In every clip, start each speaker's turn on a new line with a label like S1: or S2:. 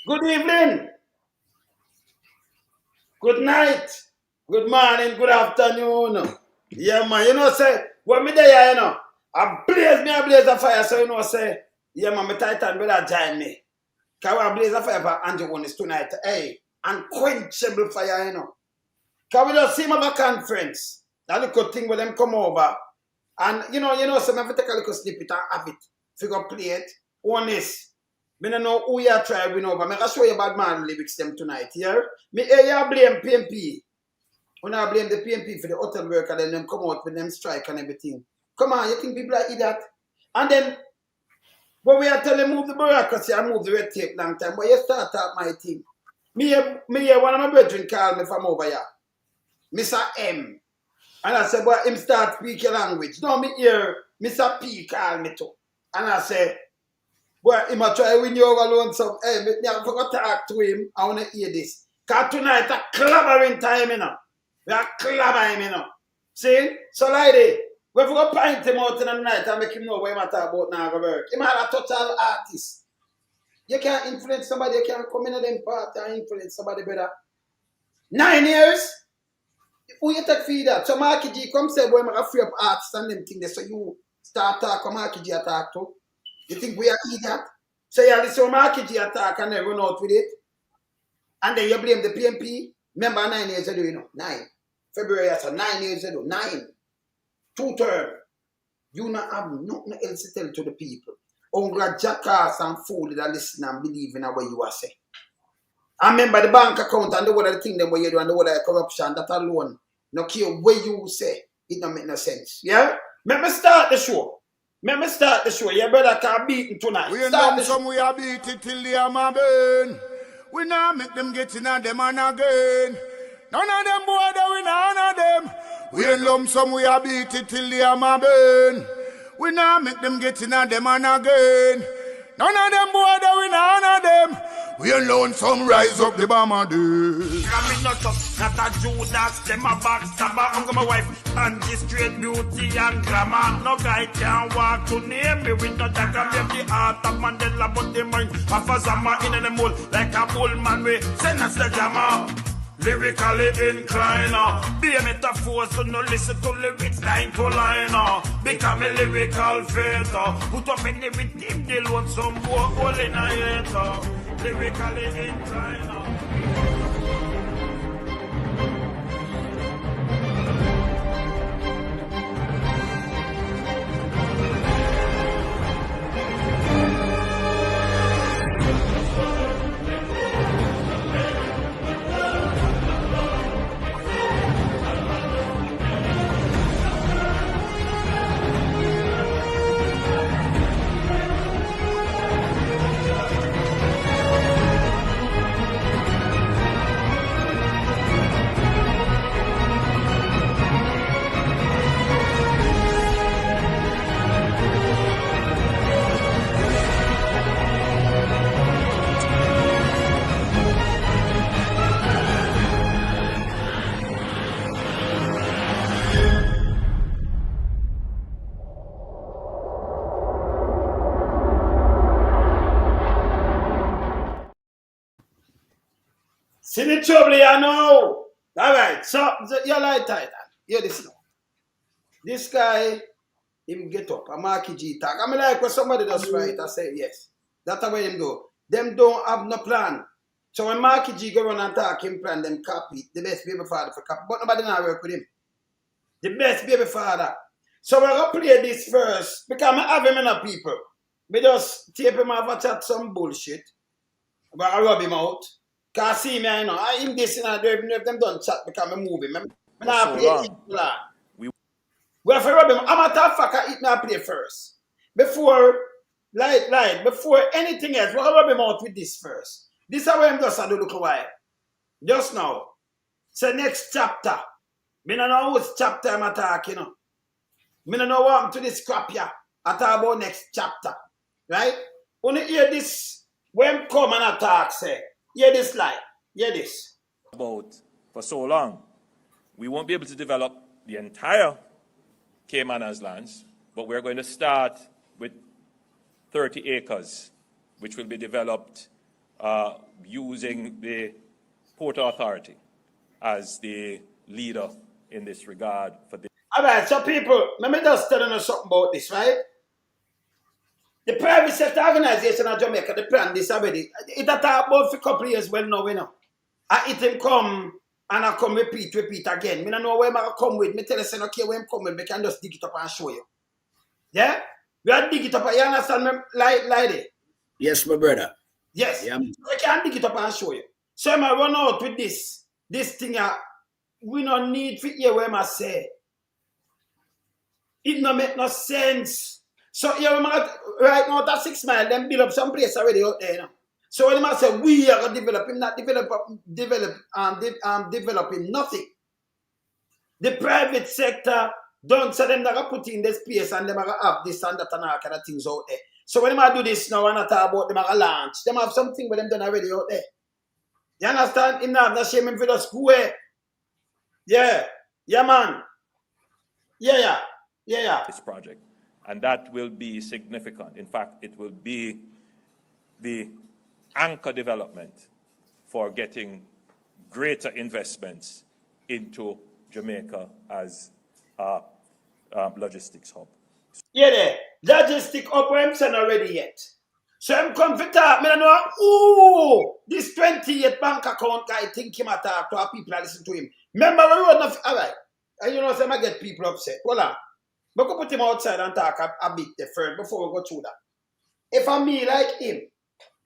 S1: Good evening, good night, good morning, good afternoon. Yeah, man, say, when me there, I blaze a fire, so say, yeah, man, my Titan brother join me. Because I blaze a fire for Andrew Holness tonight. Hey, unquenchable fire, Because we just see my conference. That little thing where them come over. And, so I have to take a little snippet and have it. Figure play it. Honest. Me don't know who you try win over. Me can show you bad man lyrics them tonight, yeah? Me you blame PNP. When I blame the PNP for the hotel worker, then them come out with them strike and everything. Come on, you think people are idiot? And then, when we are telling move the bureaucracy and move the red tape long time, but you start out my thing. Me one of my brethren call me from over here. Mr. M. And I said, boy, him start speaking language. Now me hear Mr. P call me too. And I say, boy, him a try win you over alone some. Hey, me I forgot to talk to him. I want to hear this. Because tonight a clobbering time, We are clobbering, See? So like that, we forgot to point him out in the night and make him know what he talk about now go work. Him a total artist. You can't influence somebody, you can't come in them part and influence somebody better. 9 years? Who you take for that? So Marky G come say, boy, I'm free up artists and them things. So you start talk, Marky G attack too. You think we are idiot? So you listen to Marky G attack and then run out with it. And then you blame the PNP. Remember 9 years ago, 9. February, so 9 years ago, 9. 2 terms. You not have nothing else to tell to the people. Only jackass and fool that listen and believe in what you are saying. I remember the bank account and the whole of the thing them where you do and the whole of the corruption, that alone. No care what you say, it don't make no sense. Yeah? Let me start the show. Your brother can't beat him tonight.
S2: We know some we are beat it till the hammer burn. We now make them get in on them and again. None of them boy that we none of them. We in lump some we are beat it till the hammer burn. We now make them get in on them and again. None of them boy that we none of them. We alone some rise up the bomber dude.
S3: I'm not a Judas, them a backstabber. I'm my wife and this straight beauty and glamour. No guy can walk to name me with no dagger. Maybe the heart of Mandela, but the mind of a Zama in the mold like a bull man. We send us the jammer. Lyrically inclined, be a metaphor, so no listen to lyrics line to line. Become a lyrical fighter, put up in the rhythm, deal with some more hole in a hater. Lyrically inclined.
S1: See the trouble, you know. Alright, so you're like Titan. Hear this now. This guy, him get up, a Marky G talk. I mean, like when somebody does right, I say yes. That's the way him do. Them don't have no plan. So when Marky G go run and talk, him plan, them copy. The best baby father for copy. But nobody now work with him. The best baby father. So we're going to play this first. Because I have him in a people. We just tape him off and chat some bullshit. But I rub him out. Because see me, I know. I him this and I do if them don't chat because I'm moving. I'm not play we have to rub him. I'm a tough fucker, eat me play first. Before, before anything else, we'll rub him out with this first. This is how I'm just a little while. Just now. So next chapter. I don't know which chapter I'm talking, I don't know what happened to this crap here. I talk about next chapter. Right? When you hear this, when come and attack, say, hear this line. Hear this.
S4: About for so long, we won't be able to develop the entire Caymanas lands, but we're going to start with 30 acres, which will be developed using the Port Authority as the leader in this regard for this.
S1: All right, so people, let me just tell you something about this, right? The private sector organization of Jamaica, they plan this already. It a talk about for a couple of years well now, you know. And it will come and I come repeat again. I don't know where I come with. Me tell you, say, okay, where I come with, I can just dig it up and show you. Yeah? We are dig it up, you understand me, like
S5: Yes, my brother.
S1: Yes.
S5: Yeah.
S1: So I can dig it up and show you. So I run out with this thing, we don't need to hear what I say. It don't make no sense. So you right now that 6 Mile, them build up some place already out there, you know. So when I say we are developing, not developing nothing. The private sector don't say them that put in this space and them are have this and that and all kind of things out there. So when I do this now, when I talk about them are launch, them have something with them done already out there. You understand? In that shame him for the school. Yeah. Yeah, man. Yeah.
S4: This project. And that will be significant. In fact, it will be the anchor development for getting greater investments into Jamaica as a logistics hub.
S1: Yeah, there. Logistic hub where I'm saying already yet. So I'm come to talk. I don't know, ooh, this 28 bank account guy think him at talk to our people that listen to him. Remember, we were not, all right. And you know, so I get people upset. Hold on. But go put him outside and talk a bit there first before we go through that. If I me like him,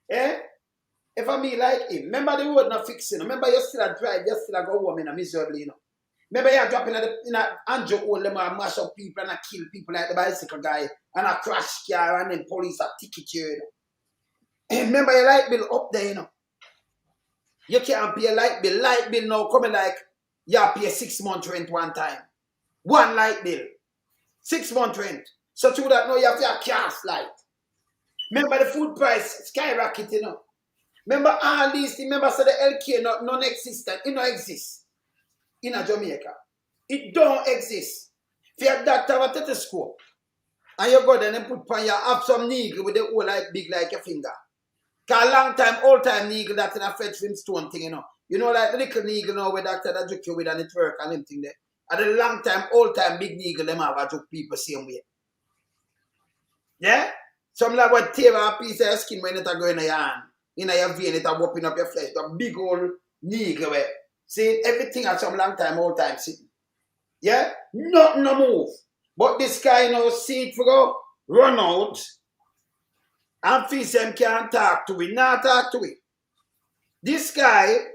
S1: if I me like him, remember the road not fixing. Remember you still a drive, you still a go home in a miserably, you know. Remember you dropping in a Andrew hole them and mash up people and kill people like the bicycle guy and a crash car and then police a ticket you, you know. Remember your light bill up there, you know. You can't pay a light bill. Light bill now coming like you pay 6 months rent one time. One light bill. 6 months rent. So through that now you have to cast light. Remember the food price skyrocket, you know. Remember all these things. Remember so the LK non-existent. It don't exist in a Jamaica. It don't exist. If you have doctor have a stethoscope and you go there and put pan, you have some needle with the hole like big like your finger. Cause long time, old time needle that in a fetch film stone thing, you know. You know, like the little needle now where doctor that joke you with and it work and them thing there. And the long time, old time, big needle, them have a joke people same way. Yeah? Some like what tear a piece of your skin when it a go in your hand. In your vein, it a whopping up your flesh. The big old needle where. See, everything at some long time, old time sitting. Yeah? Nothing no move. But this guy now see it for go, run out, and feel him can't talk to it, not talk to it. This guy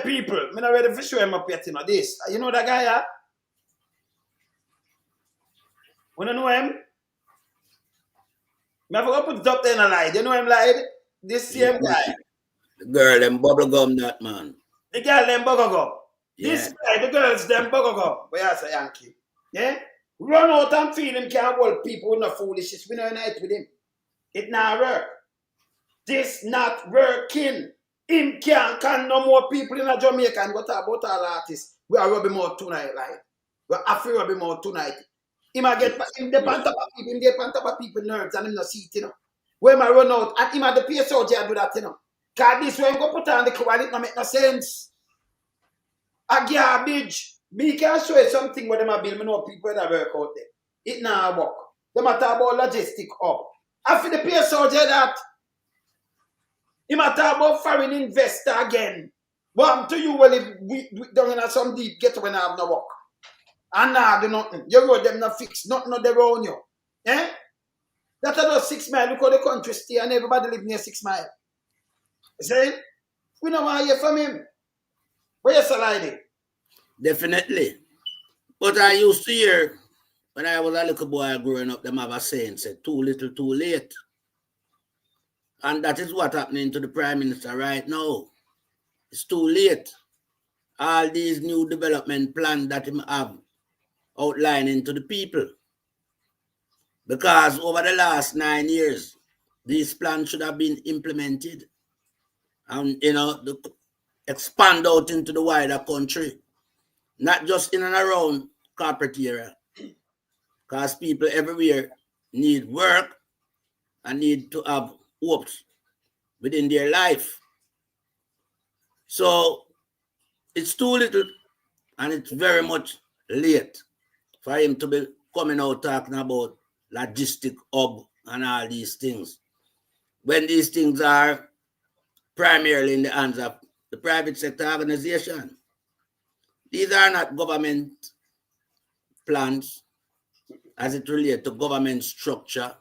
S1: people, I'm not ready to show him up yet, you know, this. You know that guy, yeah? Wanna know him? I forgot to put it up there in a light. You know him, light? This same guy.
S5: The girl, them bubble gum, that man.
S1: The girl, them bubble gum.
S5: Yeah.
S1: This guy, the girls, them bubble gum. But yes, a Yankee. Yeah? Run out and feel him can't hold people with no foolishness. We don't unite with him. It not work. This not working. Him can't no more people in a Jamaica and go talk about all artists. We are rubbing out tonight, like. We are after rubbing out tonight. Him a get him the pant up people, him get pant up people nerves and him no see it, you know. When I run out, and him at the PSO do that, you know. Cause this way him go put on the cover, it no make no sense. A garbage. Me can show you something where them a build, me know people that work out there. It not work. Them a talk about logistic up. After the PSO do that, him a talk about foreign investor again. What to you well if we down in some deep ghetto when I have no work? And now do nothing. You road them not fix, nothing not there on you. Eh? That's about 6 Mile. Look how the country stay and everybody live near 6 Mile. You see? We don't want to hear from him. Where you sliding?
S5: Definitely. But I used to hear when I was a little boy growing up, them have a saying, said, too little, too late. And that is what's happening to the Prime Minister right now. It's too late. All these new development plans that him have outlining to the people. Because over the last 9 years, these plans should have been implemented and, you know, expand out into the wider country, not just in and around corporate area. Because people everywhere need work and need to have hopes within their life. So it's too little and it's very much late for him to be coming out talking about logistic hub and all these things, when these things are primarily in the hands of the private sector organization. These are not government plans as it relates to government structure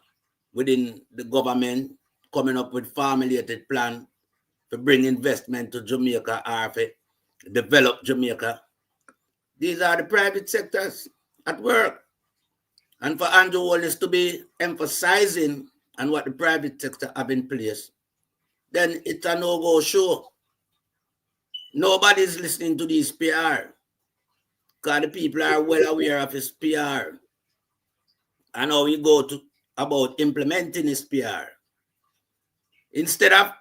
S5: within the government coming up with formulated plan to bring investment to Jamaica or to develop Jamaica. These are the private sectors at work. And for Andrew Holness to be emphasizing on what the private sector have in place, then it's a no-go show. Nobody's listening to these PR because the people are well aware of his PR and how we go to about implementing his PR. Instead of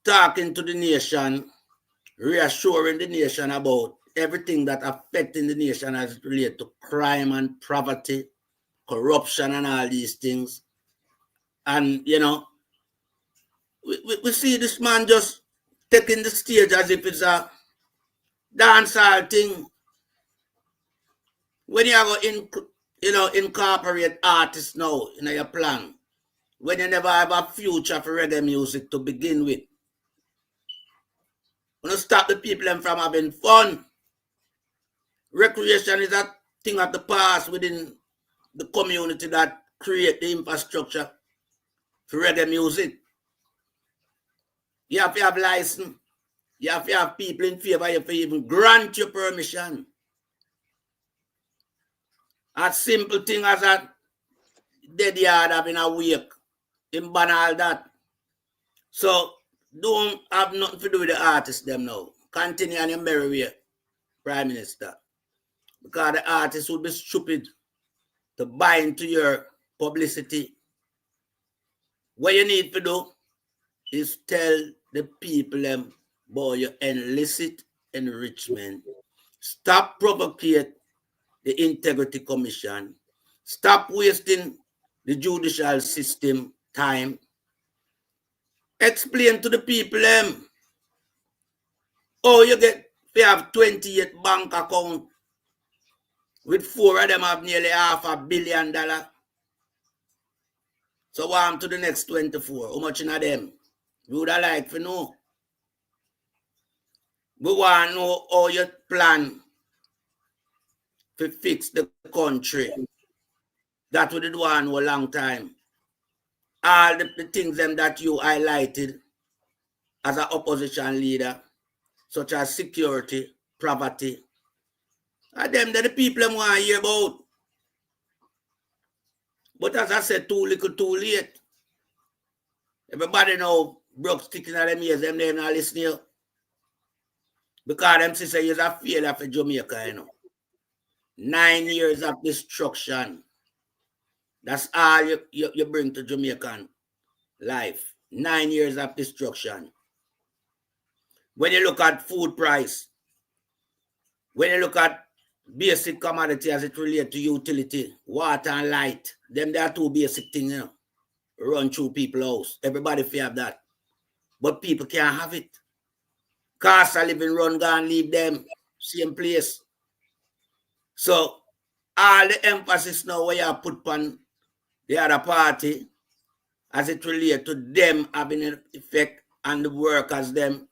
S5: talking to the nation, reassuring the nation about everything that affecting the nation as it relates to crime and poverty, corruption and all these things. And, you know, we see this man just taking the stage as if it's a dancehall thing. When you have incorporate artists now in your plan, when you never have a future for reggae music to begin with, you stop the people from having fun. Recreation is a thing of the past within the community that create the infrastructure for reggae music. You have to have license. You have to have people in favor. You have to even grant your permission. A simple thing as a dead yard having a wake, in ban all that. So don't have nothing to do with the artists them now. Continue on your merry way, Prime Minister. Because the artists would be stupid to buy into your publicity. What you need to do is tell the people them about your illicit enrichment. Stop provoking the Integrity Commission. Stop wasting the judicial system time. Explain to the people them how you have 28 bank account with 4 of them have nearly $500 million. So what happened to the next 24? How much in them? We would have liked to know. We want to know how you plan to fix the country. That would do one a long time. All the things them that you highlighted as an opposition leader, such as security, poverty, are them that the people them want to hear about. But as I said, too little, too late. Everybody know broke sticking at them ears, them they not listening. Because them say is a failure for Jamaica, you know. 9 years of destruction. That's all you bring to Jamaican life. 9 years of destruction. When you look at food price, when you look at basic commodity as it relates to utility, water and light, them there are 2 basic things, you know, run through people's house. Everybody fear have that. But people can't have it. Cost of living run, go and leave them same place. So all the emphasis now where you put on the other party as it relates to them having an effect on the workers them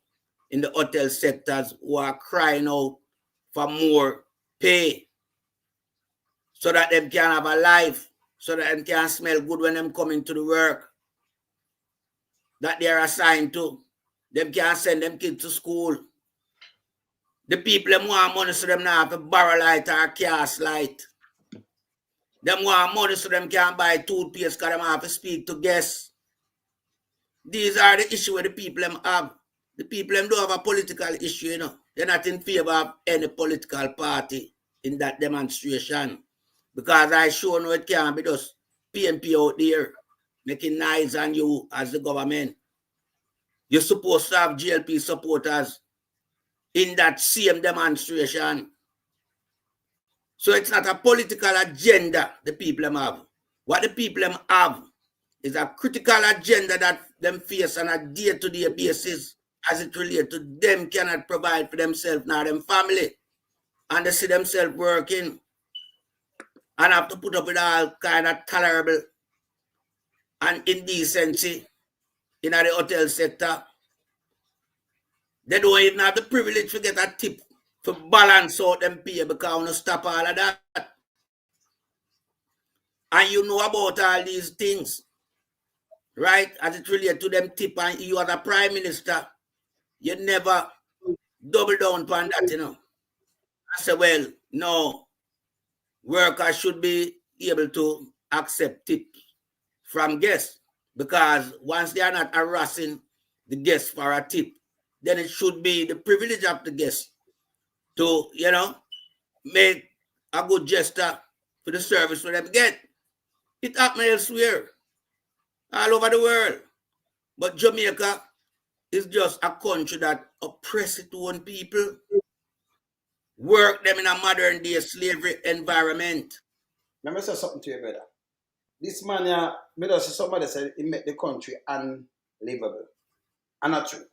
S5: in the hotel sectors who are crying out for more pay so that them can have a life, so that them can smell good when them coming to the work that they are assigned to. Them can send them kids to school. The people them want money so them not have a barrel light or a cast light. Them want money so them can buy toothpaste because them have to speak to guests. These are the issues the people them have. The people them don't have a political issue, you know. They're not in favor of any political party in that demonstration. Because I sure know it can't be just PNP out there making noise on you as the government. You're supposed to have JLP supporters in that same demonstration. So it's not a political agenda the people have. What the people have is a critical agenda that them face on a day-to-day basis as it relates to them cannot provide for themselves nor them family. And they see themselves working and have to put up with all kind of tolerable and indecency in the hotel sector. They don't even have the privilege to get a tip to balance out them pay because we stop all of that. And you know about all these things, right? As it relates to them tip, and you as a prime minister, you never double down on that, you know. I say, well, no, workers should be able to accept tips from guests because once they are not harassing the guests for a tip, then it should be the privilege of the guests to, you know, make a good gesture for the service for them get. It happens elsewhere, all over the world. But Jamaica is just a country that oppresses its own people, work them in a modern day slavery environment.
S1: Let me say something to you, brother. This man here, me just see somebody said he make the country unlivable. And not true.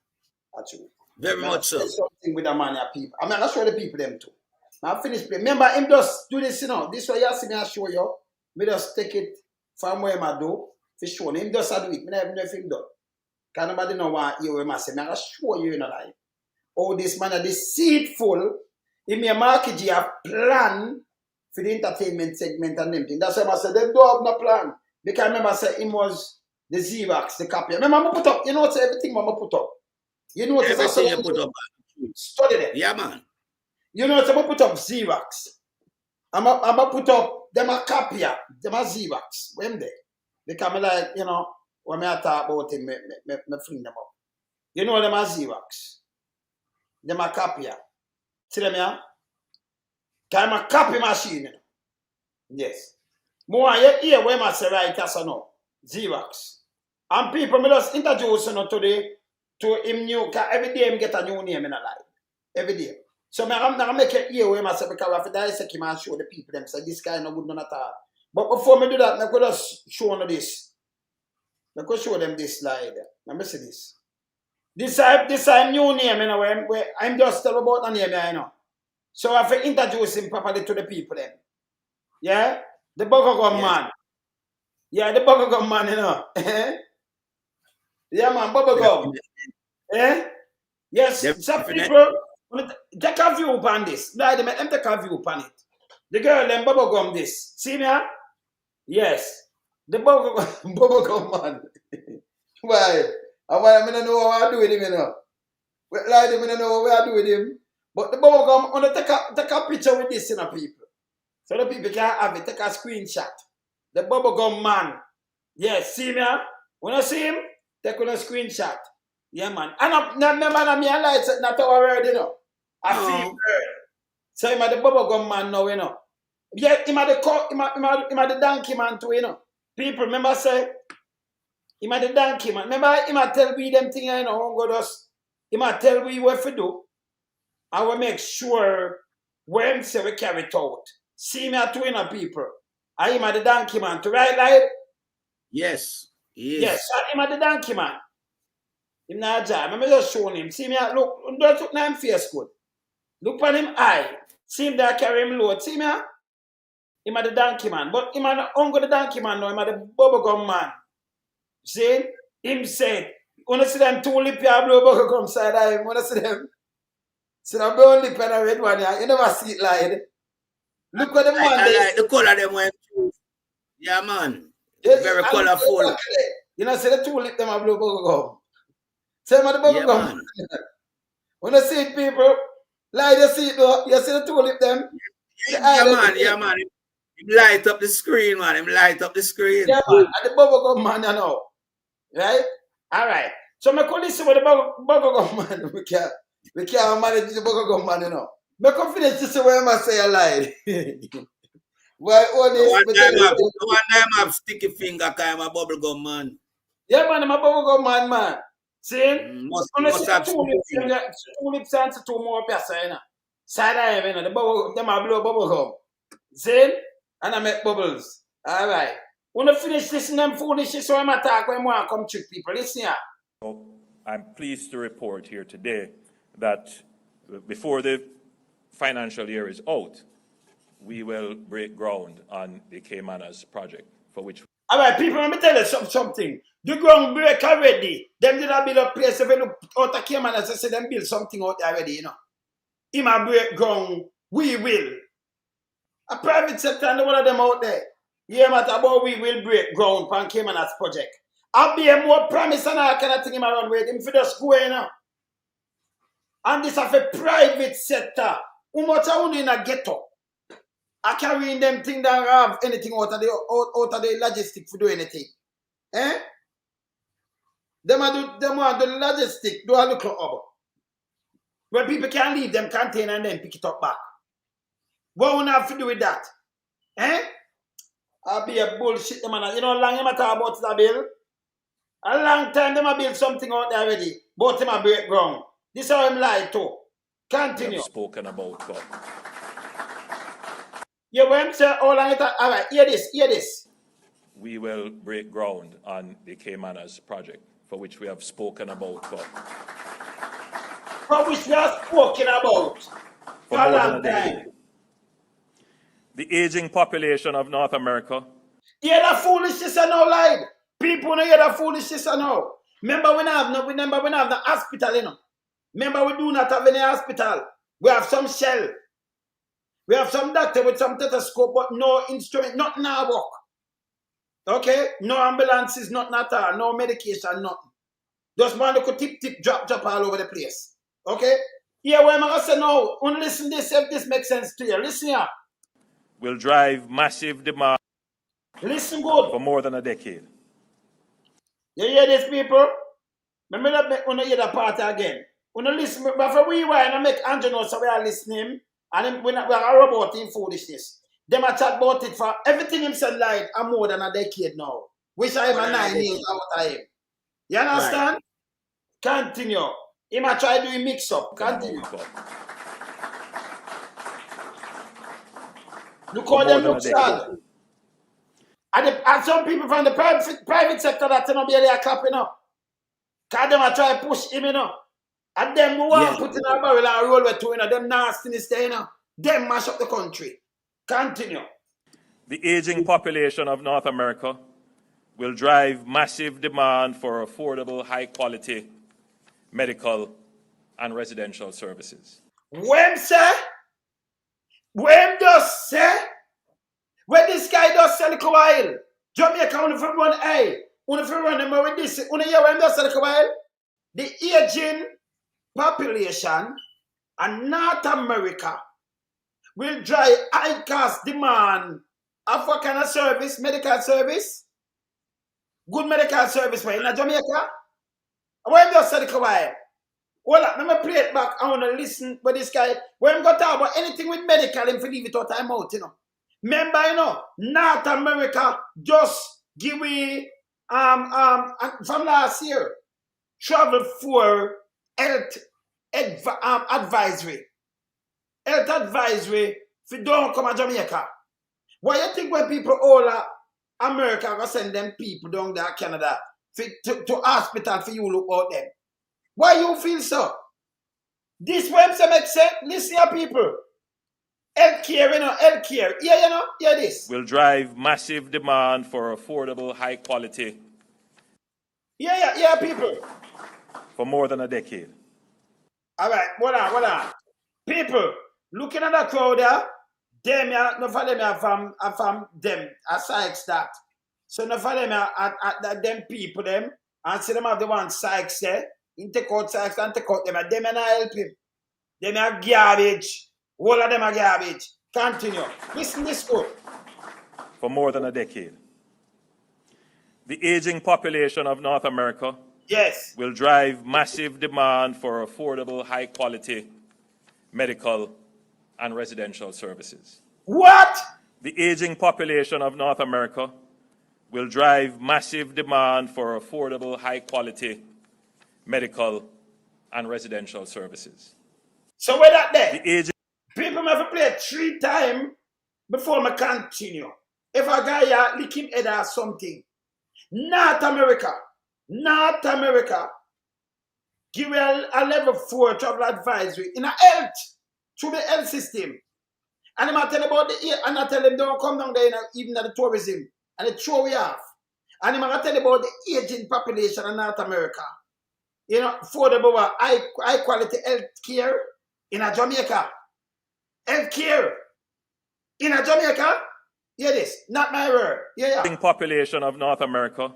S1: Not true.
S5: Very much so.
S1: Something with the man here, people. I mean, I'll show the people them too. Now finish play. Remember, him just do this, you know. This way you see me, I show you. Me just take it from where I do. For sure. Him just do it. Me never know if him do. Because nobody know what you will say. I'll show you in a life. Oh, this man is deceitful. He may market you a plan for the entertainment segment and them thing. That's why I said they don't have no plan. Because I remember I said him was the Xerox, the copy. Remember I put up, you know everything I put up. You know
S5: everything you put up.
S1: Study them.
S5: Yeah, man.
S1: You know what I put up Xerox. I'm a put up them a copy, them a Xerox. When they? Because I like, you know, when I talk about it, me fling them up. You know them a Xerox. Them a copy. See them here? I'm a copy machine. Yes. More you hear where I say right as I know. Xerox. And people me just introduce you today to him new, because every day him get a new name in a life. Every day. So I'm not make it hear where I say because I dissect him and show the people them say this guy no good none at all. But before me do that, I could just show them this. I could show them this slide. Let me see this. This is new name, you know, where I'm just telling about the name, you know. So I have to introduce him properly to the people then. Yeah? The Bugger man. Yeah, the Bugger man, you know. Yeah, man, Bugger. Eh? Yes, some people take a view upon this. Let them take a view upon it. The girl them Bugger this. See me? Yes. The Bugger man. Why? I don't know what I do with him, you know. Like, I don't know what I do with him. But the bubble gum, I want to take a picture with this, you know, people. So the people can have it, take a screenshot. The bubble gum man. Yes, see me? When you see him, take a screenshot. Yeah, man. And remember, me and lights not our word, you know. I feel word. So him the bubble gum man now, you know. Yeah, him the donkey man too, you know. People, remember say, him the donkey man. Remember, him tell we them thing, you know, go just, him tell we what to do. I will make sure when say we carry it out. See me at twin people. I am the donkey man. To right light?
S5: Yes.
S1: Yes, I am the donkey man. Him not job. I'm just showing him. See me at look, don't look na him face good. Look on him eye. See him there carry him load. See me? Him the donkey man. But him not only the donkey man now, him the bubblegum man. See? Him said, wanna see them two lip here blow bubblegum side of him? Wanna see them? See the brown lip and the red one, yeah. You never see it like look what the man
S5: I like the color them when yeah, man. Yes, very colorful.
S1: You know, see the two lip them are blue bubble gum. See them the bubble gum. When you see it, people, like you see it though, you see the two lip them.
S5: Yeah, man. Him light up the screen, man. Him light up the screen.
S1: Yeah, man. And the bubble gum man, you know. Right? Alright. So I could listen with the bubble gum man. We can't manage the bugger gum man, you know. My confidence to say where I say a lie. Why honest?
S5: One time I have sticky finger kind of bubble gum man.
S1: Yeah, man, I'm a bubble gum man. See?
S5: Must have
S1: two lips and two more person, you know. Side eye, you know, the bubble, them are blow bubble gum. See? And I make bubbles. Alright. When you finish listening them foolishness, so I'm attack when I come trick people. Listen here.
S4: I'm pleased to report here today that before the financial year is out, we will break ground on the Caymanas project, for which.
S1: All right, people, let me tell you something. The ground break already. Them did not build a place. If you look out of Caymanas, I say them build something out there already, you know. In my break ground, we will. A private sector and one of them out there. Yeah, matter about we will break ground for Caymanas project. I'll be a more promise and all kind of thing in my run with him for the school, you know. And this of a private sector. How much I want in a ghetto? I carrying them thing that have anything out of the logistic for do anything. Eh? Them want the logistic, do a look up. Where people can leave them container and then pick it up back. What we have to do with that? Eh? I'll be a bullshit, man. You know how long you talk about that bill? A long time them a build something out there already. But him a break ground. This is how him lie too. Continue.
S4: Spoken about.
S1: Yeah, when I'm saying how long it all right, hear this.
S4: We will break ground on the Caymanas project, for which we have spoken about.
S1: For which we have spoken about for a long time.
S4: The aging population of North America.
S1: Hear that foolishness and now lied. People don't hear that foolishness and now. Remember we have the hospital, you know. Remember we do not have any hospital. We have some shell. We have some doctor with some stethoscope, but no instrument, nothing now work. Okay? No ambulances, nothing at all. No medication, nothing. Just man could tip, drop all over the place. Okay? Yeah, what am I going to say now? Only listen this if this makes sense to you. Listen here.
S4: Will drive massive demand.
S1: Listen good.
S4: For more than a decade.
S1: You hear this, people? Remember that when you hear that part again. When you listen, but for we were and make Andrew know so we are listening, and we are about in foolishness. Them a chat about it for everything him said like and more than a decade now. Which I have 9 years out of him. You understand? Right. Continue. He might try to do a mix up. Continue. Look how them look sad. And some people from the private sector that don't be there clapping up. Because them are trying to push him, you know. And them who want to put in a barrel and roll with two, you know, them nastiness there, you know. Them mash up the country. Continue.
S4: The aging population of North America will drive massive demand for affordable, high-quality medical and residential services.
S1: When does say? When this guy does sell a while, Jamaica only for run only for run them with this. Only hear when does sell a while? The aging population and North America will drive high cost demand of what kind of service? Medical service? Good medical service in Jamaica? When does sell a while? Hold up, let me play it back. I want to listen with this guy. When we go talk about anything with medical, him for leave it out time out, you know. Remember, you know, North America just give me from last year travel for health advisory. Health advisory if you don't come to Jamaica. Why you think when people all America go send them people down there Canada to hospital for you look out them? Why you feel so? This website makes sense. Listen here, people. Healthcare, you know, healthcare. Yeah, you know, yeah, this.
S4: Will drive massive demand for affordable, high quality.
S1: Yeah, people.
S4: For more than a decade.
S1: All right, hold on. People, looking at the crowd there, them, no for them from them, aside that. So no for them, them people, them, and see them have the one Sykes there, in take out Sykes and take out them, and them and I help him. Them are garbage. All of them are garbage. Continue. Listen this good.
S4: For more than a decade. The aging population of North America will drive massive demand for affordable, high-quality medical and residential services.
S1: What?
S4: The aging population of North America will drive massive demand for affordable, high-quality medical and residential services.
S1: So where that there?
S4: The aging
S1: people have to play 3 times before I continue. If a guy lick him head or something, North America, give a level 4 travel advisory in a health, through the health system. And I'm tell about the and I tell them don't come down there even at the tourism and they throw we off. And I'm tell about the aging population in North America. You know, affordable high quality health care in a Jamaica. Health care in a Jamaica. Hear this, not my word. Yeah.
S4: The population of North America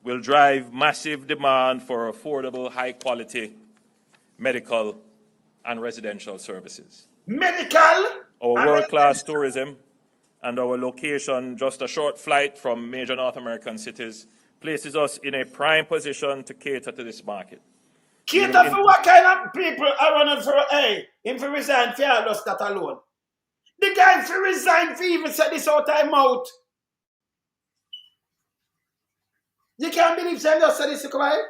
S4: will drive massive demand for affordable, high-quality medical and residential services.
S1: Medical.
S4: Our world-class tourism and our location, just a short flight from major North American cities, places us in a prime position to cater to this market.
S1: Cater for what kind of people are running for him for resign for all us that alone? The guy for resign for even said this out time out. You can't believe them just said this, right?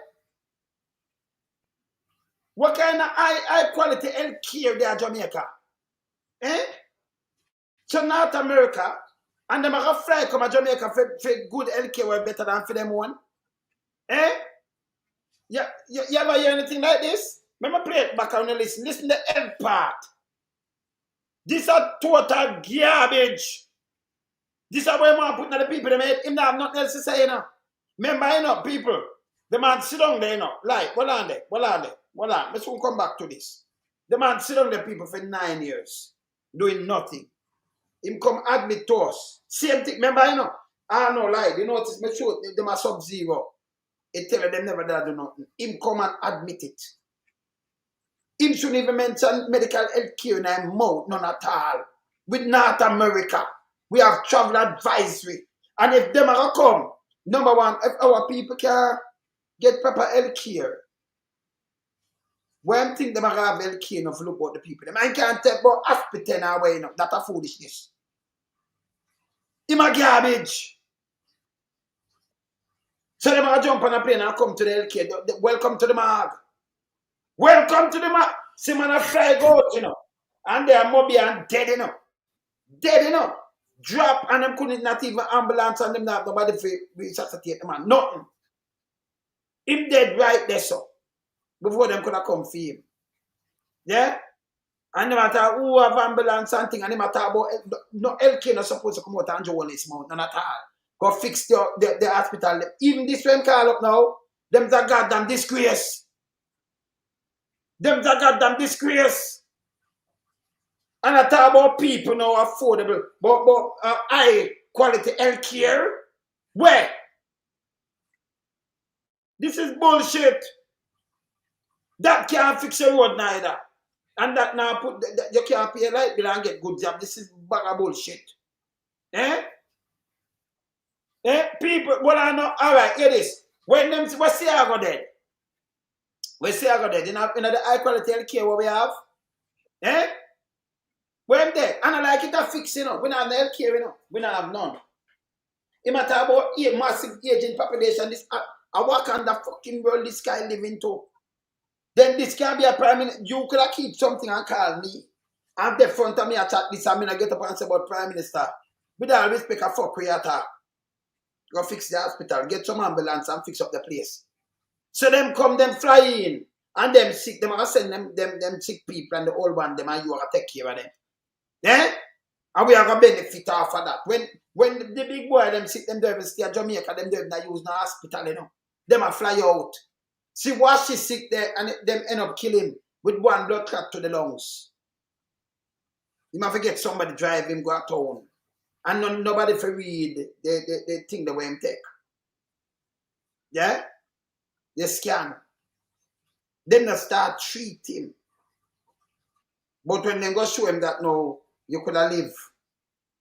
S1: What kind of high quality health care there in Jamaica? So North America, and them are fly come to Jamaica for good health care better than for them one. You ever hear anything like this? Remember play it back and listen. Listen to the health part. This is total garbage. This is where man putting the people they made him not have nothing else to say, you know. Remember, you know, people, the man sit down there, you know, like, hold on. Let's soon come back to this. The man sit down there, people, for 9 years, doing nothing. Him come admit to us. Same thing, remember, you know, I know, like, you notice, me show them a sub-zero. It tell them never did do nothing. Him come and admit it. Him shouldn't even mention medical health care in his mouth, none at all. With North America, we have travel advisory. And if them are come, number one, if our people can get proper health care, when think them are have health care enough look about the people. Them I can't take about hospital away enough. That's a foolishness. Him a garbage. So them are jump on a plane and come to the health care. Welcome to the mag. Welcome to the mag. See man a fly out, you know. And they are mobile and dead, you know. Dead, you know. Drop and them couldn't not even ambulance and them not nobody for resuscitate the man. Nothing. Him dead right there, so. Before them could have come for him. Yeah? And no matter who have ambulance and thing, and no matter about no healthcare not supposed to come out and join this mount, none at all. Go fix the hospital. Even this one call up now, them's a goddamn disgrace. Them's a goddamn disgrace. And I talk about people now affordable, but high quality healthcare. Where? This is bullshit. That can't fix your road neither. And that now put you can't pay a light bill and get good job. This is bag of bullshit. People, well I know, alright, hear this. When them we see I go dead. We see I go dead. In the high quality healthcare what we have. When dead. And I like it a fix, you know. We don't have the healthcare, you know. We don't have none. It matter about a massive aging population. This I walk on the fucking world this guy living to. Then this can be a prime minister. You could have keep something and call me. I'm the front of me I chat this. I'm going to get up and say about prime minister. With all respect, a fuck we attack. Go fix the hospital. Get some ambulance and fix up the place. So them come, them fly in. And them sick. Them are send them sick people and the old one. Them and you are take care of them. And we are going to benefit off of that. When the big boy, them sick, them don't even stay at Jamaica. Them don't even use no hospital, you know. Them are fly out. See what she sick there and them end up killing with one blood clot to the lungs. You might forget somebody drive him go out town. And nobody for read the thing the way him take. Yeah? They scan. Then they start treat him. But when they go show him that no, you could have live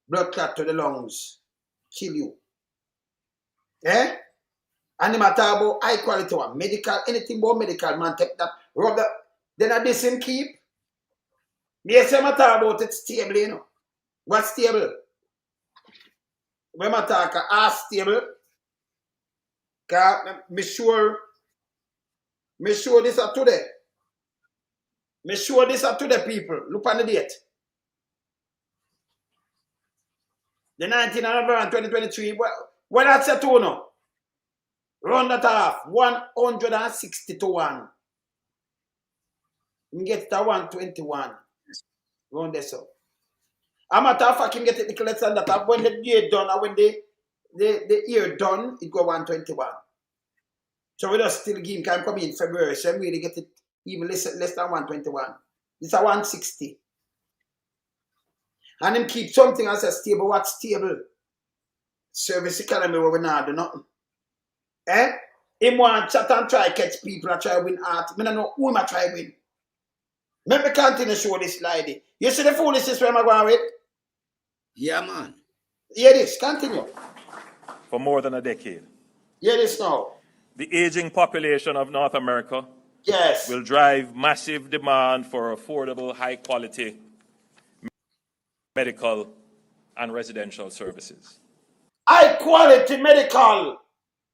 S1: blood clot to the lungs, kill you. Yeah? And they matter about high quality one, medical, anything about medical, man, take that, rub that, then I this him keep. Yes, I matter about it stable, you know. What's stable? When I talk stable, because me sure this are today. Me sure this are today, people. Look on the date. The 19th of November 2023. What that's a two now? Round that off. 160 to 1. You get it at 121. Round this up. A matter of fact, you get it less than that. When the year done, or when the year done, it go 121. So we just still give him can come in February. So I'm really get it even less than 121. It's a 160. And him keep something as a stable. What's stable? Service economy where we not do nothing. Eh? Him want chat and try catch people and try win art. I don't know who I try win. Let me continue show this lady. You see the foolishness where I'm going with?
S5: Yeah, man.
S1: Hear this. Continue.
S4: For more than a decade.
S1: Hear this now.
S4: The aging population of North America
S1: Yes.
S4: will drive massive demand for affordable, high-quality medical and residential services.
S1: High-quality medical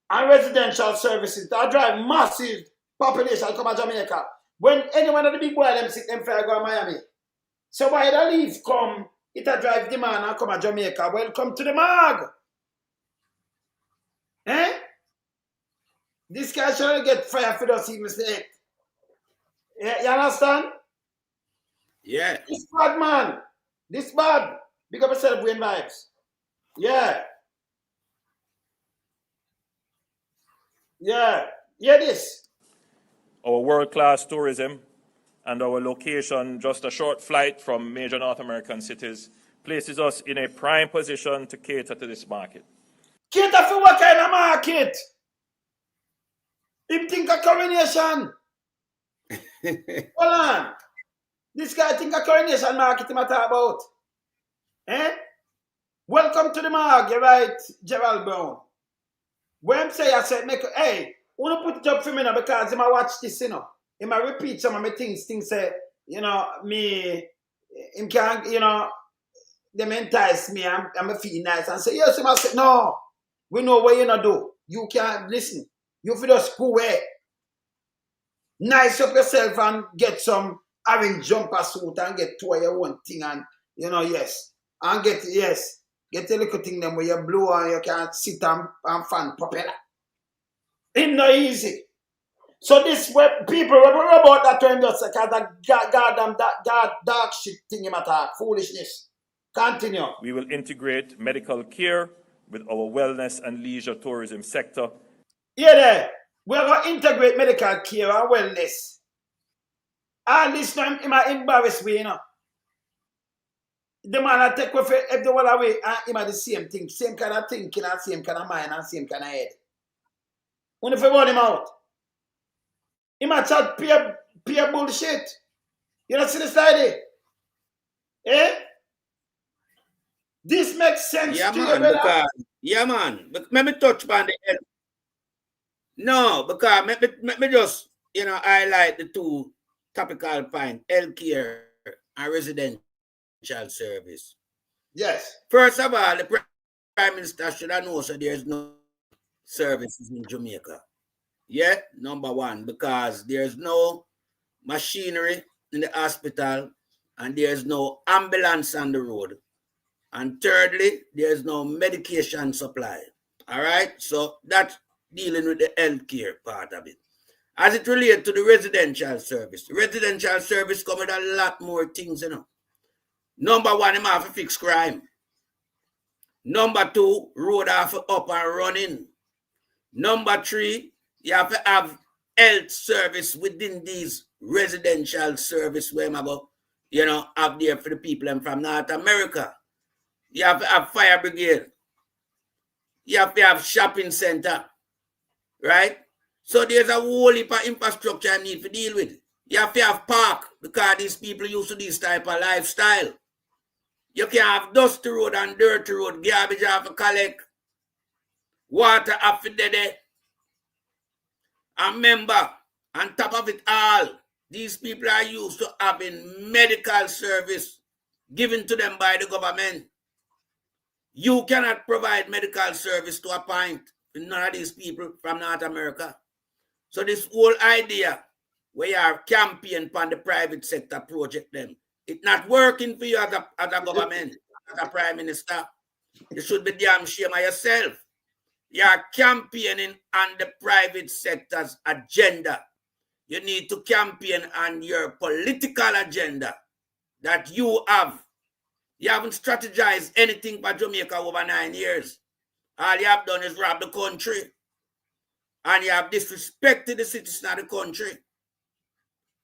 S1: and residential services that drive massive population come to Jamaica. When anyone of the big boy them sick, them fair go to Miami. So why the leave come, it a drive demand and come to Jamaica. Welcome to the mag. Eh? This guy should get fire for us even say. Yeah, you understand?
S5: Yeah.
S1: This bad man. This bad. Big up yourself, win vibes. Yeah. Yeah. Yeah, this.
S4: Our world-class tourism and our location, just a short flight from major North American cities, places us in a prime position to cater to this market.
S1: Cater for what kind of market? Him think of coronation. Hold on. This guy think of coronation market him a talk about. Eh? Welcome to the mark, you're right, Gerald Brown. When say I said, make hey, wanna put it up for me now because him a watch this, you know. Him a repeat some of my things say, you know, me, him can't, you know, them entice me, I'm a feel nice and say, yes, him I say, no, we know what you not do. You can't listen. You feel just go away. Nice up yourself and get some orange jumper suit and get two of your own thing and, you know, yes. And get a little thing them where you blow and you can sit and fan propeller. It's not easy. So this people remember about that term just because that dark shit thing you matter, foolishness. Continue.
S4: We will integrate medical care with our wellness and leisure tourism sector.
S1: Yeah, there. We're going to integrate medical care and wellness. And this time, it might embarrass me, you know. The man I take with everyone away and him are the same thing. Same kind of thinking and same kind of mind and same kind of head. When if you run him out, he might chat pure bullshit. You don't see this idea? Eh? This makes sense
S5: Yeah,
S1: to
S5: man,
S1: you, brother?
S5: because, yeah, man. But let me touch upon the health. No, because let me just, you know, highlight the two topical points, healthcare and residential service.
S1: Yes.
S5: First of all, the Prime Minister should have known so there's no services in Jamaica. Yeah, number one, because there's no machinery in the hospital and there's no ambulance on the road. And thirdly, there's no medication supply. All right, so that's dealing with the healthcare part of it. As it relates to the residential service come with a lot more things, you know. Number one, you have to fix crime. Number two, road have to up and running. Number three, you have to have health service within these residential service where I go, you know, up there for the people from North America. You have to have fire brigade. You have to have shopping center. Right? So there's a whole heap of infrastructure I need to deal with. You have to have park because these people used to this type of lifestyle. You can have dusty road and dirty road, garbage have to collect, water have to dead. And remember, on top of it all, these people are used to having medical service given to them by the government. You cannot provide medical service to a point with none of these people from North America. So this whole idea where you are campaigning on the private sector project them, it's not working for you as a government, as a prime minister. You should be damn shame of yourself. You are campaigning on the private sector's agenda. You need to campaign on your political agenda that you have. You haven't strategized anything for Jamaica over 9 years. All you have done is rob the country. And you have disrespected the citizens of the country.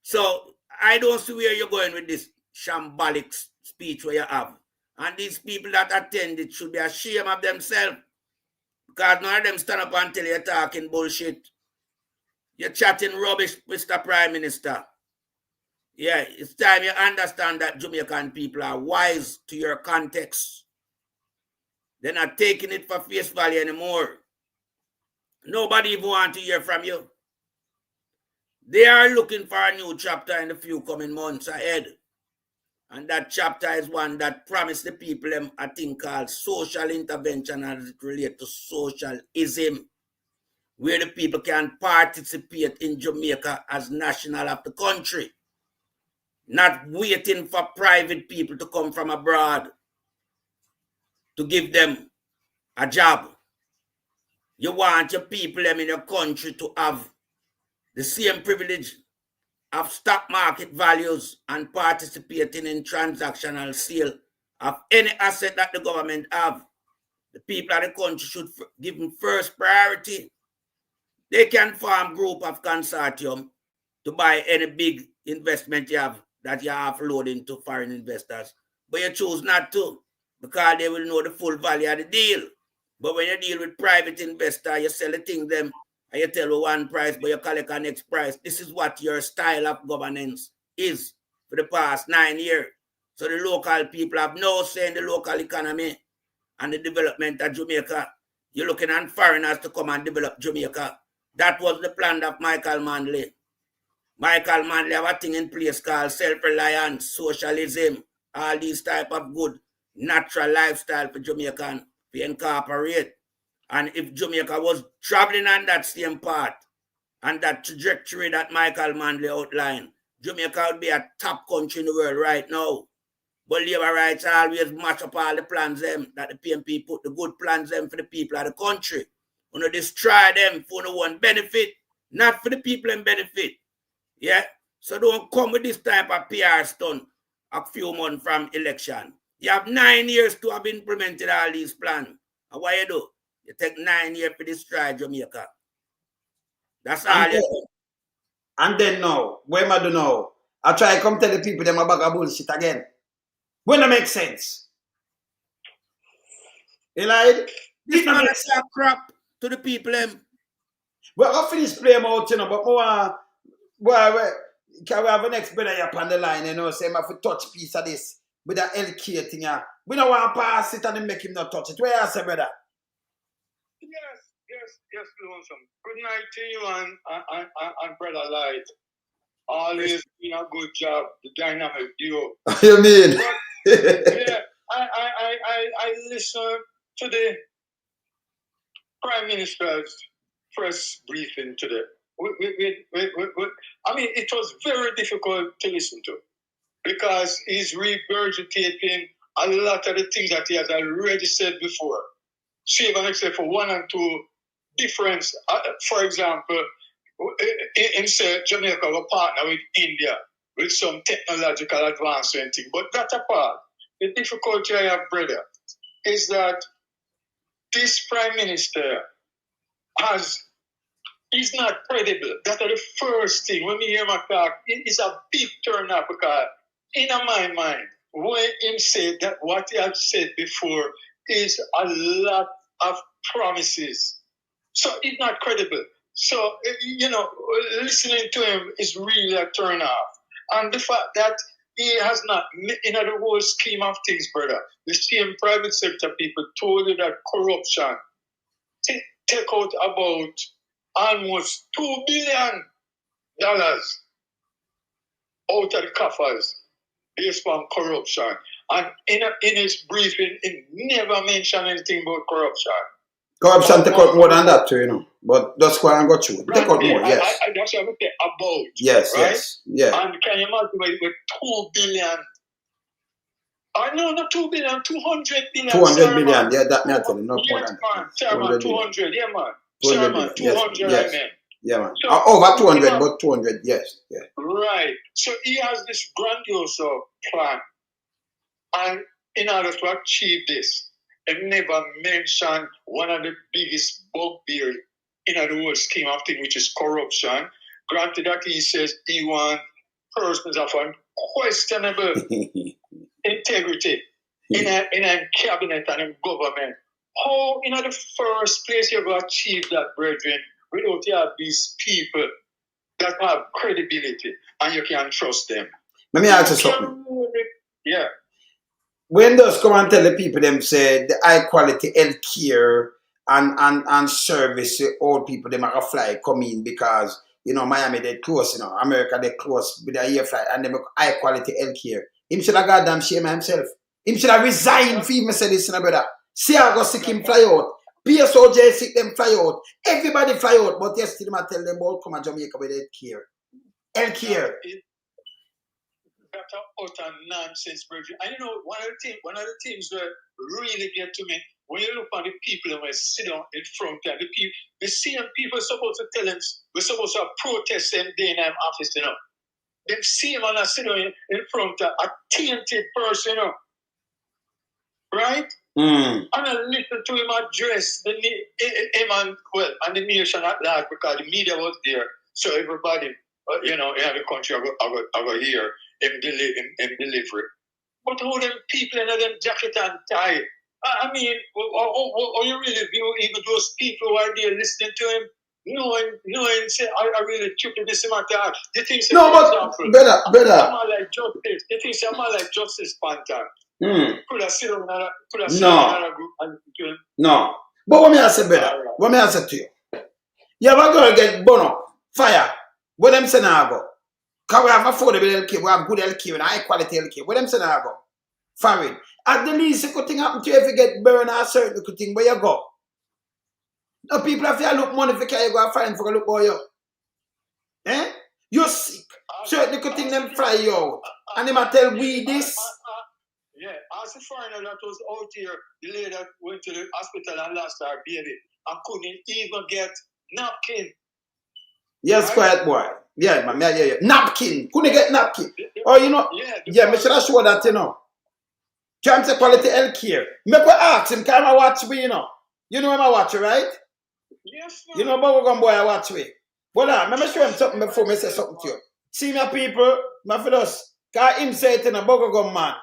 S5: So I don't see where you're going with this shambolic speech where you have. And these people that attend it should be ashamed of themselves. Because none of them stand up and tell you you're talking bullshit. You're chatting rubbish, Mr. Prime Minister. Yeah, it's time you understand that Jamaican people are wise to your context. They're not taking it for face value anymore. Nobody even wants to hear from you. They are looking for a new chapter in the few coming months ahead. And that chapter is one that promised the people a thing called social intervention as it relates to socialism, where the people can participate in Jamaica as national of the country, not waiting for private people to come from abroad to give them a job. You want your people in your country to have the same privilege of stock market values and participating in transactional sale of any asset that the government have. The people of the country should give them first priority. They can form group of consortium to buy any big investment you have that you have loading to foreign investors. But you choose not to because they will know the full value of the deal. But when you deal with private investor, you sell the thing them and you tell one price, but you collect a next price. This is what your style of governance is for the past 9 years. So the local people have no say in the local economy and the development of Jamaica. You're looking at foreigners to come and develop Jamaica. That was the plan of Michael Manley. Michael Manley have a thing in place called self-reliance, socialism, all these type of good natural lifestyle for Jamaican to incorporate. And if Jamaica was traveling on that same path and that trajectory that Michael Manley outlined, Jamaica would be a top country in the world right now. But labor rights always match up all the plans them that the PNP put, the good plans them for the people of the country. You know, destroy them for no one benefit, not for the people in benefit. Yeah? So don't come with this type of PR stunt a few months from election. You have 9 years to have implemented all these plans. And what you do? You take 9 years to destroy Jamaica. That's all you do.
S1: And then now, what am I do now? I try to come tell the people them a bag of bullshit again. When it make sense. You like?
S5: This man is a crap to the people.
S1: Well, I'll finish playing out, you know, but more, can we have an next brother here on the line, you know, say, I have to touch piece of this with that LK thing here. We don't want to pass it and then make him not touch it. Where you say, brother?
S6: Yes, Lonesome. Good night to you and Brother Light. Always doing a good job, the dynamic duo.
S1: You mean?
S6: But, yeah, I listened to the Prime Minister's press briefing today. I mean, it was very difficult to listen to because he's regurgitating a lot of the things that he has already said before. Save and except for one and two difference. For example, in say Jamaica will partner with India with some technological advancement thing. But that apart, the difficulty I have, brother, is that this Prime Minister is not credible. That's the first thing. When we hear him talk, it is a big turn up because in my mind, when him said that what he had said before is a lot of promises. So he's not credible. So, you know, listening to him is really a turn off. And the fact that he has not, in the whole scheme of things, brother, the same private sector people told you that corruption take out about almost $2 billion out of the coffers based on corruption. And in his briefing, he never mentioned anything about corruption.
S1: Corruption take out more than that too, you know. But just go and go through. Take out more, yes.
S6: That's what I say about.
S1: Yes,
S6: right?
S1: yes, yeah.
S6: And can you imagine with $2 billion No, not 2 billion, 200 billion.
S1: 200 billion, yeah, that me I tell you, no more
S6: Yes,
S1: than
S6: man. Sir, man, 200, yeah, man.
S1: 200
S6: Sir, man,
S1: billion,
S6: 200,
S1: yes,
S6: I mean.
S1: yeah, man.
S6: So,
S1: Over 200, but 200, yes, yeah.
S6: Right. So he has this grandiose plan. And in order to achieve this, he never mentioned one of the biggest bugbear in the whole scheme of things, which is corruption. Granted that he says he wants persons of unquestionable integrity in a cabinet and in government. How, in the first place, you go achieve that, brethren, without you have these people that have credibility and you can trust them?
S1: Let me ask you something.
S6: Yeah.
S1: When those come and tell the people them say the high quality health care and service all people them are fly come in because you know Miami they close, you know, America they close with a year flight and they make high quality health care. Him should have goddamn shame himself. Him should have resigned for him say this, brother. See I go sick him fly out. PSOJ sick them fly out. Everybody fly out, but yesterday I tell them about come to Jamaica with health care. Health care.
S6: That's utter nonsense, brethren. And you know, one of the things that really get to me, when you look at the people and we sit down in front of the same people supposed to tell them, we're supposed to protest them day in office, you know. Them same man that sit down in front of a tainted person, you know. Right? And I listen to him address him and the nation at large because the media was there. So everybody, you know, in the country, I go hear him deliver it. But how them people in them jacket and tie? I mean, how you really view even those people who are there listening to him? Knowing say, I really took this matter. They think, say,
S1: no,
S6: for
S1: but
S6: example,
S1: better.
S6: I'm like justice. They think, say, I'm like Justice Panther. Could have sit on another group and to him.
S1: No. But what me I say, brother? What me I say to you? You ever go get burn up, fire? What them say now go? Because we have affordable health care, we have good health care and high quality health care. What them say now go? Foreign. At the least, a good thing happen to you if you get burned or a certain good thing, where you go? No people have to look money if you can go and find for a look boy you. Eh? You're sick. Certain good thing them fly you out. And they might tell we this.
S6: Yeah, as a foreigner that was out here, the lady that went to the hospital and lost her baby and couldn't even get napkin.
S1: Yes, right? Quiet boy. Yeah, man. Yeah. Napkin. Couldn't get napkin. Oh, you know. Yeah, me should have show that, you know. Can't say quality health care. Me go ask him, can I watch me, you know? You know him I watch, right?
S6: Yes, man.
S1: You know Bubblegum boy I watch me. But let me show him something before me say something to you. See me people, my fellows, cause him say it in a Bubblegum man.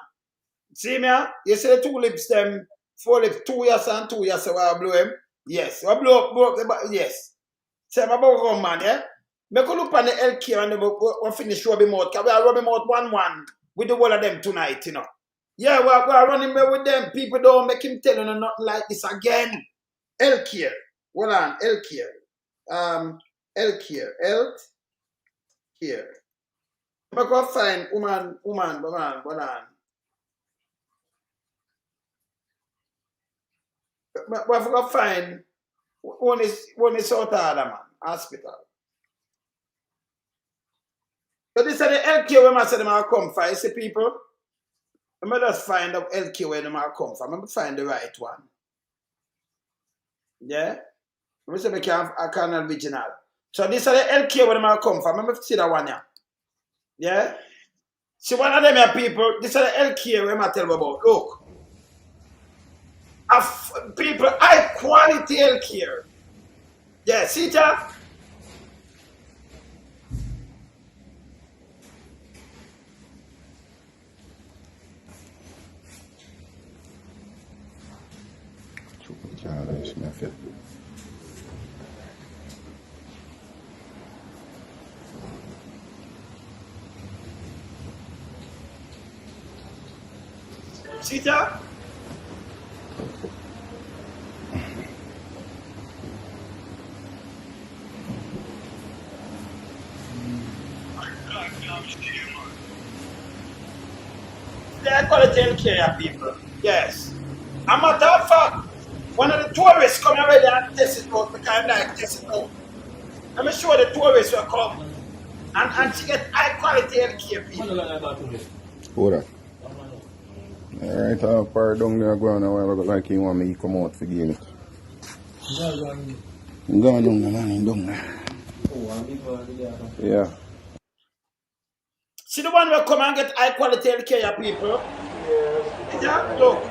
S1: See me? You see the 2 lips, them 4 lips, 2 years and 2 years, so I blow him. Yes. I blow up the back. Yes. Say my Bubblegum man, yeah? Me go look on the health care and we finish rub him out. Cause we are rubbing out 1-1 with the whole of them tonight, you know. Yeah, we are running there with them. People don't make him tell you nothing like this again. Health care. Hold on, health care. Health care. Health care. I'm going to find woman, hold on. We have to find one is out of man, hospital. So this is the health care where I said them are come for. You see people? I'm going to just find out health care where them are come from. I'm going to find the right one. Yeah? I'm going to say I can original. So this is the health care where them are come from. I'm going to see that one here. Yeah? See one of them here people, this is the health care where I tell you about. Look. People, high quality health care. Yeah, see that? See that? They're quality health care people. Yes. A matter of fact, one of the tourists come already and test it out because I like test it out. Let me show the tourists will come and she get high quality health care people.
S7: Hold on. Alright, I'll fire down there go on a while ago like he want me to come out for game it. I'm going down there, man, down there. Yeah.
S1: See the one will come and get high quality healthcare, people. Yeah, look.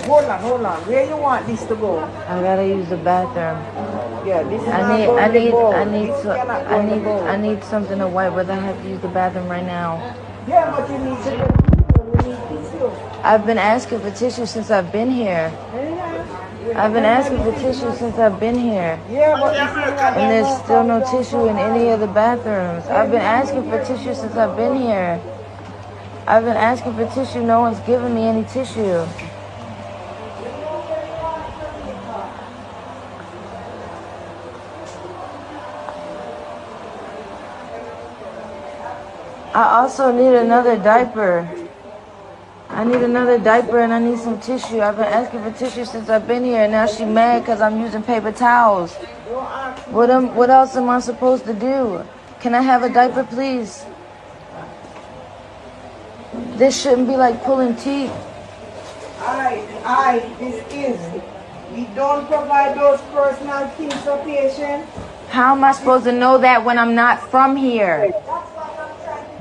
S8: Hold on. Where you want this to go?
S9: I gotta use the bathroom.
S8: Yeah, this is
S9: I need something to wipe, but I have to use the bathroom right now.
S8: Yeah, but you need tissue.
S9: I've been asking for tissue since I've been here.
S8: Yeah, but
S9: And there's still no tissue in any of the bathrooms. I've been asking for tissue since I've been here. I've been asking for tissue. No one's giving me any tissue. I also need another diaper. I need another diaper and I need some tissue. I've been asking for tissue since I've been here, and now she's mad because I'm using paper towels. What else am I supposed to do? Can I have a diaper, please? This shouldn't be like pulling teeth.
S8: This is. We don't provide those personal things for patients.
S9: How am I supposed to know that when I'm not from here?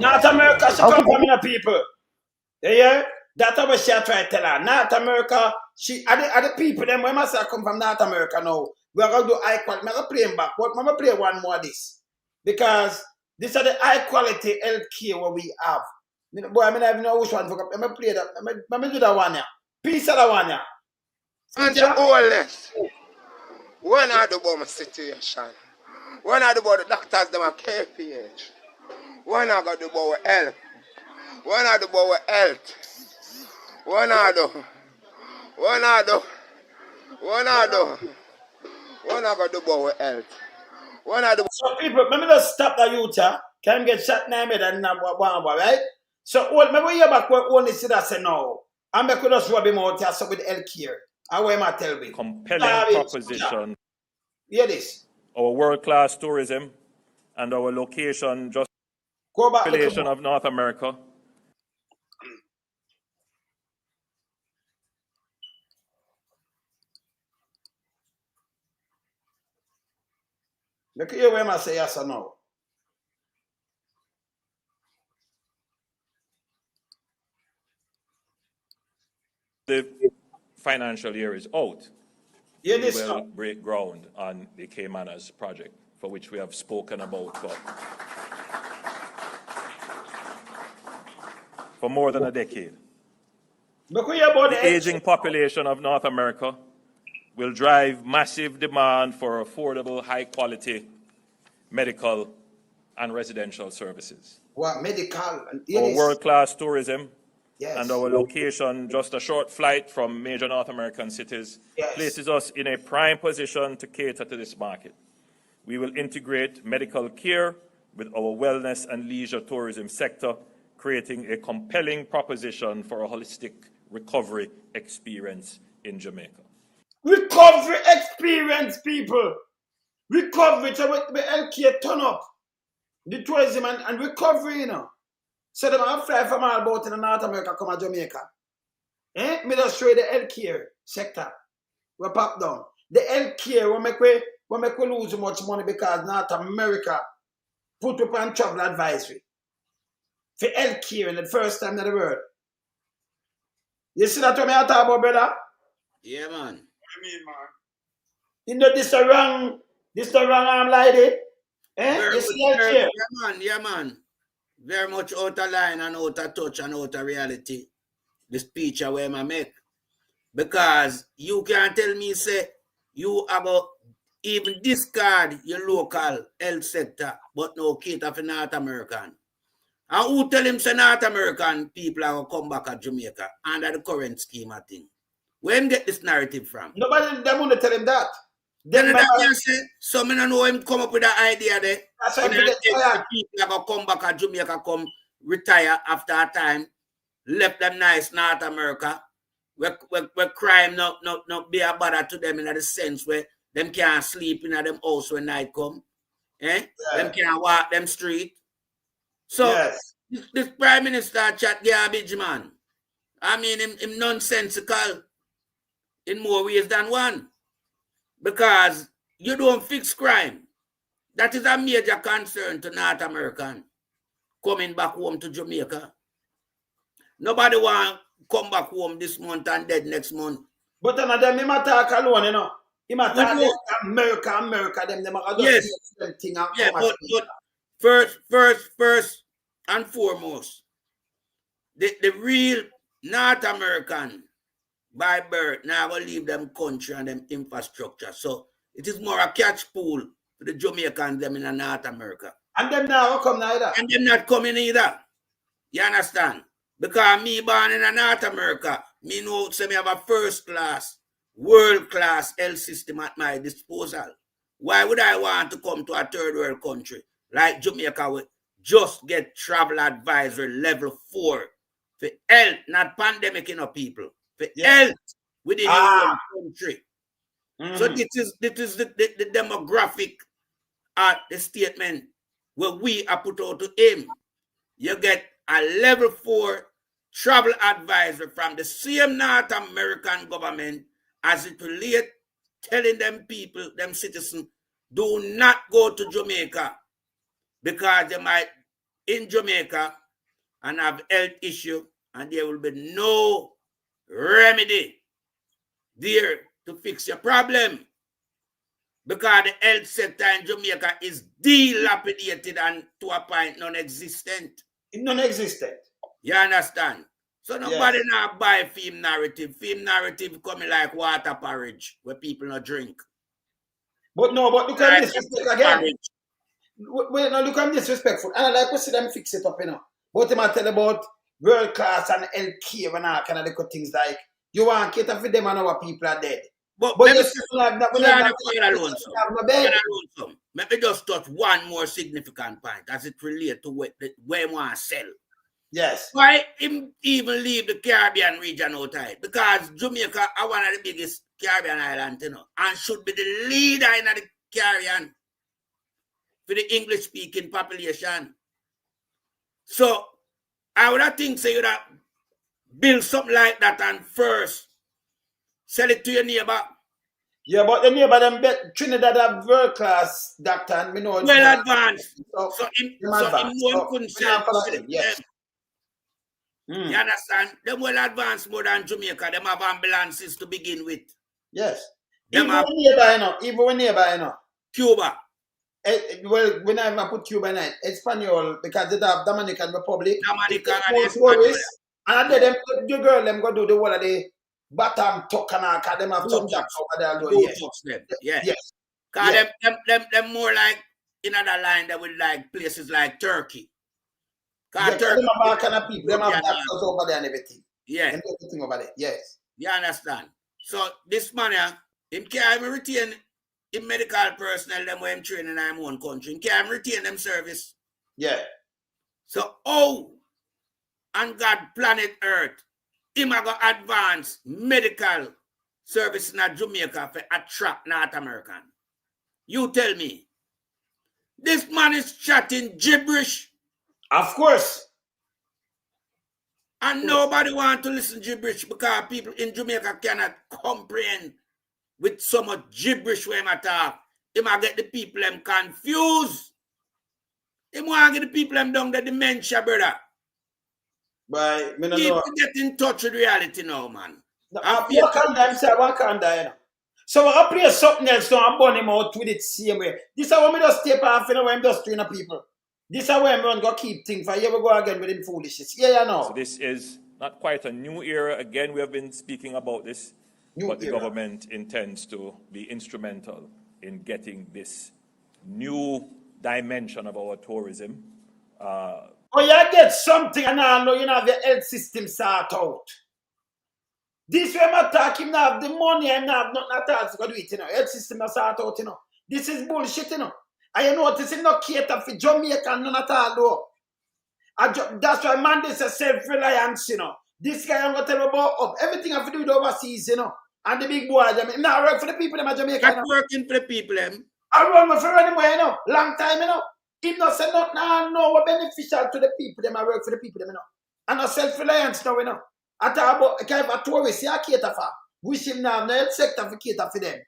S1: North America should come from the people. Yeah? That's what she try to tell her. North America, are the people, them when I say come from North America now, we are going to do high quality. I'm going to play them back, but I'm going to play one more of this. Because these are the high quality health care what we have. Boy, I mean, I have no which one. I'm going to play that. I'm going to do that one here. Piece of that one here.
S2: And the Holness. When I do about my situation, when I do about the doctors, them are KPH. When I got to do about health. When I do about health. When I got to do about health. When I do.
S1: So people, let me just stop the youth, can get shot name it and right? So remember you back where only see that say no. I'm going to just rub him out here so with health care. I want to tell me.
S4: Compelling proposition.
S1: Hear this.
S4: Our world-class tourism and our location just
S1: Go back
S4: population of North America.
S1: Look here when I say yes or no.
S4: The financial year is out.
S1: Hear
S4: We
S1: this
S4: will
S1: now.
S4: break ground on the Caymanas project, for which we have spoken about for more than a decade.
S1: Look here about
S4: The aging population of North America will drive massive demand for affordable, high-quality medical and residential services.
S1: What medical?
S4: Our world-class tourism
S1: yes.
S4: and our location, just a short flight from major North American cities,
S1: yes.
S4: places us in a prime position to cater to this market. We will integrate medical care with our wellness and leisure tourism sector, creating a compelling proposition for a holistic recovery experience in Jamaica.
S1: Recovery experience, people. Recovery, so the healthcare turn up. The tourism and recovery, you know. So they might fly from all about in North America, come to Jamaica. Me just show you the healthcare sector. We pop down. The healthcare will make we lose much money because North America put up on travel advisory. For healthcare in the first time in the world. You see that what I talk about, brother?
S5: Yeah, man.
S6: What do you mean, man?
S1: You know this the wrong lady. You see healthcare?
S5: Yeah, man. Very much out of line and out of touch and out of reality. The speech I will make. Because you can't tell me, say, you have to even discard your local health sector, but no cater for North American. And who tell him say North American people are going to come back at Jamaica under the current scheme of thing? Where him get this narrative from?
S1: Nobody them want to tell him that.
S5: Then that say, so I don't know him come up with that idea there.
S1: That's why
S5: people are going to come back at Jamaica, come retire after a time, left them nice North America, where crime not be a bother to them in the sense where Them can't sleep in them house when night come.
S1: Yeah.
S5: Them can't walk them street. So
S1: Yes.
S5: this Prime Minister chat garbage, man. I mean, him nonsensical in more ways than one. Because you don't fix crime. That is a major concern to North American coming back home to Jamaica. Nobody want come back home this month and dead next month.
S1: But them him attack alone, you know. Him attack America, them are just them thing and come
S5: but first and foremost, the real North American by birth now will leave them country and them infrastructure. So it is more a catch pool for the Jamaicans them in North America.
S1: And them now come neither.
S5: And them not coming either. You understand? Because me born in North America, me know say me have a first class, world class health system at my disposal. Why would I want to come to a third world country like Jamaica with just get travel advisory level 4 for health, not pandemic, you know, people. For health within your country. So this is the demographic the statement where we are put out to him. You get a level 4 travel advisor from the same North American government as it relates, telling them people, them citizens, do not go to Jamaica because they might in Jamaica and have health issue and there will be no remedy there to fix your problem because the health sector in Jamaica is dilapidated and to a point non-existent.
S1: Non-existent.
S5: You understand? So nobody now buy film narrative. Film narrative coming like water porridge where people not drink.
S1: But look at this again. Wait, no, look at disrespectful. And I like to see them fix it up, you know. But they might tell about world class and health care and all kind of little things like you want to cater for them and our people are dead.
S5: But
S1: you
S5: let me just touch one more significant point as it relates to where we want to sell.
S1: Yes.
S5: Why him even leave the Caribbean region outside? Because Jamaica are one of the biggest Caribbean islands, you know, and should be the leader in the Caribbean for the English-speaking population. So I would think say you that build something like that and first sell it to your neighbor.
S1: Yeah, but the neighbor them Trinidad have world class doctor and we know
S5: well advanced. So him couldn't sell to
S1: yes.
S5: You understand? Them well advanced more than Jamaica. Them have ambulances to begin with.
S1: Yes.
S5: Them
S1: even when neighbor, you know.
S5: Cuba.
S1: Well, when I put Cuba in it, Espanol, because they have Dominican Republic.
S5: Dominican and Espanol.
S1: And then the girl them go do the one of the bottom talk and because them have some jobs over there. Yes.
S5: Because them more like in other line that would like places like Turkey.
S1: Turkey, them have kind of people, them have doctors over there and everything.
S5: Yeah.
S1: And everything over there, yes.
S5: You understand? So this man him can't even retain in medical personnel them when him train in our own country. Him can't retain them service.
S1: Yeah.
S5: So on God planet Earth, him a go advance medical service in Jamaica for attract North American. You tell me. This man is chatting gibberish.
S1: Of course.
S5: And nobody want to listen gibberish because people in Jamaica cannot comprehend with so much gibberish when I talk. He might get the people them confused. He want to get the people them down the dementia, brother.
S1: But me
S5: People get in touch with reality now, man.
S1: So I play something else now and burn him out with it same way. This is how we just step off, you know, when I'm just doing people. This is where I'm going to keep things for here we go again with him foolishness. Yeah, you know.
S4: So this is not quite a new era. Again, we have been speaking about this, but the government intends to be instrumental in getting this new dimension of our tourism.
S1: You get something and I know you have the health system sort out. This way I'm talking now have the money and have nothing else to do it, you know. Health system sort out, you know. This is bullshit, you know. And you know, this is not cater for Jamaica, none at all, though. That's why man, this is self-reliance, you know. This guy I'm going to tell you about everything I have to do with overseas, you know. And the big boy, them, now work for the people in Jamaica.
S5: That's working for the people, them.
S1: I run my friend anyway, you know. Long time, you know. Him not say nothing, no, what beneficial to the people, them I work for the people, them, you know. And no self-reliance now, you know. I talk about kind of a tourist, you cater for. Wish him now, no health sector for cater for them.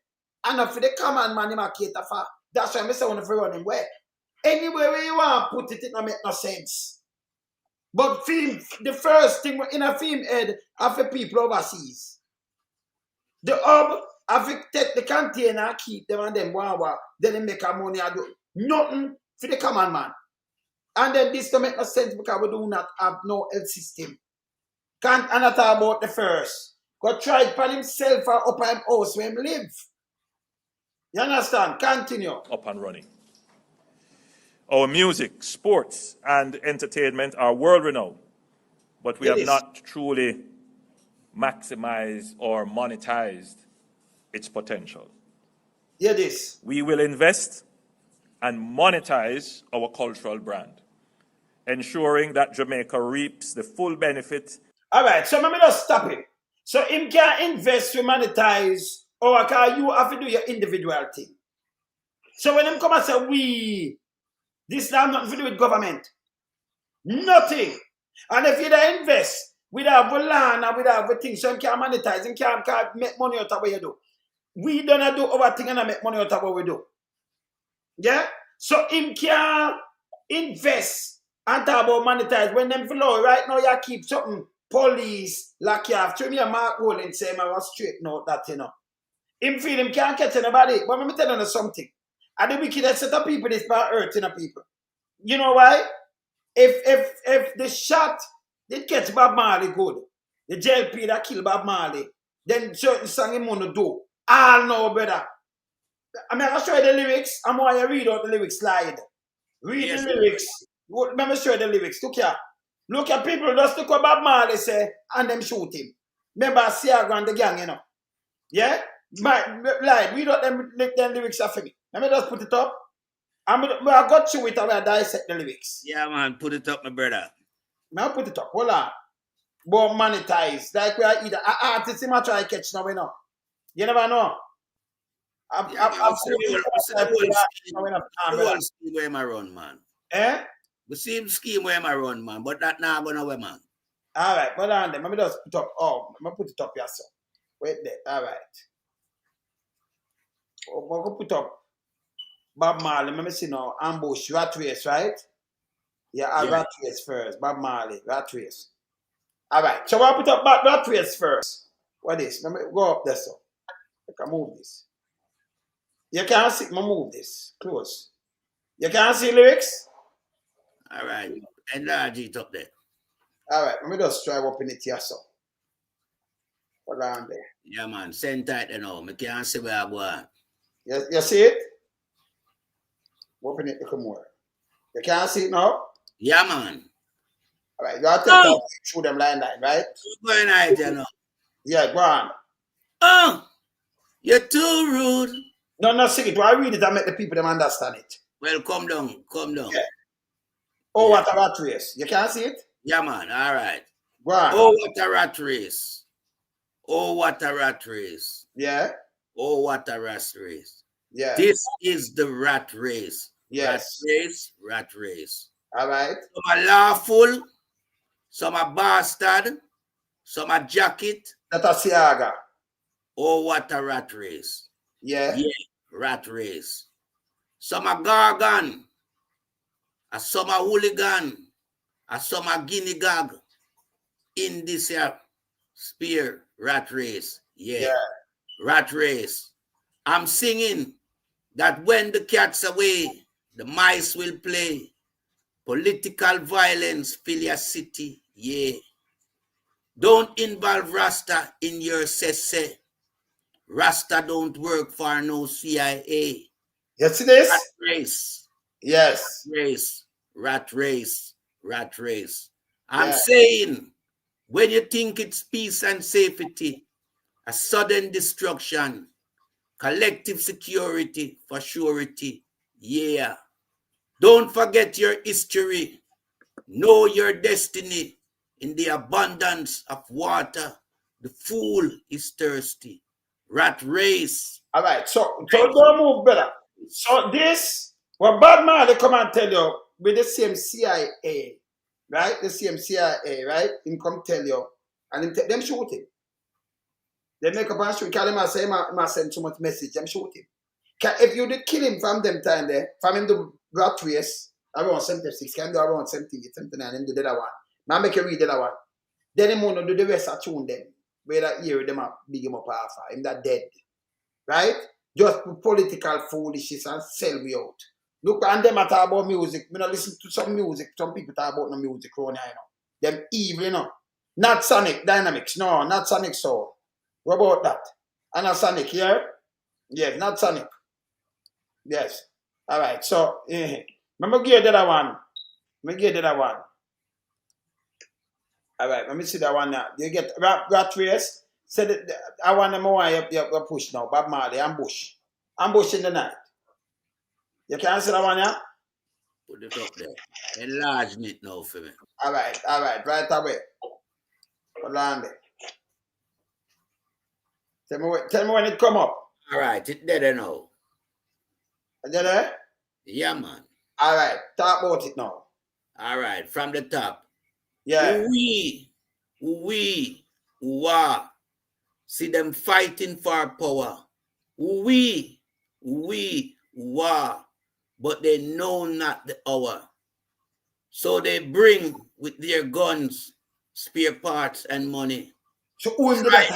S1: And not for the common man, him a cater for. That's why I say want to run him where. Anywhere where you want to put it, it don't make no sense. But film, the first thing in a film head of the people overseas. The hub, have to take the container, keep them and them wow, then they make our money. I do nothing for the common man. And then this don't make no sense because we do not have no health system. Can't talk about the first. Go try it for himself or up him house where him live. You understand? Continue.
S4: Up and running. Our music, sports, and entertainment are world-renowned, but we have not truly maximized or monetized its potential.
S1: Hear this.
S4: We will invest and monetize our cultural brand, ensuring that Jamaica reaps the full benefit.
S1: All right, so let me just stop him. So him can invest to monetize, or can you have to do your individual thing. So when him come and say, this has nothing to do with government. Nothing. And if you don't invest, without the land and without the things, so him can monetize, him can make money out of what you do. We don't do our thing and make money out of what we do. Yeah? So him can invest and talk about monetize. When them flow, right now you keep something police, like you have to me a Mark Holness say I was straight note that, you know. Him feel him can't catch anybody. But let me tell you something. And the wickedest set of people is by earth, you know, people. You know why? If the shot did catch Bob Marley good, the JLP that killed Bob Marley, then certain song him wanna do. All know, brother. I mean, I'll show you the lyrics. I'm going to read out the lyrics slide. Read the lyrics. Let me show you the lyrics. Look here. Look at people just look what Bob Marley say and them shoot him. Remember Siaga and the gang, you know. Yeah? Like, read out them lyrics for me. Let me just put it up. I got through it and I dissect the lyrics.
S5: Yeah, man. Put it up, my brother.
S1: I'll put it up. Hold on. But monetize. Like we are either artists him I try to catch now, you know. You never know. I've
S5: scheme where I run, man.
S1: Eh?
S5: The same scheme where I run, man. But that now gonna way, man.
S1: All right, hold on then. Let me just put up. Oh, I'm gonna put it up here, so. Wait there. All right. I'm gonna put up Bob Marley. Let me see now. Ambush, rat race, right? Yeah, rat race first. Bob Marley, rat race. All right. So I'll put up rat race first. What is? Let me go up there, so. I can move this. You can't see. Me move this close. You can't see lyrics.
S5: All right, enlarge it up there.
S1: All right, let me just try open it here, so. Hold on there.
S5: Yeah, man. Send tight, you know. I can't see where I go.
S1: You see it? Open it a little more. You can't see it now?
S5: Yeah, man.
S1: All right, you got to take through them line, right?
S5: Going right, you know.
S1: Yeah, go on.
S5: Oh, you're too rude.
S1: No, sing it. I read it and make the people them understand it.
S5: Well, come down. Yeah.
S1: Oh, what a rat race. You can't see it?
S5: Yeah, man. All right.
S1: Go on.
S5: Oh, what a rat race. Oh, what a rat race.
S1: Yeah.
S5: Oh, what a rat race.
S1: Yeah.
S5: This is the rat race.
S1: Yes.
S5: Rat race.
S1: All right.
S5: Some are lawful, some are bastard, some are jacket.
S1: That's a Siaga.
S5: Oh, what a rat race.
S1: Yeah.
S5: Yeah, rat race. Some are gargan, some are hooligan, some are guinea gag. In this here spear rat race. Yeah. Rat race. I'm singing that when the cat's away, the mice will play. Political violence fill your city. Yeah. Don't involve Rasta in your say. Rasta don't work for no CIA.
S1: You see this?
S5: Rat race.
S1: Yes.
S5: Rat race. I'm saying, when you think it's peace and safety, a sudden destruction, collective security for surety. Yeah. Don't forget your history. Know your destiny. In the abundance of water, the fool is thirsty. Rat race.
S1: All right, so don't move, brother. So this, what bad man they come and tell you with the same CIA, right? The same CIA, right? Him come tell you, and them shoot him. They make up and shoot. Can them say, "I send too much message." Them shoot him. If you did kill him from them time there, from him the rat race around 76, can do around 78, 79, him do the other one. Now make you read the other one. Then him wanna do the rest of tune them. Where that year them up big him up half, him that dead. Right? Just political foolishness and sell me out. Look, and them talk about music. Me not listen to some music. Some people talk about no music around here, you know. Them evil, you know. Not Sonic Dynamics. No, not Sonic Soul. What about that? And not Sonic here? Yes, not Sonic. Yes. All right. So, remember give the other one. Let me give the other one. All right. Let me see that one now. You get rat race. Said so I want them more you push now. Bob Marley, ambush. Ambush in the night. You can answer that one, yeah?
S5: Put it up there. Enlarge it now for me.
S1: All right, right away. Hold on there. Tell me when it come up.
S5: All right, it there now.
S1: Is it there?
S5: Yeah, man.
S1: All right, talk about it now.
S5: All right, from the top.
S1: Yeah.
S5: We, wah. See them fighting for power. We, wah. But they know not the hour. So they bring with their guns, spare parts, and money.
S1: So who is that?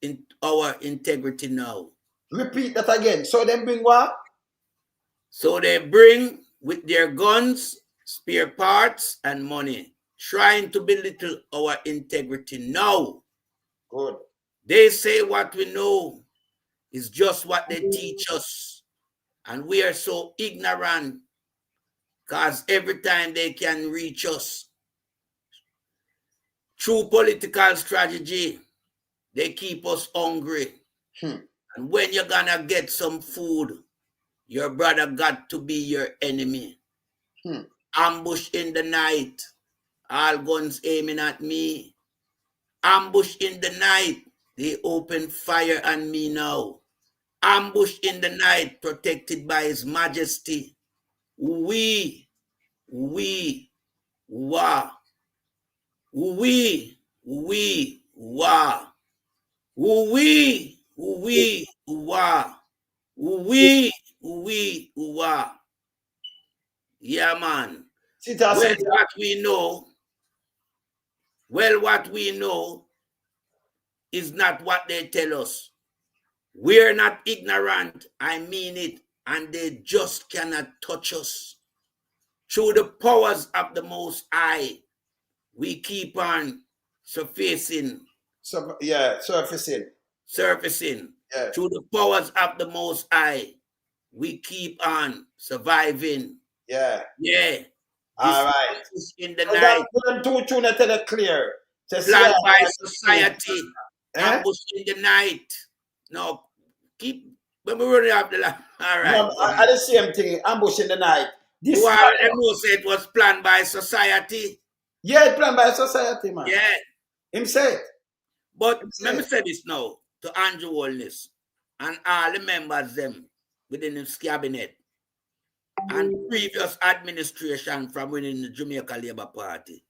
S5: In our integrity now.
S1: Repeat that again. So they bring what?
S5: So they bring with their guns, spare parts, and money, trying to belittle our integrity now.
S1: Good.
S5: They say what we know is just what they teach us. And we are so ignorant because every time they can reach us through political strategy, they keep us hungry. And when you're gonna get some food, your brother got to be your enemy. Ambush in the night, all guns aiming at me. Ambush in the night, they open fire on me now. Ambush in the night, protected by His Majesty. We, wah. We, wah. We, wah. We, wah. Yeah, man. What we know is not what they tell us. We're not ignorant, I mean it, and they just cannot touch us. Through the powers of the Most High, we keep on surfacing.
S1: Surfacing.
S5: Yeah. Through the powers of the Most High, we keep on surviving.
S1: Yeah.
S5: All right. In the night.
S1: That clear.
S5: Planned by society. Ambush in the night. No, keep when we run up the line. All right.
S1: No, I the same thing. Ambush in the night.
S5: This one said it was planned by society.
S1: Yeah, it's planned by society, man.
S5: Yeah.
S1: Him said.
S5: But let me say this now to Andrew Holness and all the members them within his cabinet and previous administration from within the Jamaica Labour Party.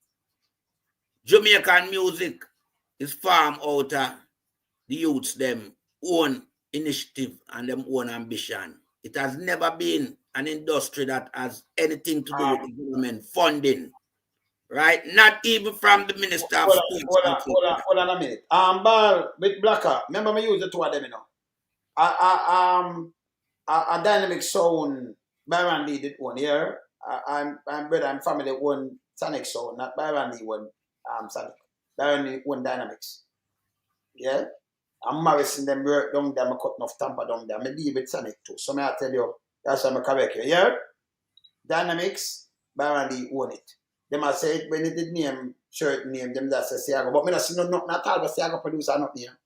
S5: Jamaican music is farmed out of the youths them own initiative and them own ambition. It has never been an industry that has anything to do with the government funding. Right? Not even from the Minister of Sports.
S1: Hold on a minute. Ball with Blacker. Remember me use the two of them, you know. A dynamic sound Byron Lee did one here. I'm family one Sonic sound, not Byron Lee one Sonic. Byron Lee one dynamics. Yeah? I'm Morrison them work down there, I cut enough tamper down there. I deal with Sonic too. So I tell you, that's why I'm correct you. Yeah? Dynamics, Byron Lee own it. Them I say when it did name shirt name, them that say Siago. But me not see not all the Siago producer not here.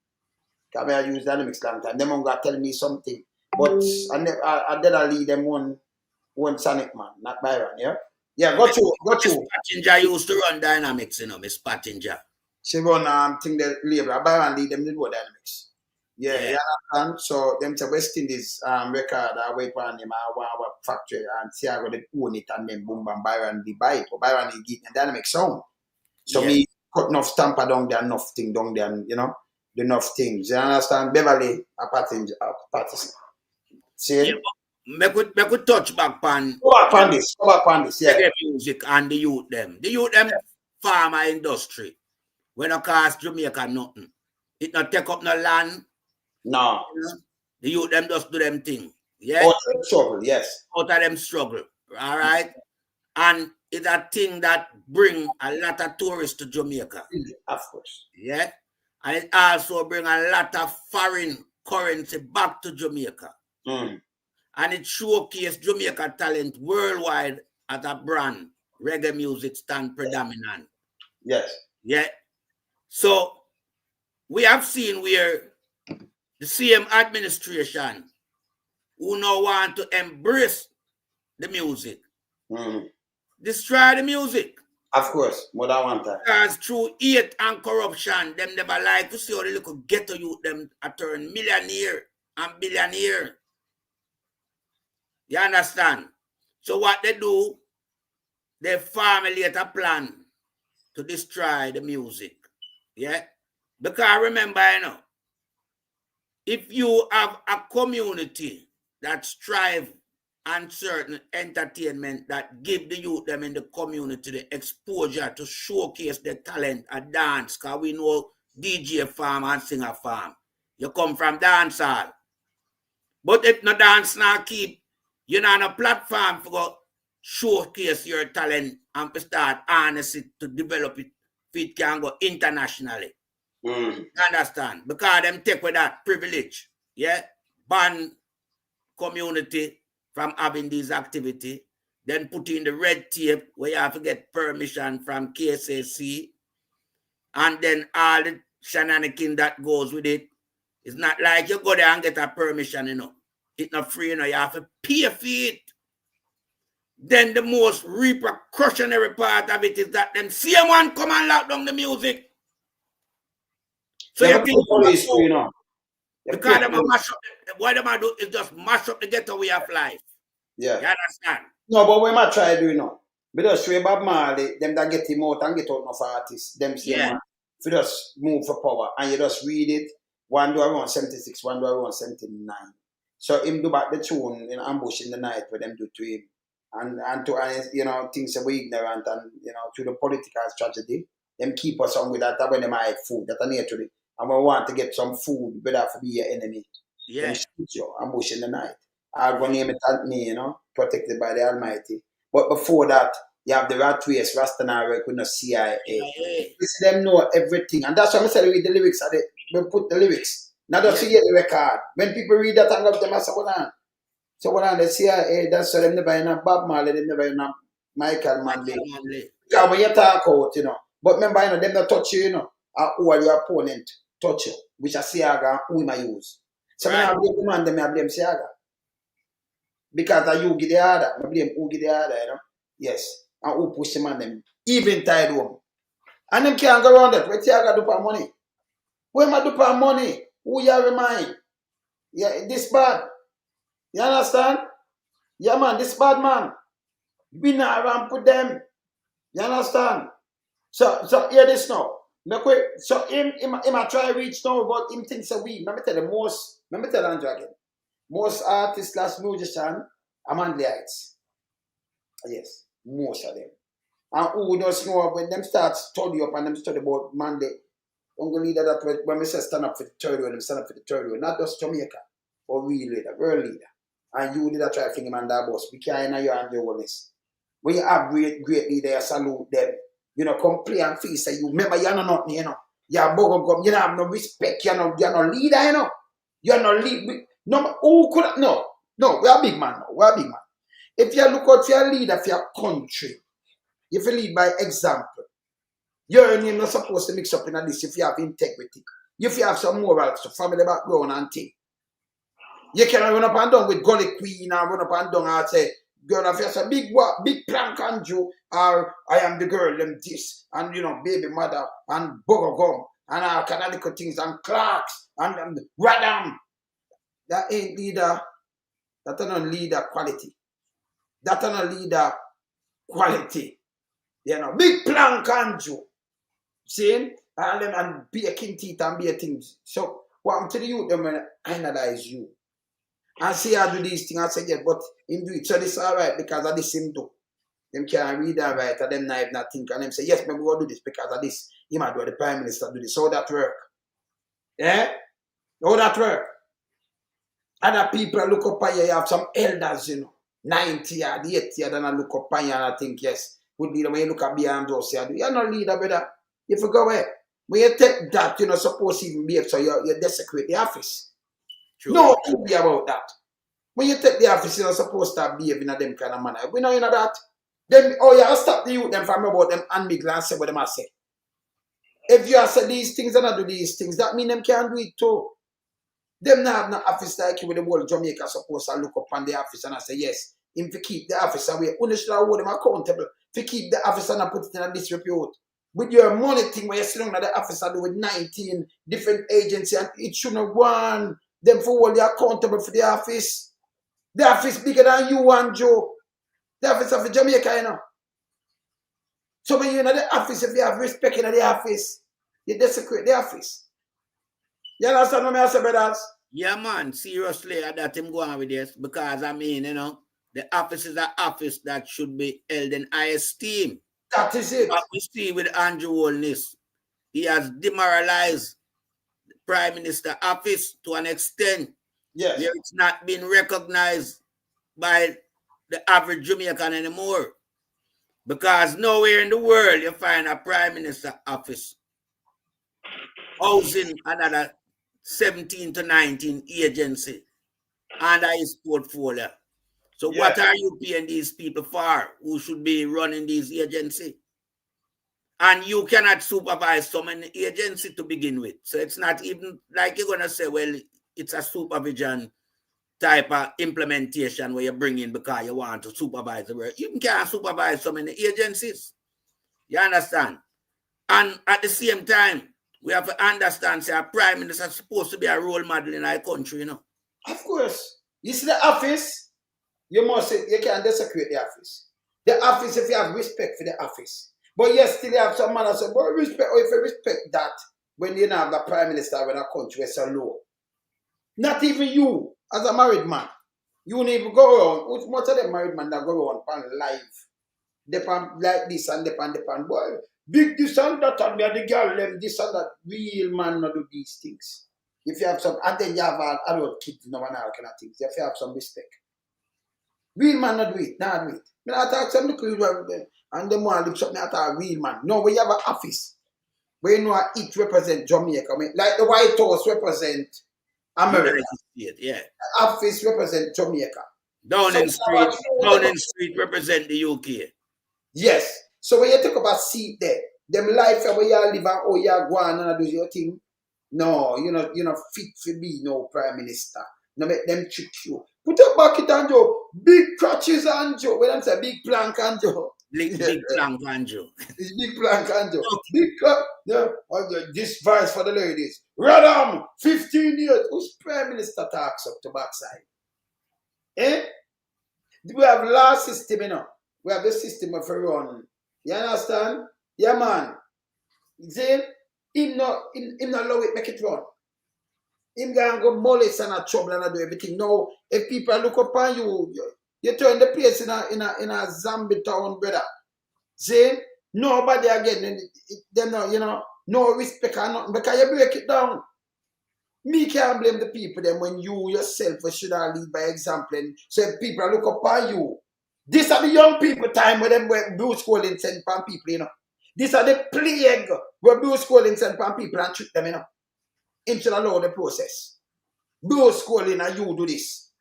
S1: Because I use Dynamics long time. Them gonna tell me something. But I did lead them one Sonic man, not Byron, yeah? Yeah, got you.
S5: Pattinger used to run Dynamics, you know, Miss Pattinger.
S1: She run thing the label. Byron lead them did what Dynamics. Yeah. And so them to West Indies record away from them our factory and see how they own it and then boom and Byron they buy it or Byron they get and dynamic sound. So me cut enough stamper down there, enough thing down there, and the enough things. You understand? Beverly a pattern. See?
S5: Yeah, make we touch back on
S1: Go back on this. Yeah.
S5: reggae music and the youth them. The youth them farmer industry. When no cost Jamaica nothing. It not take up no land.
S1: No.
S5: The youth them just do them thing. Yeah.
S1: Out of them struggle, yes.
S5: Out of them struggle. All right. And it's a thing that bring a lot of tourists to Jamaica.
S1: Of course.
S5: Yeah. And it also bring a lot of foreign currency back to Jamaica. And it showcases Jamaica talent worldwide as a brand. Reggae music stand predominant.
S1: Yes.
S5: Yeah. So we have seen where the same administration who now want to embrace the music, destroy the music.
S1: Of course, more than one time.
S5: Because through hate and corruption, them never like to see how the little ghetto youth them a turn millionaire and billionaire. You understand? So what they do, they formulate a plan to destroy the music. Yeah? Because remember, if you have a community that strive on certain entertainment that give the youth them in the community the exposure to showcase their talent and dance, because we know DJ farm and singer farm. You come from dance hall. But if no dance now keep, you're not on a platform for showcase your talent and to start harness it to develop it, if it can go internationally. You understand? Because them take with that privilege, yeah, ban community from having these activities, then put in the red tape where you have to get permission from KCC, and then all the shenanigans that goes with it. It's not like you go there and get a permission, It's not free, you have to pay for it. Then the most repercussionary part of it is that them same one come and lock down the music. So you think
S1: police,
S5: because them mash up, what they do is just mash up the ghetto way of life.
S1: Yeah.
S5: You understand?
S1: No, but we might try to do because we Bob Marley, them that get him out and get out of artists, them same man. If you just move for power and you just read it, one do around 76, one do around 79. So him do back the tune in Ambush in the Night where them do to him. And to things that we ignorant and to the political tragedy, them keep us on with that when they might food that are near to it. And we want to get some food, better for be your enemy.
S5: Yeah.
S1: Them shoot you, Ambush in the Night. I'll go name it at me, protected by the Almighty. But before that, you have the rat race, Rastanari with no CIA. Listen, them know everything. And that's why I said read the lyrics. We put the lyrics. Not just to get the record. When people read that and love them, I say, what on? So what on the CIA, that's why them never in a Bob Marley, them never in a Michael Manley. Because when you talk out, But remember, them not touch you, who are your opponent touch you, which are Siaga, who might use. So I blame the man, I blame Siaga. Because you get the other, I blame who get the other, Yes. And who push the man them, even tied home. And them can't go around that. Where Siaga do for money? Where am I do for money? Who you remind? Yeah, this bad. You understand? Yeah, man, this bad man. We not around put them. You understand? So hear this now. So him I try to reach now, but him thinks that let me tell Andrew again. Most artists / musicians are Mandleyites. Yes, most of them. And who does know when them start study up and them study about Monday, I'm going to leader that when we say stand up for the third world, them stand up for the third world, not just Jamaica, but real leader, world leader. And you did a try to think him on that bus. We can't know you and your Holness. When you have great leaders, salute them. Come play and feast. You remember, you're not nothing, You're bogum, you don't have no respect. You're no leader, You're no leader. No, who could no, we're a big man now. We're a big man. If you look out for your leader for your country, if you lead by example, your name not supposed to mix up in this if you have integrity. If you have some morals, so family background and thing. You can run up and down with Gully Queen and run up and down and say, girl, if you have a big plank on you, or I am the girl, them this, and baby mother, and bugger gum, and all kind of little things, and clocks, and Radam. That ain't leader. That ain't no leader quality. That ain't no leader quality. You know, big plan kanjo. See? And be a king teeth and be a things. So what I'm telling you, them when I analyze you. And see I do these things, I say, yeah, but him do it. So this alright because of this him do. Them can't read that right, and them not think, and them say, yes, maybe we'll do this because of this. He might do it, the Prime Minister do this. How that work? Yeah? How that work? Other people look up on you, you have some elders, you know, 90 or 80, then I look up on you and I think, yes, would be the way you look at behind those, you're not leader, brother. You forget where. When you take that, you're not supposed to even behave, so you desecrate the office. True. No, to be about that. When you take the office, you're not supposed to behave in a them kind of manner. We know you know that. Then, oh yeah, I'll stop the youth them from about them and me and say what them I say. If you have said these things and I do these things, that mean them can't do it too. Them not have no office like you with the whole Jamaica supposed to look up on the office and I say, yes, him to keep the office away. Only should hold them accountable to keep the office and put it in a disrepute. With your money thing where you're sitting at the office and do with 19 different agencies and it shouldn't want them for hold you accountable for the office. The office bigger than you and Joe. The office of Jamaica, you know. So when you're in the office, if you have respect in the office, you desecrate the office. You understand what I say, brothers?
S5: Yeah, man, seriously, that him go on with this because I mean, you know, the office is an office that should be held in high esteem.
S1: That is it.
S5: What we see with Andrew Holness, he has demoralized the Prime Minister office to an extent.
S1: Yes.
S5: Where it's not being recognized by the average Jamaican anymore. Because nowhere in the world you find a Prime Minister office housing another 17 to 19 agency under his portfolio. So what are you paying these people for who should be running these agencies? And you cannot supervise so many agencies to begin with. So it's not even like you're going to say, well, it's a supervision type of implementation where you bring in because you want to supervise the work. You can't supervise so many agencies. You understand? And at the same time, we have to understand that our Prime Minister is supposed to be a role model in our country, you know.
S1: Of course. You see the office, you must say, you can't desecrate the office. The office, if you have respect for the office. But yes, still you have some man that say, but respect, or if you respect that, when you have the Prime Minister in a country is so low. Not even you, as a married man. You need to go around. Most of them married men that go around on live. Depend like this and depend. Boy, big this and that, and the girl them this and that. Real man not do these things. If you have some, and then you have adult kids, no one all kind of things. If you have some respect. Real man not do it, not do it. Me not talk some little and them want to lift up me at a real man. No, we have an office. Where you know it represent Jamaica. I mean, like the White House represent America.
S5: Yeah.
S1: The office represent Jamaica.
S5: Downing Street represent the UK.
S1: Yes. So when you talk about seat there, them life where you live and oh you go on and do your thing. No, you're not fit for be no Prime Minister. No make them trick you. Put up bucket on Joe. Big crutches on Joe. When I say big plank on Joe.
S5: Big plank on Joe.
S1: It's big plank on Joe. Big this verse for the ladies. Radam, 15 years. Who's Prime Minister talks up to backside? Eh? We have law system, you know. We have the system of run. You understand? Yeah, man. See? Him not allow it make it run. Him gonna go molest and a trouble and do everything. Now, if people look upon you, you turn the place in a zombie town, brother. See? Nobody again, them no, you know, no respect or nothing because you break it down. Me can't blame the people then when you yourself should have lead by example. And so if people look upon you, these are the young people time where them were Bruce Collins send pan people, you know. These are the plague where Bruce Collins send pan people and treat them, you know. Him should allow the process. Bruce Collins and you do this.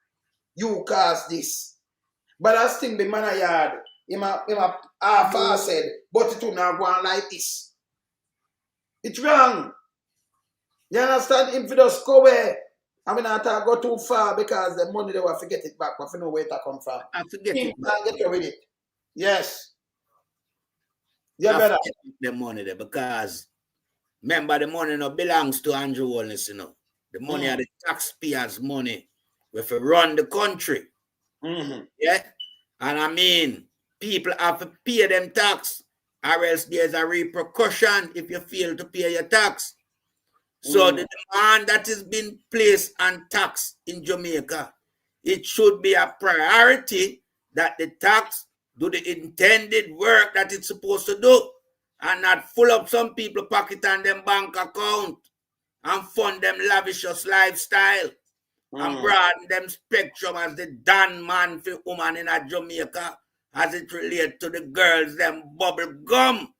S1: You cause this. But I think the man I had, him half said, but it will not go on like this. It's wrong. You understand? If you just go away, I mean, I thought go too far because the money they will forget it back, but you know where it come from.
S5: I forget it back.
S1: Get rid of it. Yes. Yeah, better.
S5: The money there because remember the money no belongs to Andrew Holness, you know. The money are the taxpayers' money. We have to run the country. Yeah? And I mean, people have to pay them tax, or else there's a repercussion if you fail to pay your tax. So the demand that has been placed on tax in Jamaica, it should be a priority that the tax do the intended work that it's supposed to do and not full up some people pocket and them bank account and fund them lavicious lifestyle and broaden them spectrum as the Dan man for woman in a Jamaica as it relates to the girls, them bubble gum.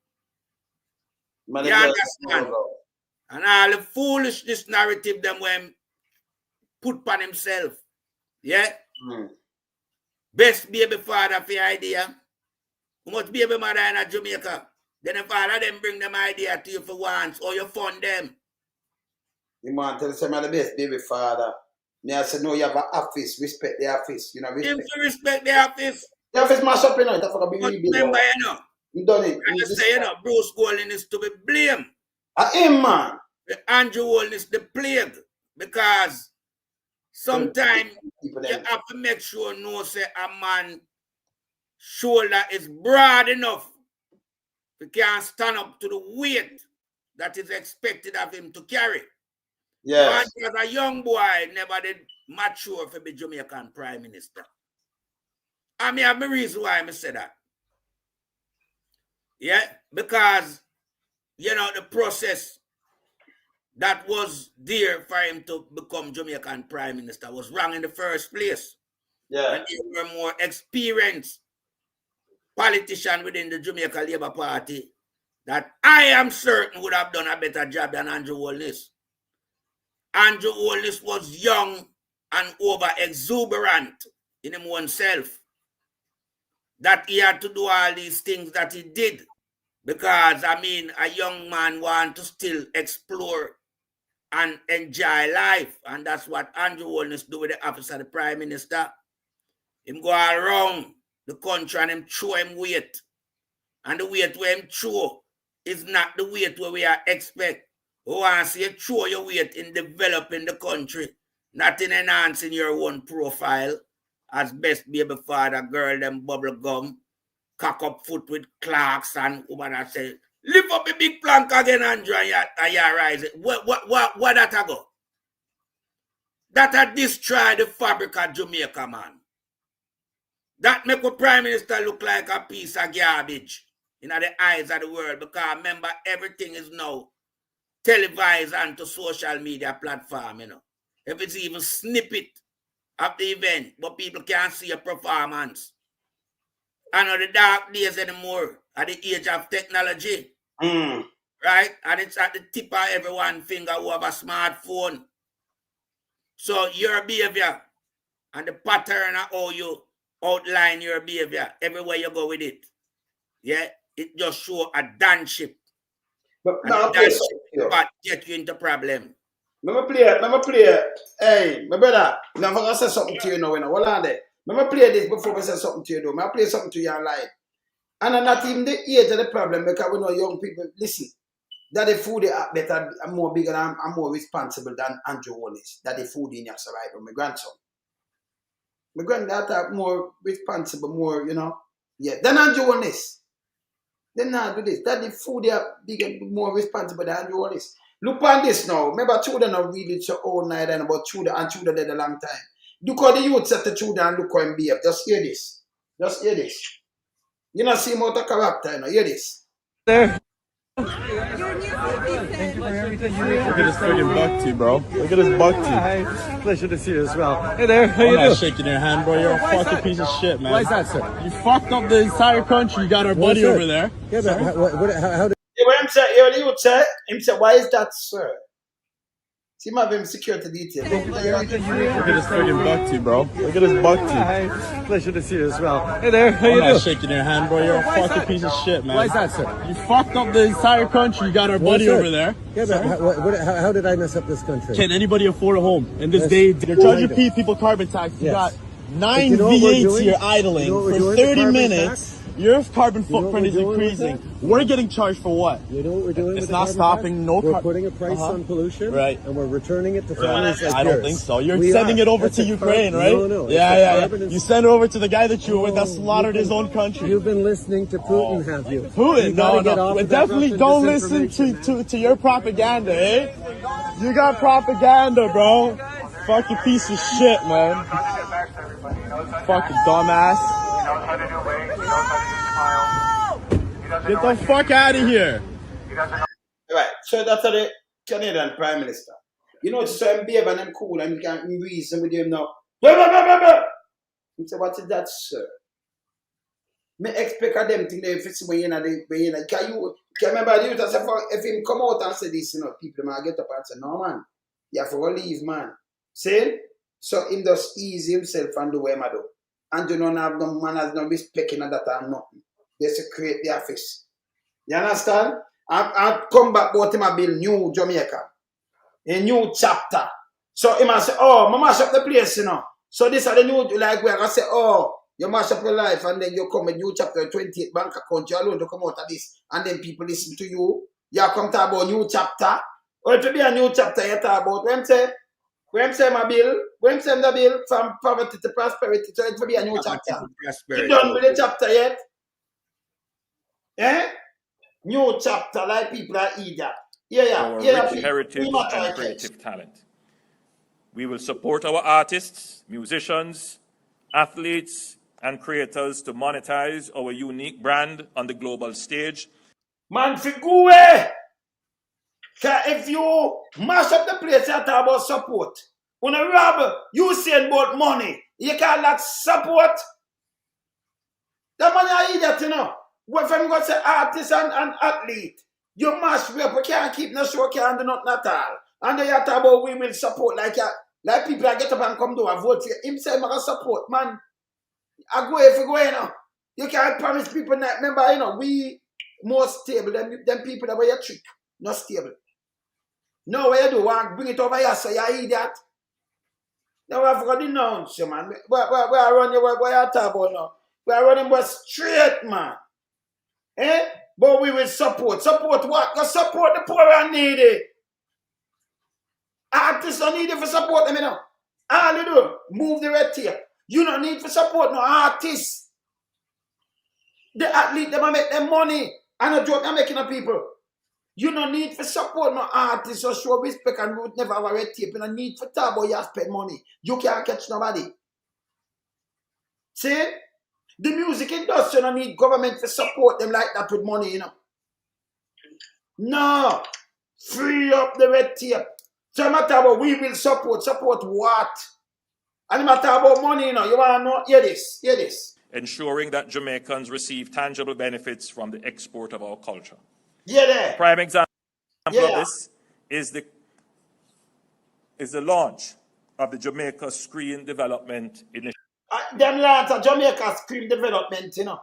S5: You understand? And all the foolishness narrative them when put upon himself. Yeah? Best baby father for your idea. How much baby mother in a Jamaica? Then the father them bring them idea to you for once or you fund them.
S1: You want to tell some of the best baby father. Me I said, no, you have an office, respect the office. You know,
S5: respect the office.
S1: The office mash up, you know, that's what
S5: remember, you know.
S1: You done it.
S5: I just say, you know, Bruce Golding is to be blamed.
S1: Him, man.
S5: Andrew Holness the plague. Because sometimes you have to make sure no say a man shoulder is broad enough. He can stand up to the weight that is expected of him to carry.
S1: Yes.
S5: And as a young boy, never did mature for be Jamaican Prime Minister. I mean, I have my reason why I say that. Yeah, because, you know, the process that was there for him to become Jamaican Prime Minister was wrong in the first place.
S1: Yeah.
S5: And there were more experienced politicians within the Jamaica Labour Party that I am certain would have done a better job than Andrew Holness. Andrew Holness was young and over-exuberant in him oneself. That he had to do all these things that he did. Because, I mean, a young man wants to still explore and enjoy life. And that's what Andrew Holness do with the office of the Prime Minister. Him go around the country and him throw him weight. And the weight where him throw is not the weight where we are expect. We want to see you throw your weight in developing the country, not in enhancing your own profile as best baby father, girl, them bubble gum, cock up foot with clocks and woman that say, lift up a big plank again, Andrew, and you rise it. What that a go? That a destroy the fabric of Jamaica, man. That make a Prime Minister look like a piece of garbage in the eyes of the world, because remember, everything is now televised onto social media platform, you know. If it's even snippet of the event, but people can't see a performance. I know the dark days anymore at the age of technology. Right? And it's at the tip of everyone's finger who have a smartphone. So your behavior and the pattern of how you outline your behavior, everywhere you go with it. Yeah, it just show a dance ship.
S1: But now dance
S5: ship get you into problem.
S1: Let me play. Hey, my brother, I'm going to say something to you now. Hold on there. Let me play this before I say something to you, though. Let me play something to you online. And I'm not even the age of the problem, because we know young people, listen, that the food they are better, I'm more bigger and I'm more responsible than Andrew Holness. That the food in your survival, my grandson. My granddaughter are more responsible, more, you know. Yeah, than Andrew Holness. They not do this. That the food they are bigger, more responsible than Andrew Holness. Look on this now. Remember, children are really so old now, and about children and children dead a long time. Look how the youth set the children and look how him behave. Just hear this. Just hear this. You know, see him out of character, you know. Hear this.
S10: There. Thank you for everything you did. Look at this friggin' buck bro. Look at this buck Hi. Pleasure to see you as well. Hey there, how you doing? I'm not shaking your hand, bro. You're a fucking piece of shit, man. Why is that, sir? You fucked up the entire country. You got our buddy over there. Yeah, but how did...
S1: Yeah, what him say, him say, why is that, sir? See, my have security details.
S10: Look at this friggin' buck bro. Look at this buck Hi. Pleasure to see you as well. Hey there, how you doing? I'm not shaking your hand, bro. You're a fucking piece of shit, man. Why is that, sir? You fucked up the entire country. You got our buddy over there. Yeah, but how did I mess up this country? Can anybody afford a home in this day? They're charging people carbon tax. You got 9 V8s here idling for 30 minutes. Your carbon footprint is increasing. We're getting charged for what?
S11: You know what we're doing?
S10: It's
S11: with
S10: not
S11: the
S10: stopping. No,
S11: we're putting a price on pollution,
S10: right?
S11: And we're returning it to families like
S10: I don't
S11: yours.
S10: think so. You're sending it over to Ukraine, right?
S11: No.
S10: Yeah. You send it over to the guy that you were with that slaughtered his own country.
S11: You've been listening to Putin, have you?
S10: Putin? No. We definitely don't listen to your propaganda, eh? You got propaganda, bro. Fucking piece of shit, man. Fucking dumbass. Get the fuck out of here.
S1: Right, so that's the Canadian Prime Minister. You know, so I'm behave and I'm cool and you can't reason with him now. He said, what is that, sir? Me expect them thing they fix when you can you remember the youth say if him come out and say this, you know, people might get up and say, no man, you have to leave, man. See? So him just ease himself and do what him do. And you don't have no manners, no respect in that or nothing. They say create the office. You understand? I come back about him a build new Jamaica. A new chapter. So he must say, oh, I mash up the place, you know. So this are the new, like where I say, oh, you mash up your life and then you come a new chapter, 28 bank account, you alone to come out of this. And then people listen to you. You come talk about new chapter. Or it will be a new chapter you talk about. When say my bill, when say the bill from poverty to prosperity, so it will be a new chapter. You done with the chapter yet? Eh? New chapter, like people are eager.
S4: Our rich heritage and creative talent. We will support our artists, musicians, athletes, and creators to monetize our unique brand on the global stage.
S1: Man, figure! If you mash up the place, you talk about support. When a robber, you say about money, you call that support? The money are idiot, you know. What if I'm going to say artist and athlete? You mash up, we can't keep no show, can't do nothing at all. And then you talk about we will support, like people that get up and come to a vote for him say, I'm going to support, man. I go if you go, you know. You can't promise people that, remember, you know, we more stable than people that were your trick. Not stable. No, what you do, want bring it over here, so you idiot. Now I've got the nouns, man. Where I run you, where you talk about now? We are running but straight, man. Eh? But we will support. Support what? Because support the poor and needy. Artists don't need it for support them, you know. All you do, move the red tape. You don't need for support no artists. The athlete, they make them money. And a joke they're making of people. You don't need for support no artists or show respect and we would never have a red tape. You don't need for talk about you spend money. You can't catch nobody. See? The music industry don't need government to support them like that with money, you know. No. Free up the red tape. So no matter about we will support. Support what? And no matter about money, you know. You want to know? Hear this. Hear this.
S4: Ensuring that Jamaicans receive tangible benefits from the export of our culture.
S1: Yeah, there.
S4: Prime example of this is the launch of the Jamaica Screen Development Initiative.
S1: Them lads of Jamaica Screen Development, you know.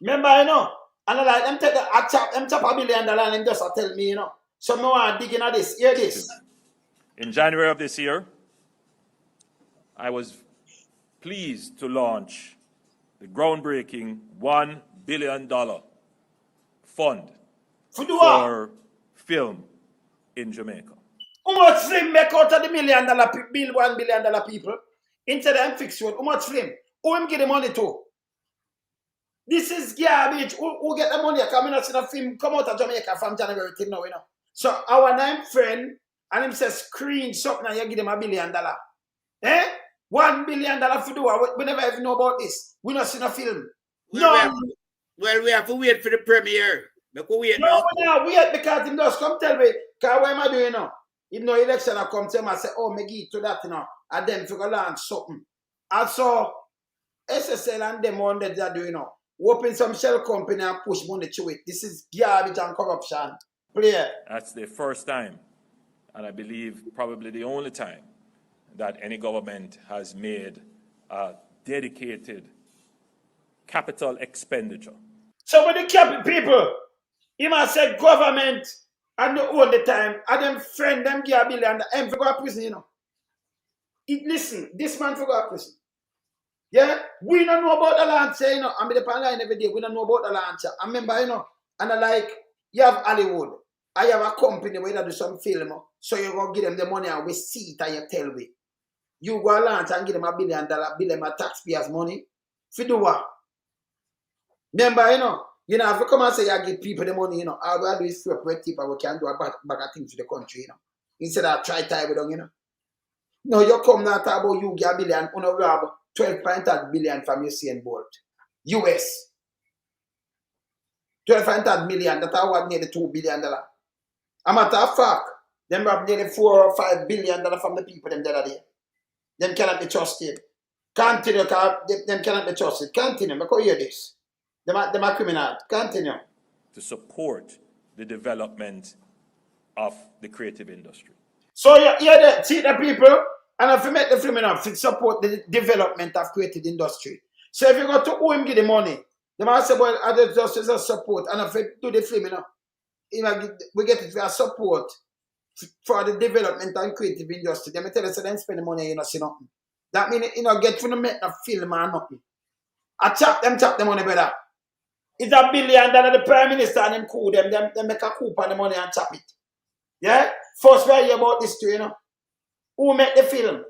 S1: Remember, you know, and I like them take them chop $1 million and them just tell me, you know. So no one digging at this. Hear this.
S4: In January of this year, I was pleased to launch the groundbreaking $1 billion fund for film in Jamaica.
S1: How much film make out of the $1 billion people? Instead of them fix you, how much film? Who him give the money to? This is garbage. Who get the money? Coming out in a film come out of Jamaica from January till now, you know. So our name friend and him says screen something and you give them $1 billion. Eh? $1 billion for do what? We never even know about this. We not seen a film. We
S5: have to wait for the premiere. Wait
S1: because him just come tell me, because what am I doing now? If no election I come to him and say, oh, me give to that, you know, and then figure launch something. And so SSL and them on that they're doing now. Open some shell company and push money to it. This is garbage and corruption. Play.
S4: That's the first time, and I believe probably the only time, that any government has made a dedicated capital expenditure.
S1: So when the capital people, you must say government and all the time, and them friend them give $1 billion and for go to prison, you know. Listen, this man for go to prison. Yeah, we don't know about the lancer, you know. I mean, the line every day, we don't know about the lancer. I remember, you know, and I like, you have Hollywood. I have a company where they do some film, so you go give them the money and we see it and you tell me. You go launch and give them $1 billion, bill them a taxpayers' money. For do what? Remember, you know, if you come and say you give people the money, you know, all we do is separate people, we can do a bag of things for the country, you know. Instead of try tie with them, you know. No, you come now talk about you get $1 billion, you know, rob 12.8 billion from Usain Bolt. US. 12.8 million, that's what nearly $2 billion. A matter of fact, them rob nearly $4 or $5 billion from the people them that are there. Them cannot be trusted. Continue, them cannot be trusted. Continue, because hear this. Them are criminal. Continue.
S4: To support the development of the creative industry.
S1: So you hear that? See the people? And if you make the film enough, to support the development of creative industry. So if you go to who him give the money, they might say, well, I just as a support. And if you do the film, you know, we get it for support for the development and creative industry. They may tell us, then spend the money, you know, see nothing. That means, you know, get from the make a film or nothing. I chop the money better. It's $1 billion, the Prime Minister and them coup them make a coup on the money and chop it. Yeah? First we hear about this too, you know. Who make the film?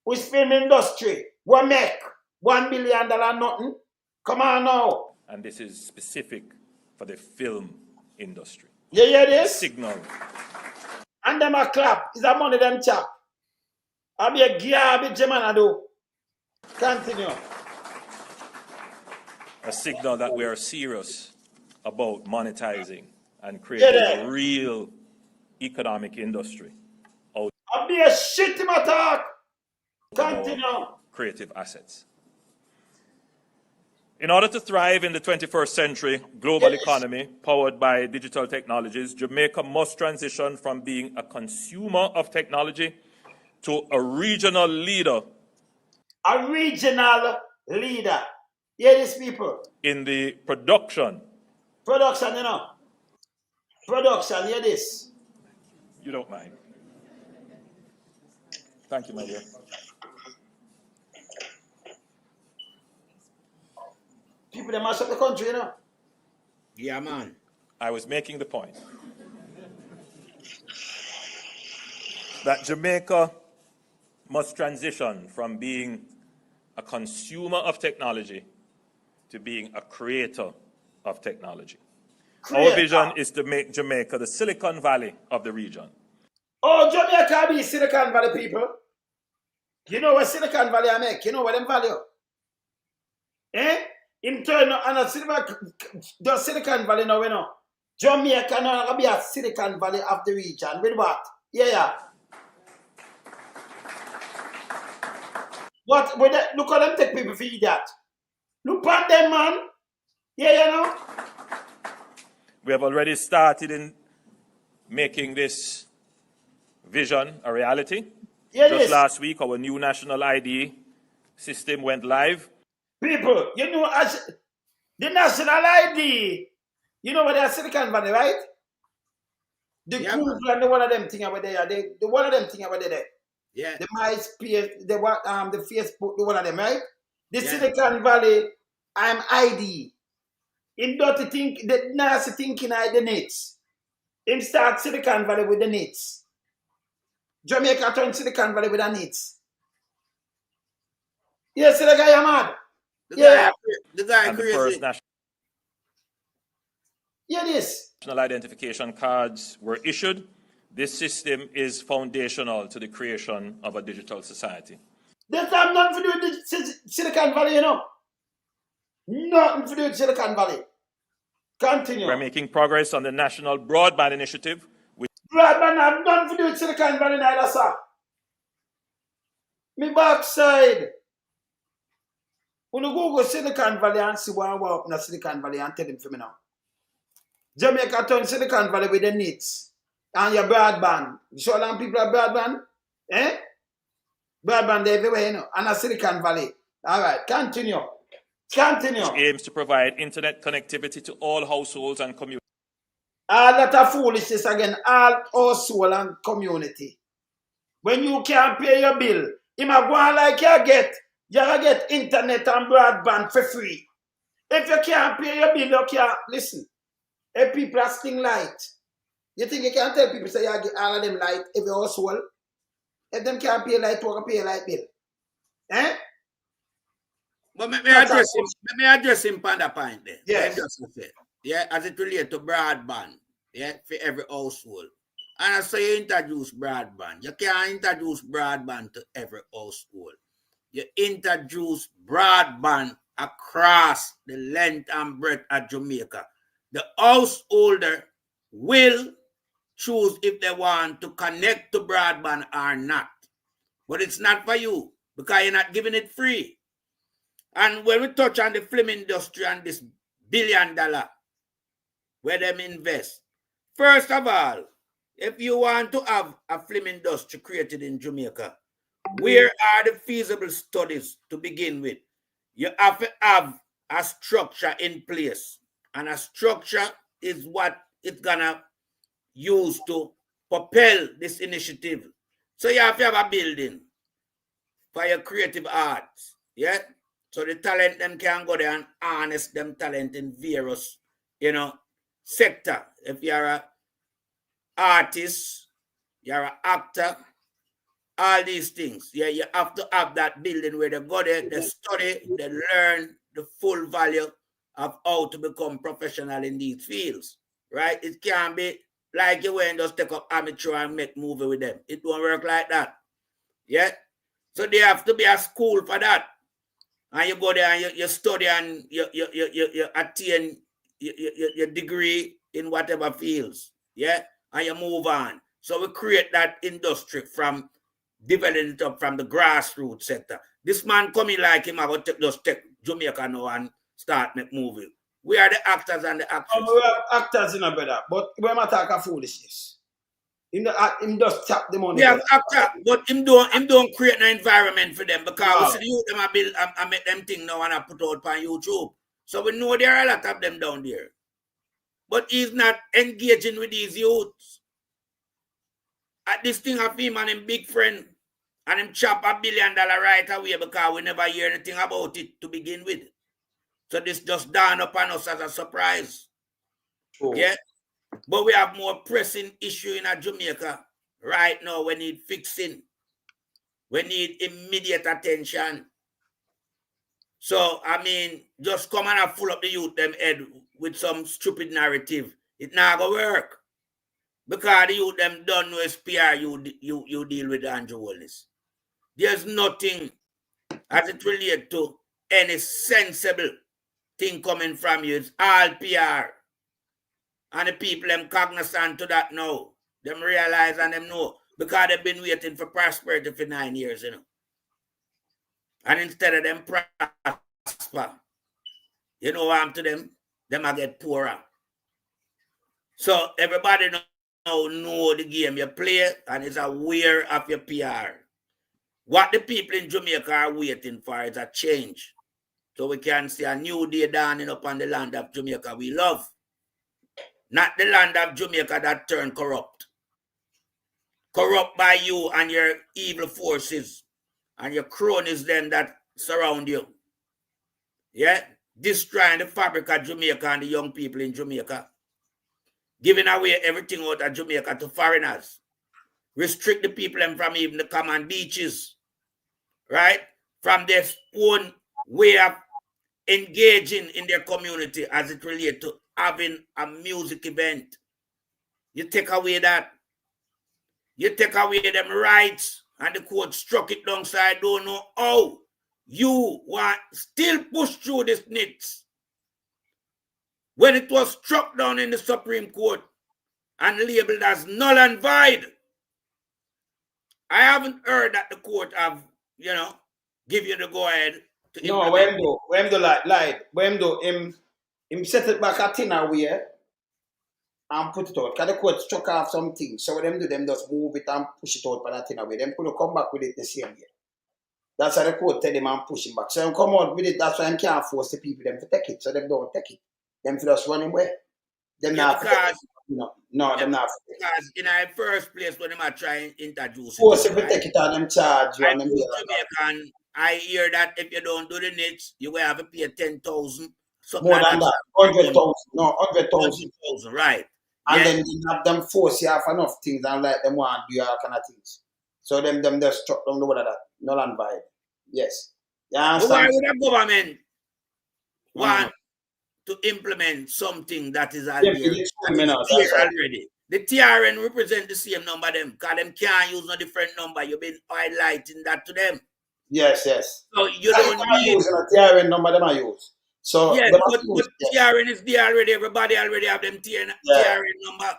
S1: Who's film industry? What make? $1 billion nothing? Come on now.
S4: And this is specific for the film industry.
S1: You hear this?
S4: Signal.
S1: And them a clap. Is that money them chop? I be a garbage man I do. Continue.
S4: A signal that we are serious about monetizing and creating a real economic industry out
S1: I be a shit in my talk. Continue.
S4: Creative assets. In order to thrive in the 21st century global economy powered by digital technologies, Jamaica must transition from being a consumer of technology to a regional leader.
S1: A regional leader. Hear these people.
S4: In the production.
S1: Production, you know. Production, hear this.
S4: You don't mind. Thank you, my dear.
S1: People, they mash up the country, you know.
S5: Yeah, man.
S4: I was making the point that Jamaica must transition from being a consumer of technology to being a creator of technology. Our vision is to make Jamaica the Silicon Valley of the region.
S1: Oh, Jamaica be Silicon Valley people. You know what Silicon Valley I make? You know what them value? Eh? In turn, and the Silicon Valley now, you know. Jamaica now be a Silicon Valley of the region. With what? Yeah. What? Look how them take people for that. Look at them, man. Yeah, you know.
S4: We have already started in making this vision a reality.
S1: Yeah,
S4: just last week, our new national ID system went live.
S1: People, you know, as the national ID, you know what they are Silicon Valley, right? The Google and the one of them thing over there, the one of them thing over there.
S5: Yeah.
S1: The MySpace, the Facebook, the one of them, right? The Silicon Valley, I'm ID. In dirty think, the nasty thinking I the nets. Him start Silicon Valley with the nets. Jamaica turn Silicon Valley with the nets. Yes, the guy I'm mad.
S5: The guy crazy.
S4: National identification cards were issued. This system is foundational to the creation of a digital society.
S1: This have nothing to do with Silicon Valley, you know. Nothing to do with Silicon Valley. Continue.
S4: We're making progress on the National Broadband Initiative.
S1: Broadband have nothing to do with Silicon Valley neither, sir. Me backside. When you Google Silicon Valley and see what up in Silicon Valley and tell them for me now. Jamaica turn Silicon Valley with the needs. And your broadband. You show long people have broadband? Eh? Broadband everywhere, you know. And a Silicon Valley. All right, continue. Continue.
S4: Which aims to provide internet connectivity to all households and communities.
S1: All that are foolishness again. All household and community. When you can't pay your bill, you might go on like you get You gotta get internet and broadband for free. If you can't pay your bill, you can't listen. If people are sting light, you think you can tell people say you get all of them light every household? If them can't pay light, you can pay a light bill. Eh?
S5: But let me address him on that point there.
S1: Yes.
S5: Yeah, as it relates to broadband, yeah, for every household. And I say you introduce broadband. You can't introduce broadband to every household. You introduce broadband across the length and breadth of Jamaica. The householder will choose if they want to connect to broadband or not. But it's not for you because you're not giving it free. And when we touch on the film industry and this $1 billion where them invest, first of all, if you want to have a film industry created in Jamaica, where are the feasible studies to begin with? You have to have a structure in place. And a structure is what it's gonna use to propel this initiative. So you have to have a building for your creative arts. Yeah? So the talent them can go there and harness them talent in various, sector. If you're an artist, you're an actor, all these things. Yeah, you have to have that building where they go there, they study, they learn the full value of how to become professional in these fields. Right? It can't be like you went just take up amateur and make movie with them. It won't work like that. Yeah? So there have to be a school for that. And you go there and you study and you attain your degree in whatever fields. Yeah? And you move on. So we create that industry from developing it up from the grassroots sector. This man coming like him, I will just take Jamaica now and start make movie. We are the actors and the actors.
S1: We are actors, brother. But we're not talking foolishness. Him just tap the money.
S5: Yeah, actor, but him don't create an environment for them because we see the youth them I build I make them thing now and I put out on YouTube. So we know there are a lot of them down there. But he's not engaging with these youths. At this thing of him and him big friend and him chop $1 billion right away because we never hear anything about it to begin with. So this just dawned upon us as a surprise. Oh. Yeah. But we have more pressing issue in Jamaica right now. We need fixing. We need immediate attention. So, I mean, just come and full up the youth them head with some stupid narrative. It not gonna work. Because the youth them don't know SPR you deal with Andrew Holness. There's nothing as it relates to any sensible thing coming from you. It's all PR. And the people them cognizant to that now. Them realize and them know. Because they've been waiting for prosperity for 9 years, And instead of them prosper, you know what happened to them? Them a get poorer. So everybody now know the game you play and is aware of your PR. What the people in Jamaica are waiting for is a change. So we can see a new day dawning upon the land of Jamaica we love. Not the land of Jamaica that turned corrupt. Corrupt by you and your evil forces and your cronies then that surround you. Yeah? Destroying the fabric of Jamaica and the young people in Jamaica. Giving away everything out of Jamaica to foreigners. Restrict the people from even the common beaches. Right? From their own way of engaging in their community as it relates to having a music event. You take away that. You take away them rights and the court struck it down so I don't know how you want still push through this nits. When it was struck down in the Supreme Court and labeled as null and void. I haven't heard that the court have, give you the go ahead to
S1: no, when do lied. When do him set it back at thin away and put it out. Because the court struck off something. So what them do, them just move it and push it out for that thin away. Them could come back with it the same year. That's how the court tell them and push him back. So them come out with it, that's why them can't force the people them to take it. So them don't take it. Them just run away. Them not
S5: because
S1: No, them not.
S5: Because in our first place, when them are trying to introduce
S1: Force
S5: it,
S1: if you take it on them charge you
S5: I
S1: and them
S5: told
S1: be like
S5: Jamaican, I hear that if you don't do the nits, you will have to pay 10,000. Something
S1: more
S5: like
S1: than
S5: that.
S1: that. 100,000. No, 100,000.
S5: 100,000, right.
S1: And
S5: Yeah.
S1: then you have them force you off enough things and like them want to do all kind of things. So them just struck down the word of that. Null and void. Yes. You
S5: But why
S1: understand?
S5: would the government want to implement something that is
S1: Yeah,
S5: there,
S1: it's
S5: that
S1: true,
S5: is
S1: that's
S5: there
S1: all.
S5: already? The TRN represent the same number them, because them can't use no different number. You've been highlighting that to them.
S1: Yes, yes.
S5: So you don't need...
S1: Using a TRN number them I use. So
S5: Yeah,
S1: them
S5: but
S1: use, yes.
S5: TRN is there already. Everybody already have them TRN number.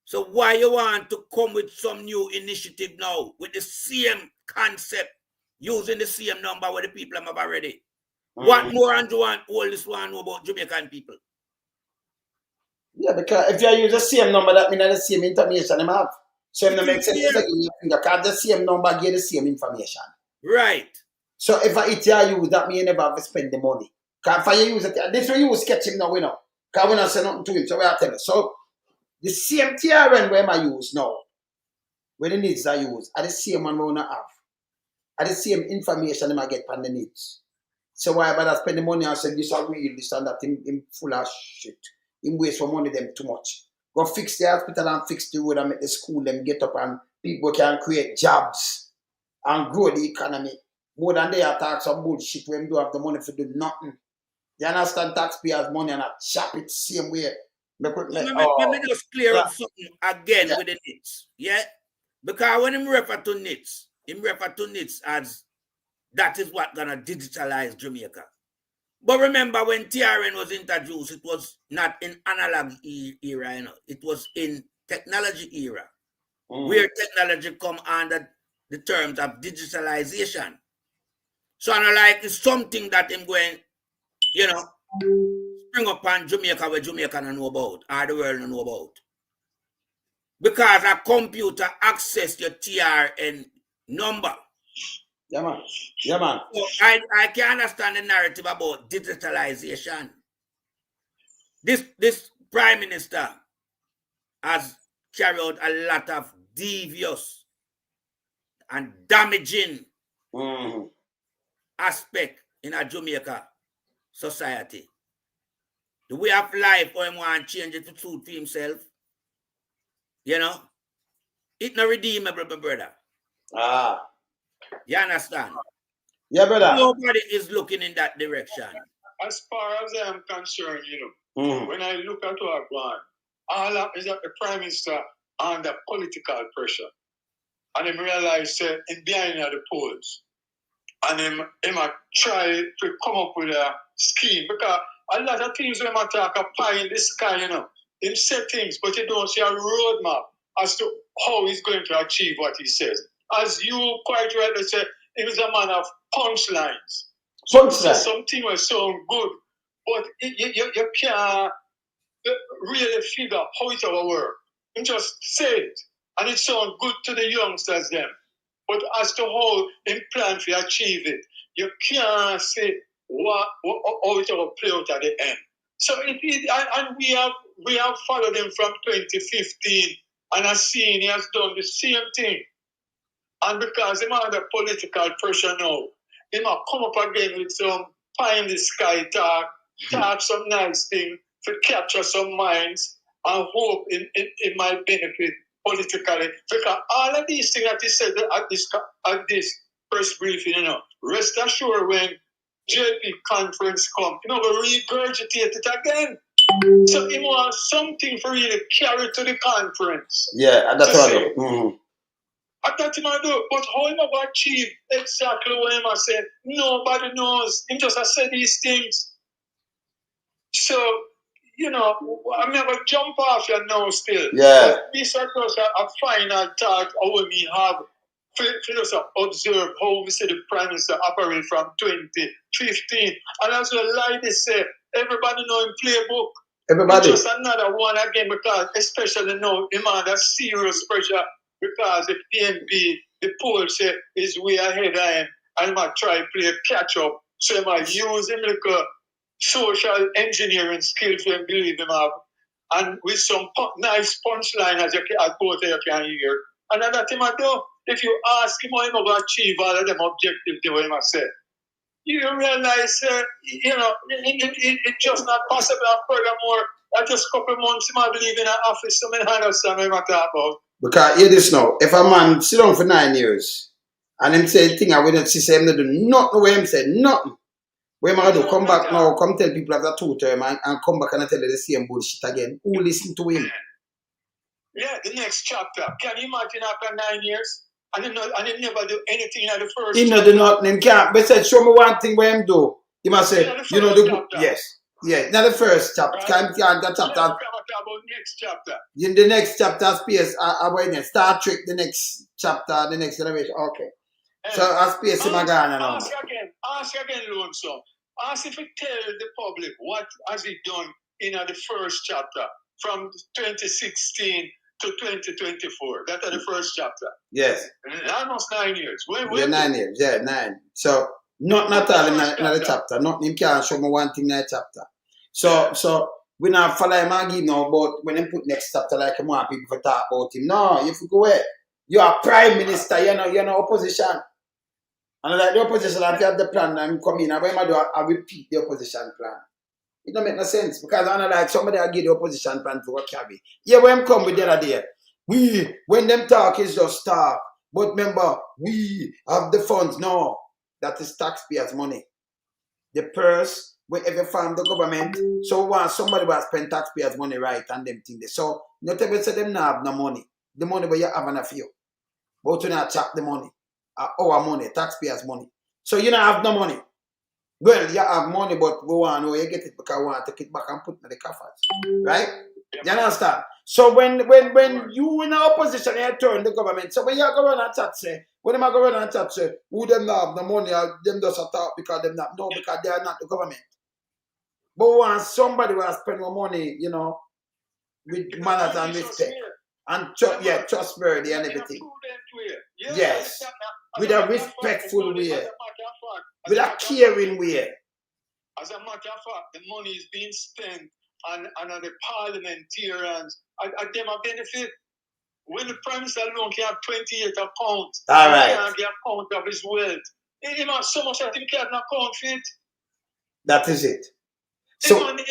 S5: So why you want to come with some new initiative now with the same concept, using the same number where the people have already? What more and you want all this one know about Jamaican people?
S1: Yeah, because if you use the same number, that means the same information them have. So it makes sense to give you a finger, because the same number give the same information.
S5: Right.
S1: So if I eat your use, that means you never have to spend the money. Because if I use it, this way you sketch him now, we know. Because we not say nothing to him, so we are telling. So the same TRN where I use now, where the needs I use, are the same one we not have. Are the same information I get from the needs. So why bother spend the money and say this are real, this and that, him full of shit. Him waste for money them too much. Go fix the hospital and fix the road and make the school them get up and people can create jobs and grow the economy. More than they attack some bullshit when do have the money for do nothing. You understand, taxpayers' money and I chop it same way.
S5: Let me just clear up something again with the NITS. Yeah? Because when him refer to NITS as that is what gonna digitalize Jamaica. But remember, when TRN was introduced, it was not in analog era, you know. It was in technology era, where technology come under the terms of digitalization. So I like it's something that I'm going, you know, spring upon Jamaica where Jamaica don't know about, or the world don't know about. Because a computer access your TRN number.
S1: Yeah, man. Yeah, man.
S5: So I can understand the narrative about digitalization. This Prime Minister has carried out a lot of devious and damaging aspect in a Jamaica society. The way of life, or him want to change it to suit for himself, you know, it's not redeemable, my brother. You understand?
S1: Yeah, brother.
S5: Nobody is looking in that direction.
S6: As far as I am concerned, you know, when I look at our plan, all that is that the Prime Minister under political pressure. And him realize in behind the polls. And him try to come up with a scheme. Because a lot of things when I talk a pie in the sky, you know. Him say things, but you don't see a roadmap as to how he's going to achieve what he says. As you quite rightly said, he was a man of punchlines. So something will sound good, but you can't really figure how it will work. You just say it, and it sounds good to the youngsters then. But as to how they plan to achieve it, you can't say how it will play out at the end. So and we have followed him from 2015, and I've seen he has done the same thing. And because him under political pressure now, he might come up again with some pie in the sky talk some nice thing to capture some minds and hope it might benefit politically. Because all of these things that he said at this press briefing, you know, rest assured when JLP conference come, you know, we regurgitate it again. So he wants something for you to carry to the conference.
S1: Yeah, and that's what I do.
S6: I thought he might do it, but how he might achieve exactly what he might say, nobody knows. He just said these things. So, you know, I'm never jump off your nose still.
S1: Yeah.
S6: But this is just a final thought how we have to observe how we see the Prime Minister operate from 2015. And as well, like they say, everybody know him playbook.
S1: Everybody.
S6: It's just another one again because especially now, him under serious pressure because the PNP, the poll say is way ahead of him and he might try to play catch up. So he might use him like a social engineering skills when believe him have and with some nice punchline as both of you can hear. And that him do, if you ask him how he will achieve all of them objectives, the way he must say, you realize, it's just not possible. And furthermore, that just a couple months, I believe in an office, so many understand what I'm talking about.
S1: Because hear this now, if a man sit down for 9 years and him say thing I wouldn't see him do nothing where him say nothing. Where am I do? Come back now, come tell people after 2 term and come back and tell you the same bullshit again. Who listen to him?
S6: Yeah, the next chapter. Can you imagine after 9 years? And he never do anything in the first
S1: He not do nothing, him can't. But said, show me one thing where him do. He must say, you know, yes. Yeah, not the first chapter. Right. Can't that chapter.
S6: Yeah, about next chapter.
S1: In the next chapter, space, Star Trek, the next chapter, the next generation. Okay. So, I space him again.
S6: Ask again, Lonesome. Ask if he tell the public what has he done in the first chapter from 2016 to 2024. That's the first chapter.
S1: Yes.
S6: Almost 9 years.
S1: Yeah, 9 years. Yeah, 9. So, not all in the chapter. Not him can't show me one thing in the chapter. So we not follow him and give now about when he put next chapter like him want people to talk about him. No, you have to go away. You are prime minister, you're no opposition. And like the opposition, if you have the plan and come in, and when I do, I repeat the opposition plan. It don't make no sense because I know like somebody will give the opposition plan to what carry. Yeah, when them come with the other day, when them talk is just talk. But remember, we have the funds. No, that is taxpayers' money. The purse, wherever farm the government, so once somebody will spend taxpayers' money right and them things. So not everybody say them not have no money. The money where you have enough you. But you not chop the money. Our money, taxpayers' money. So you don't have no money. Well, you have money, but we want to know you get it because we want to take it back and put it in the coffers. Right? You understand? So when you in the opposition, you turn the government. So when you go around and chat say, when them go around and chat say, who them not have the money, or them just talk because them not, no, because they are not the government. But when somebody will spend more money, you know, with manners and respect. And trustworthy and everything. Yes. With a respectful way. With a caring way.
S6: As a matter of fact, the money is being spent on the parliamentarians. And them a benefit. When the Prime Minister alone can have 28 accounts,
S1: he
S6: can't get account of his wealth. He has so much that he can't account for it.
S1: That is it.
S6: So, the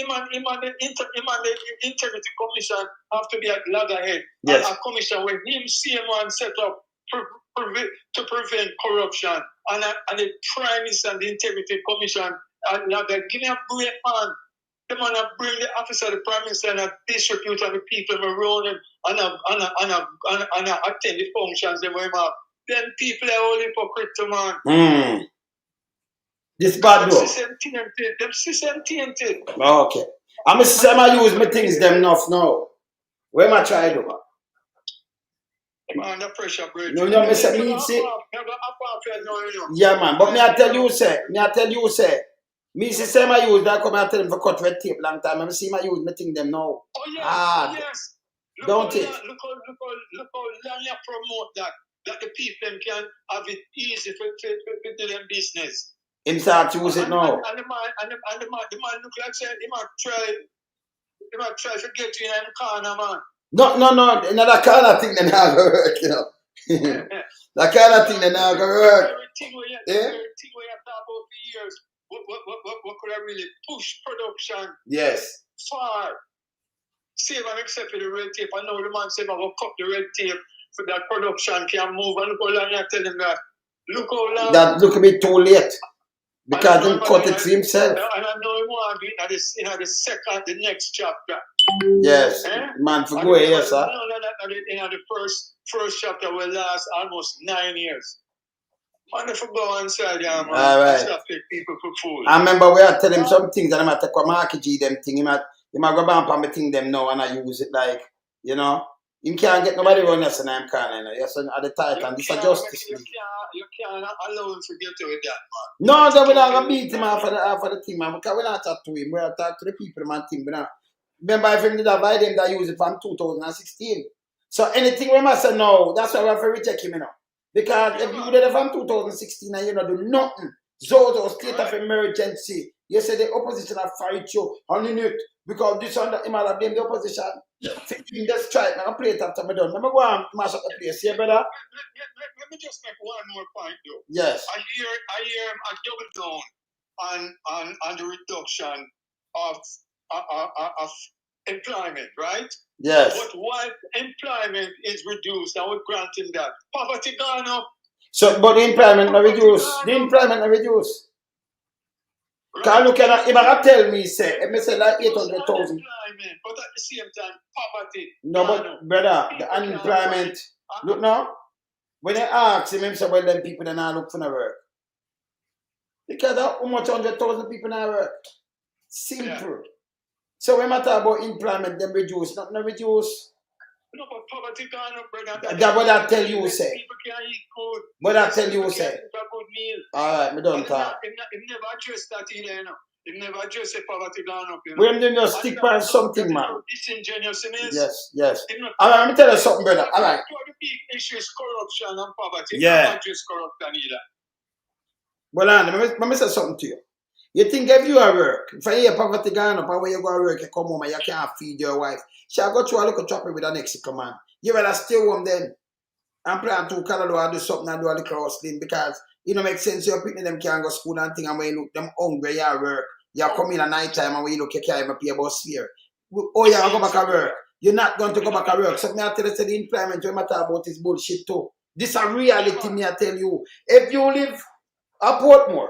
S6: Integrity Commission have to be at loggerhead.
S1: Yes.
S6: A commission where him CM1 set up to prevent corruption. And the Prime Minister and the Integrity Commission at loggerhead. Give me a break, man. The man bring the officer of the Prime Minister and distribute on the people around him and attend the functions they will have. Then people are all hypocrite, man.
S1: This bad though.
S6: Them system tainted.
S1: Okay. I'm a system I use my things them enough now. Where am I trying to do?
S6: I'm under pressure, bro.
S1: No, me say me see. Yeah, man. But me I tell you, say. Me system I use that come and tell them for cut red tape long time. I see my use me thing them now.
S6: Oh yes, yes.
S1: Don't it?
S6: Look how long you promote that the people can have it easy for do them business.
S1: Him start to use it now.
S6: And the man look like say he might try to get you in them corner, man.
S1: No, that kind of thing then not gonna work, you know. That kind of thing then not gonna work.
S6: Everything where you talk about for years, what could I really push production?
S1: Yes.
S6: Far. Save and except for the red tape. I know the man said I will cut the red tape so that production can move. And look how long you're telling that. Look how long.
S1: That look a bit too late. Because he cut it for himself.
S6: And I know he want to be in the next chapter.
S1: Yes. Man, for go yes, sir.
S6: In the first chapter will last almost 9 years. Man, if you go inside, yeah, man.
S1: All right.
S6: Stop take people for food.
S1: I remember we are telling him some things and I might take a market them thing. He might go back and me thing them now and I use it like, you know. You can't get nobody run us and I'm kind of, yes, at the title. This is justice.
S6: You can't allow him to get with that, man.
S1: No, then we're not going to beat him off of the team, man. Because we're not talk to him. We're talk to the people, man, team. Remember, if him did avoid them that use it from 2016. So anything we must say no, that's why we have to reject him, you know. Because if you did it from 2016 and you don't do nothing, Zozo, state of emergency, you say the opposition have fight you, and in it, Because this one, him all blame the opposition. Fixing the strike, I play it after me done. Let me go and mash up the place, yeah, brother?
S6: Let me just make one more point, though.
S1: Yes.
S6: I hear him a double down on the reduction of employment, right?
S1: Yes.
S6: But while employment is reduced, I would grant him that. Poverty gone up.
S1: So, but the employment not reduced. The employment not reduced. Because look at him, I tell me, say, if I say like 800,000.
S6: But at the same time, poverty.
S1: No, but brother, the unemployment. Look now, when they ask him, say, well, then people then not look for no work. Because how much 100,000 people not work? Simple. Yeah. So when I talk about employment, them reduce, not reduce.
S6: No, but poverty gone up, brother.
S1: That's what I tell you, say.
S6: People can't eat food.
S1: What I tell you, say.
S6: A good meal.
S1: All right, me don't talk.
S6: He never addressed that either, you know. He never addressed the poverty gone up, you know.
S1: We're going to stick by something, man.
S6: Disingenuous,
S1: Yes. All right, let me tell you something, brother. All right.
S6: The big issue is corruption and poverty.
S1: Yeah.
S6: Not just corruption either.
S1: Well, let me say something to you. You think if you are work, if I hear poverty gone up and when you go to work, you come home and you can't feed your wife. She'll go through a little trouble with an Mexican man. You better stay home then and plan to Canada do something and do a little hustling because it don't make sense. Your people them can't go to school and thing and when you look them hungry, you are work. You come in at night time and when you look, you can't even pay a bus fare. Oh, you go back to work. You're not going to go back to work. So I tell you, the employment you matter about is bullshit too. This is a reality, me I tell you. If you live at Portmore,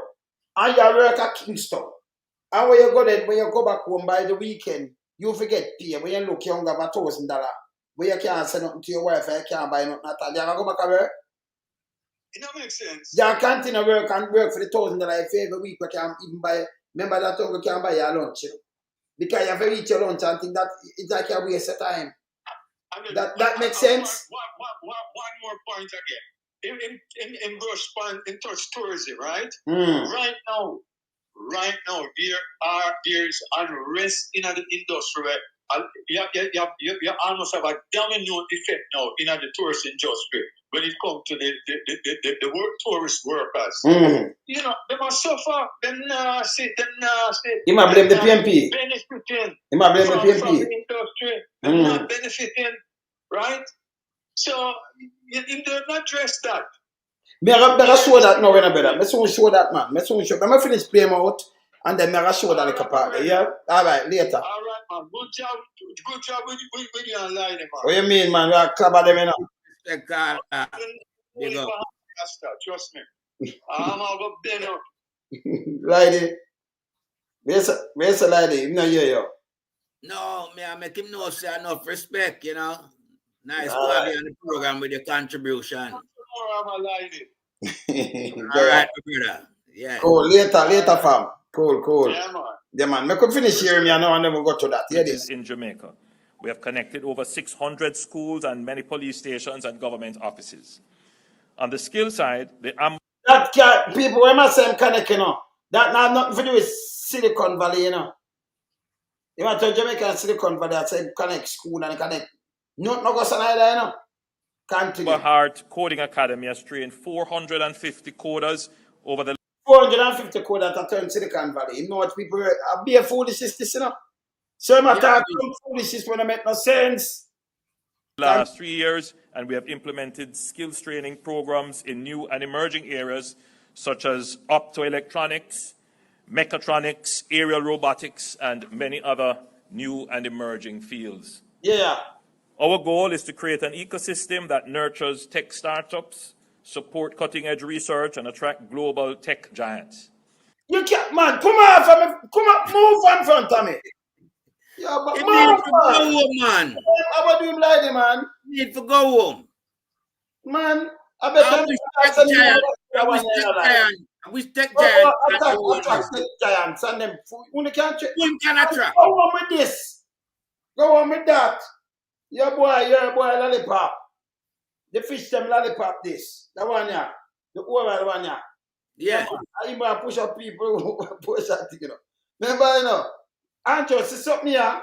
S1: and you work at Kingston, and when you go there, when you go back home by the weekend, you forget pay. When you look, you have $1,000. When you can't send nothing to your wife, you can't buy nothing at all. You go back to work?
S6: It don't make sense.
S1: You can't continue work and work for the $1,000 every week. You can't even buy. Remember that you can't buy your lunch. You know? Because you have to eat your lunch and think that it's like a waste of time. That makes sense?
S6: One more point again. In brush in touch tourism, right? Right now, there is unrest in the industry. You almost have a domino effect now in the tourist industry when it comes to the tourist workers. You know, they must suffer. Them nasty.
S1: You might blame the PNP.
S6: Benefiting.
S1: You might blame the PNP.
S6: From the industry. They're not benefiting, right? So, you don't address that.
S1: I better show that now, brother. I soon show that, man. I soon show. I'm finish playing out, and then I show that like a part. Yeah? All right, later.
S6: All right, man. Good job with you online, man.
S1: What you mean, man? We are club them, you know.
S6: Trust me. I'm over there.
S1: Lady. Where's the lady? You know, you.
S5: No, I make him know, say enough respect, you know. Nice to have you on the program with your contribution.
S6: I'm a lady.
S5: All right, brother. Yeah.
S1: Cool. Later, fam. Cool.
S6: Yeah, man.
S1: Yeah, man. I could finish here, and then we'll go to that. Yeah, this.
S4: In Jamaica, we have connected over 600 schools and many police stations and government offices. On the skill side,
S1: that people, when I say I'm connecting, you know, that not nothing to do with Silicon Valley, you know. You want to Jamaica and Silicon Valley, I say connect school and connect. No go say that, you know. Continue.
S4: Heart Coding Academy has trained 450 coders over the
S1: 450 coders that turn Silicon Valley. You know what people are being foolish, you know. So I'm talking foolishness when I make no sense.
S4: Last 3 years, and we have implemented skills training programs in new and emerging areas such as optoelectronics, mechatronics, aerial robotics, and many other new and emerging fields.
S1: Yeah.
S4: Our goal is to create an ecosystem that nurtures tech startups, support cutting-edge research, and attract global tech giants.
S1: You can't, man. Come move on front of me. Yeah, but
S5: you need to go home, man.
S1: How about doing like that, man?
S5: You need to go home.
S1: Man, I bet
S5: we take giants.
S1: Attack giants and them. Who can't check?
S5: Who can attract?
S1: Go on with this. Go on with that. Your boy lollipop. The fish them lollipop this. The one yeah. The oral one yeah.
S5: Yeah.
S1: I even push up people who push that thing, you know. Remember, you know. Andrew, see something here?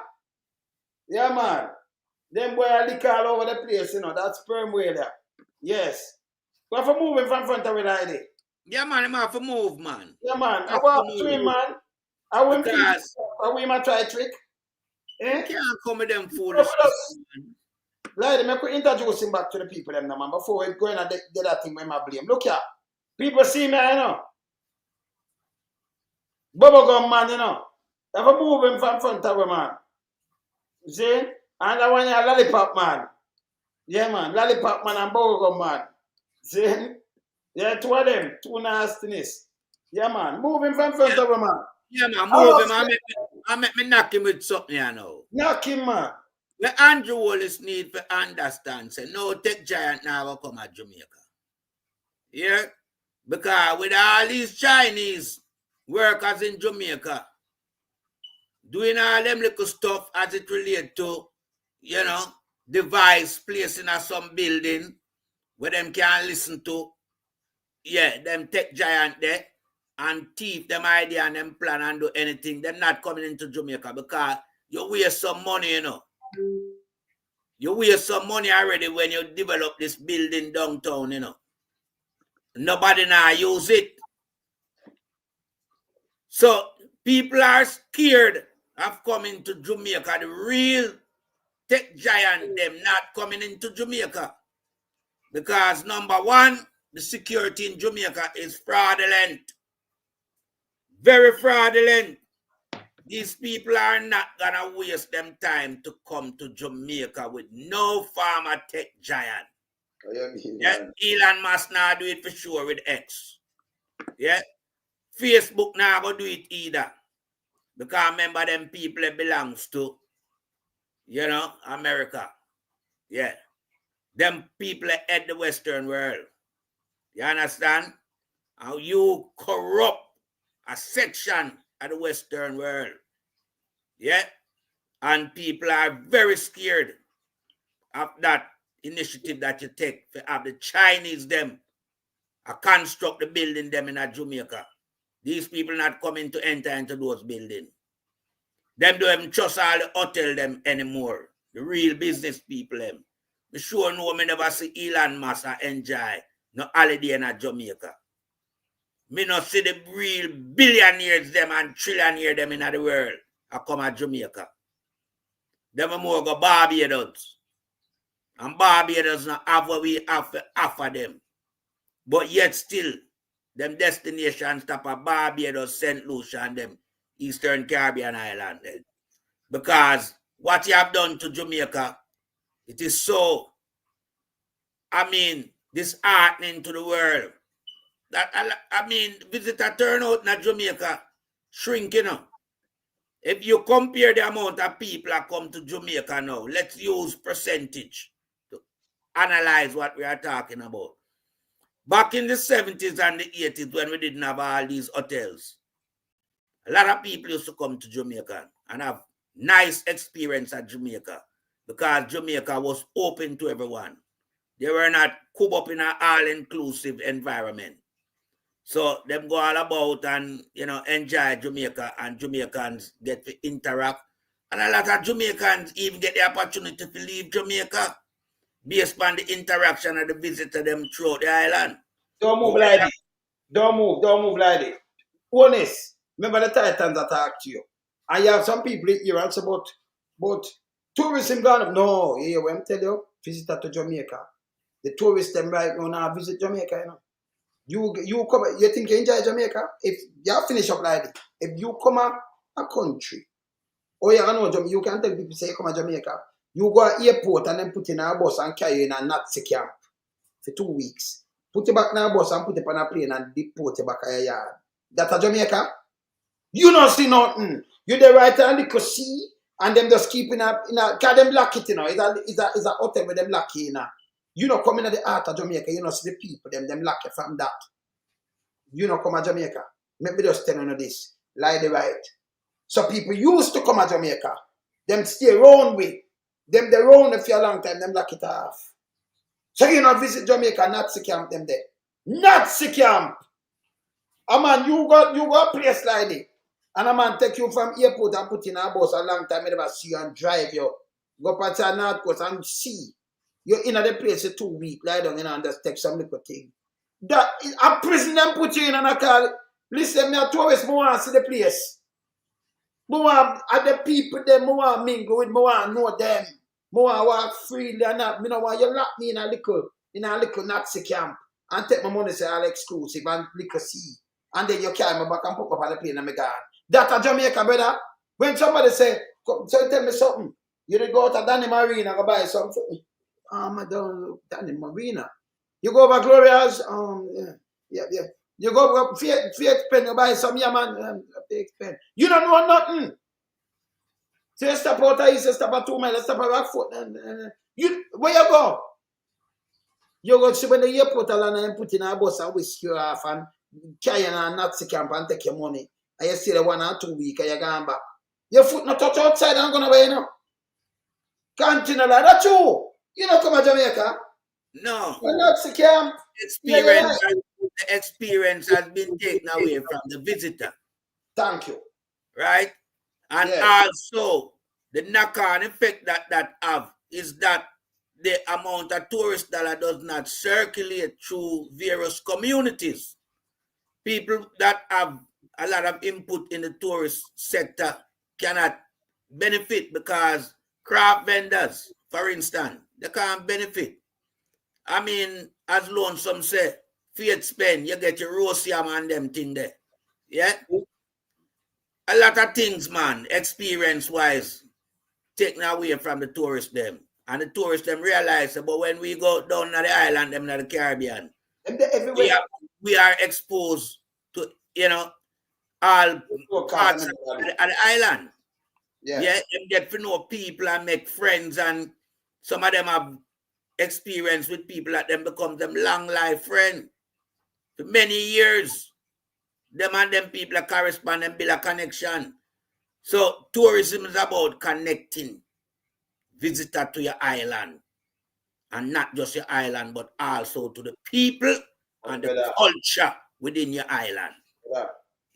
S1: Yeah, man. Them boy lick all over the place, you know. That's sperm whale there. Yes. We have to move in from front of it like that.
S5: Yeah, man. I'm have to move, man.
S1: Yeah, man. I want to him, man. I will try trick. Eh?
S5: Can't come with them foolishness.
S1: Lady, me could introduce him back to the people them now, man, before we go in and do that thing when I blame. Look here. People see me, you know. Bubblegum man, you know. If I move him from front of him, man. See? And that one here, lollipop man. Yeah, man. Lollipop man and bubblegum man. See? Yeah, two of them. Two nastiness. Yeah, man. Move him from front of him, man.
S5: Yeah, man. Move him. I make me knock him with something, you know.
S1: Knock him, man.
S5: The Andrew Holness need to understand, say, no tech giant now will come at Jamaica. Yeah? Because with all these Chinese workers in Jamaica, doing all them little stuff as it relates to, you know, device placing at some building where them can listen to, yeah, them tech giant there and thief them idea and them plan and do anything. They're not coming into Jamaica because you waste some money, you know. You waste some money already when you develop this building downtown, you know. Nobody now use it. So people are scared of coming to Jamaica. The real tech giant, them not coming into Jamaica. Because number one, the security in Jamaica is fraudulent. Very fraudulent. These people are not going to waste them time to come to Jamaica with no former tech giant. Yeah, Elon Musk now do it for sure with X. Yeah. Facebook now go do it either. Because remember them people it belongs to, you know, America. Yeah. Them people head the Western world. You understand? How you corrupt a section of the Western world. Yeah. And people are very scared of that initiative that you take to have the Chinese them construct the building them in Jamaica. These people not coming to enter into those buildings. Them don't even trust all the hotel them anymore. The real business people them. Me sure know me never see Elon Musk enjoy no holiday in Jamaica. Me not see the real billionaires them and trillionaires them in the world I come at Jamaica. Them more go Barbados. And Barbados not have what we have to offer them. But yet still, them destinations stop at Barbados, St. Lucia, and them Eastern Caribbean island. Because what you have done to Jamaica, it is so, disheartening to the world. That visitor turnout in Jamaica shrinking up. If you compare the amount of people that come to Jamaica now, let's use percentage to analyze what we are talking about. Back in the 70s and the 80s when we didn't have all these hotels, a lot of people used to come to Jamaica and have nice experience at Jamaica because Jamaica was open to everyone. They were not cooped up in an all-inclusive environment. So them go all about and, you know, enjoy Jamaica, and Jamaicans get to interact. And a lot of Jamaicans even get the opportunity to leave Jamaica based on the interaction of the visitor them throughout the island.
S1: Don't move like this. Don't move like this. Honest. Remember the Titans attacked you. And you have some people here and say but tourism gone up. No, here when I tell you, visitor to Jamaica. The tourists them right now visit Jamaica, you know. You come, you think you enjoy Jamaica? If you finish up like this, if you come a country, or you know you can tell people say you come to Jamaica, you go to airport and then put in a bus and carry you in a Nazi camp for 2 weeks. Put you back in a bus and put you on a plane and deport you back to your yard. That's a Jamaica? You don't see nothing. You the right hand you could see and them just keeping up in a cause them lock it, you know. It's a hotel with them lucky, you know. You know, come in at the heart of Jamaica, you know, see the people, them lucky from that. You know, come to Jamaica. Let me just tell you this. Lie the right. So people used to come to Jamaica. Them stay around with. Them they round for a long time, them lock it off. So you know, visit Jamaica, Nazi camp them there. Nazi camp! A man, you got a place like this. And a man take you from airport and put in a bus a long time, I never see you and drive you. Go past the North Coast and see. You're in the place for 2 weeks, lie down and just take some little thing. That a prison them put you in and I call, listen, me a tourist, I want to see the place. At the people them, more mingle with, more know them. More walk freely and not. Me know why you lock me in a little Nazi camp and take my money say all exclusive and little see. And then you carry me back and put up on the plane and me gone. That a Jamaica, brother. When somebody say, tell me something, you did go to Danny Marina and go buy something for me. I don't look Danny Marina. You go over Gloria's, yeah. You go over Fiat Pen, you buy some, yeah, man, pen. You don't know nothing. So you step out of you step at 2 miles, step at Rockford. Where you go? You go see when the airport and put in a bus and whisk you off and carry in a Nazi camp and take your money. And you stay there 1 or 2 weeks and you're going back. Your foot not touch outside and I'm going to buy, you know. Continue like that, too. You know, come to Jamaica.
S5: No.
S1: Nazi camp.
S5: The experience has been taken away from the visitor.
S1: Thank you.
S5: Right? And also, the knock-on effect that have is that the amount of tourist dollar does not circulate through various communities. People that have a lot of input in the tourist sector cannot benefit because craft vendors, for instance, they can't benefit. I mean, as Lonesome say, Fiat spend, you get your roast yam and them thing there. Yeah? A lot of things, man, experience-wise, taken away from the tourists them. And the tourists them realize, but when we go down to the island, them to the Caribbean, we are exposed to, you know, all parts of the island. Yeah, them get to know people and make friends, and some of them have experience with people that them become them long life friends. For many years, them and them people correspond and build a connection. So tourism is about connecting visitor to your island, and not just your island, but also to the people and the culture within your island.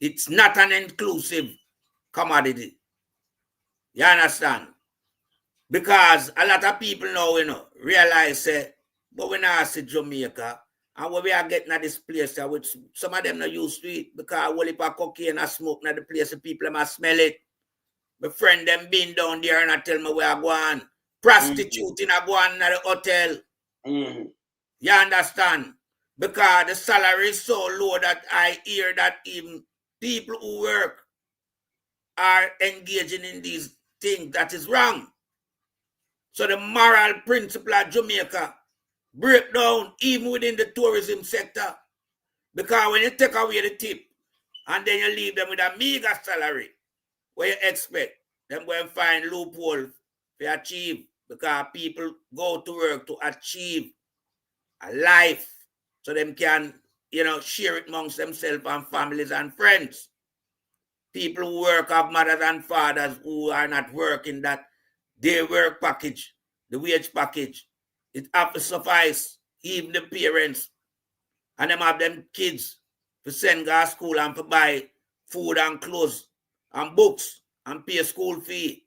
S5: It's not an inclusive commodity. You understand? Because a lot of people now, you know, realize, but when I see Jamaica, and when we are getting at this place, which some of them not used to it, because a whole heap of cocaine and smoke at the place, the people must smell it. My friend them been down there and I tell me where I go on. Prostituting, I go on at the hotel. You understand? Because the salary is so low that I hear that even people who work are engaging in these things that is wrong. So the moral principle of Jamaica break down even within the tourism sector. Because when you take away the tip and then you leave them with a meager salary, what you expect? Them go and find loophole to achieve, because people go to work to achieve a life so them can, you know, share it amongst themselves and families and friends. People who work have mothers and fathers who are not working, that their work package, the wage package, it have to suffice even the parents, and them have them kids to send to school and to buy food and clothes and books and pay school fee.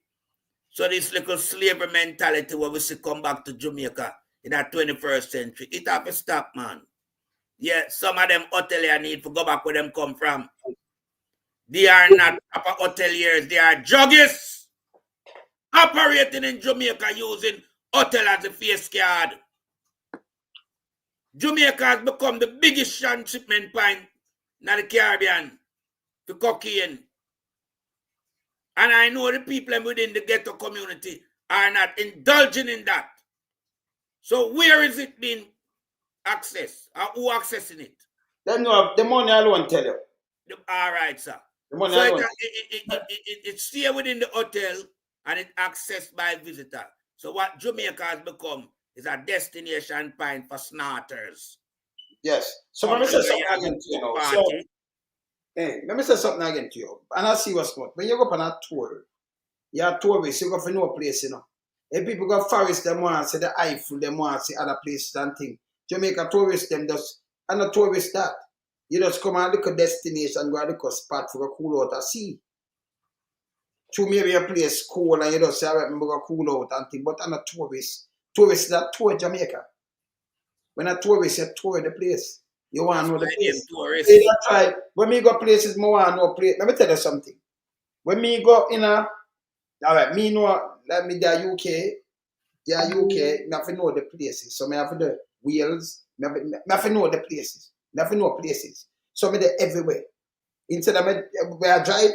S5: So this little slavery mentality where we see come back to Jamaica in that 21st century, it have to stop, man. Yeah, some of them hoteliers need to go back where them come from. They are not proper hoteliers, they are juggies operating in Jamaica using hotel as a face card. Jamaica has become the biggest transshipment point in the Caribbean for cocaine. And I know the people within the ghetto community are not indulging in that. So where is it being accessed? Or who accessing it?
S1: Them know the money alone tell you.
S5: All right, sir.
S1: The money
S5: so
S1: alone.
S5: it stay within the hotel and it's accessed by visitor. So what Jamaica has become is a destination point for snorters.
S1: Yes. So let me say something again to you now. So, let me say something again to you. And I'll see what's going on. When you go on a tour, you're a tourist, you go for no place, you know. If people go forest, them want to see the Eiffel, them want to see other places and things. Jamaica tourists, them just, and a tourist that. You just come and look at destination, go and look at spot for a cool out at sea. To maybe a place cool and you just say, I'm going to cool out and things. But I'm a tourist. Tourists that tour Jamaica. When a tourist, you tour the place. You want to know the place. That's right. When we go places, I want to know place. Let me tell you something. when me go in a, all right, me know, let me the UK, me have to know the places. So me have to the Wales, me have to know the places. Me have to know places. So me there everywhere. Instead of me, where I drive,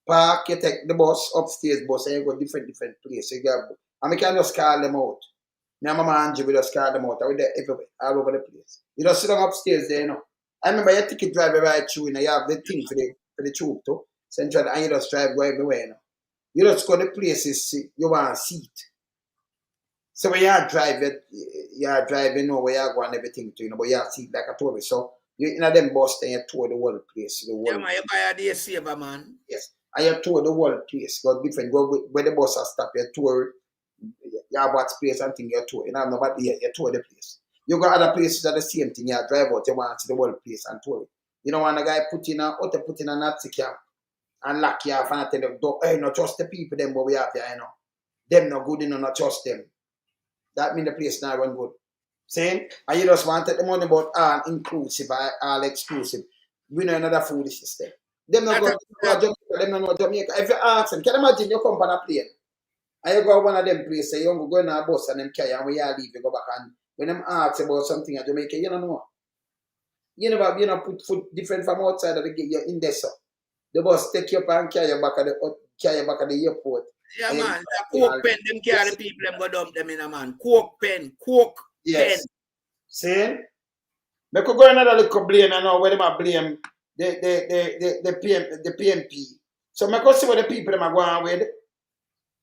S1: park, you take the bus, upstairs bus, and you go different places. You go, and me can just call them out. Me and my man Angie, we just call them out. I will there everywhere, all over the place. You just sit down upstairs there, you know. I remember your ticket driver right through, you know, you have the thing for the tube too. Central, and you just drive go everywhere, you know. You just go to places you want to see it. So when you are driving, you know where you go and everything too, you know, but you see it like a tourist. So you in them bus then you tour the whole place.
S5: Yeah, man, you buy a day saver, man.
S1: Yes. And you tour the whole place. Go different, go where the bus has stopped, you tour, you have what place and thing you tour. You know, nobody here, you tour the place. You go other places that the same thing, you drive out, you want to see the whole place and tour it. You know, when a guy put in a Nazi camp and lock you off and I tell them, hey, not trust the people them what we have here, you know. Them not good, you know, not trust them. That mean the place not run good. Saying, and you just want to take the money about all inclusive, all exclusive. We know another foolish system. Them not go to Jamaica, them not know Jamaica. If you ask them, can you imagine you come on a plane and you go one of them places, you go in a bus and them carry and when you leave, you go back and when them ask about something at Jamaica, you don't know. You never put food different from outside of the gate, you're in there, so. The bus take you up and carry you back at the airport.
S5: Yeah, man. The coke pen, them carry the people, them go dump them in a man. Coke pen.
S1: Yes. See? Me could go another little blame and now where them are blame the PNP. So me could see what the people them are going with.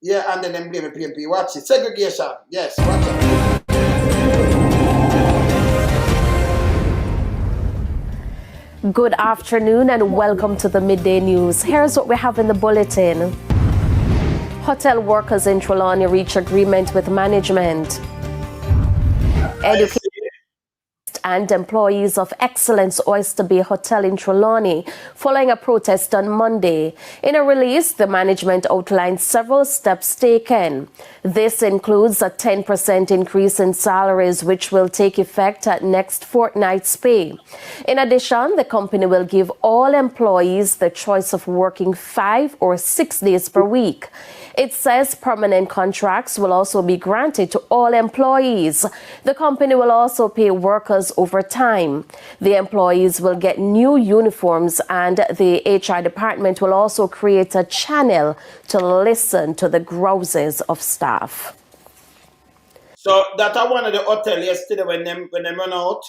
S1: Yeah, and then them blame the PNP. Watch it. Segregation. Yes, watch it.
S12: Good afternoon and welcome to the Midday News. Here's what we have in the bulletin. Hotel workers in Trelawney reach agreement with management. Education and employees of Excellence Oyster Bay Hotel in Trelawney following a protest on Monday. In a release, the management outlined several steps taken. This includes a 10% increase in salaries, which will take effect at next fortnight's pay. In addition, the company will give all employees the choice of working 5 or 6 days per week. It says permanent contracts will also be granted to all employees. The company will also pay workers overtime. The employees will get new uniforms and the HR department will also create a channel to listen to the grouses of staff.
S1: So that I one of the hotel yesterday when them run out,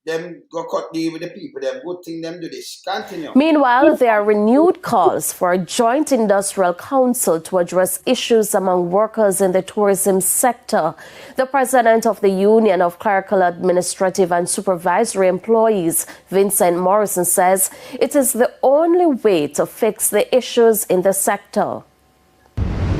S1: them go cut deal with the people, them good thing them do this. Continue.
S12: Meanwhile, there are renewed calls for a joint industrial council to address issues among workers in the tourism sector. The president of the Union of Clerical, Administrative and Supervisory Employees, Vincent Morrison, says it is the only way to fix the issues in the sector.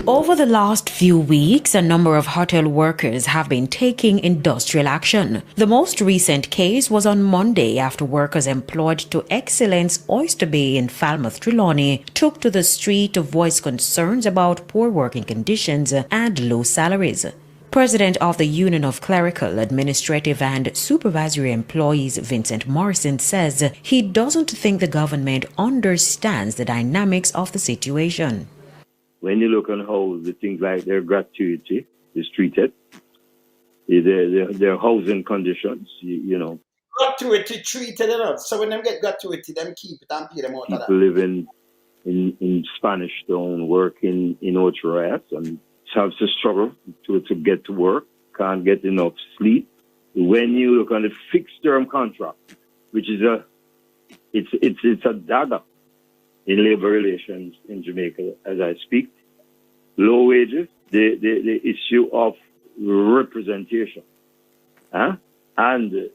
S13: Over the last few weeks, a number of hotel workers have been taking industrial action. The most recent case was on Monday after workers employed to Excellence Oyster Bay in Falmouth, Trelawney, took to the street to voice concerns about poor working conditions and low salaries. President of the Union of Clerical, Administrative and Supervisory Employees, Vincent Morrison, says he doesn't think the government understands the dynamics of the situation.
S14: When you look on how the things like their gratuity is treated, their housing conditions, you know.
S1: Gratuity treated enough. So when them get gratuity, them keep it and pay them out of that.
S14: People living in Spanish Town, working in Ochoas and have to struggle to get to work, can't get enough sleep. When you look on the fixed term contract, which is it's a dagger in labor relations in Jamaica as I speak. Low wages, the issue of representation, and the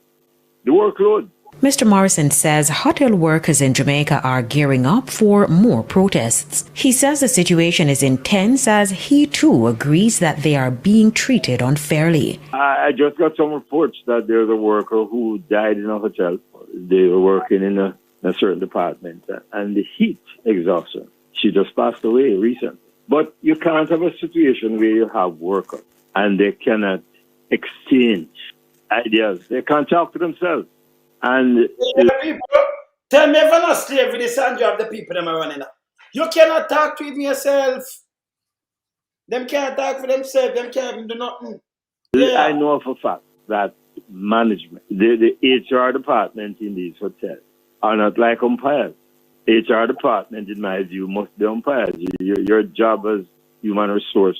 S14: workload.
S13: Mr. Morrison says hotel workers in Jamaica are gearing up for more protests. He says the situation is intense as he too agrees that they are being treated unfairly.
S14: I just got some reports that there's a worker who died in a hotel. They were working in a certain department and the heat exhaustion. She just passed away recently. But you can't have a situation where you have workers and they cannot exchange ideas. They can't talk to themselves. And
S1: people, tell me if I'm not slave with this and job the people them are running up. You cannot talk to even yourself. Them can't talk for themselves. Them can't even do nothing. Yeah.
S14: I know for a fact that management, the HR department in these hotels are not like umpires. HR department, in my view, must be umpires. Your job as human resource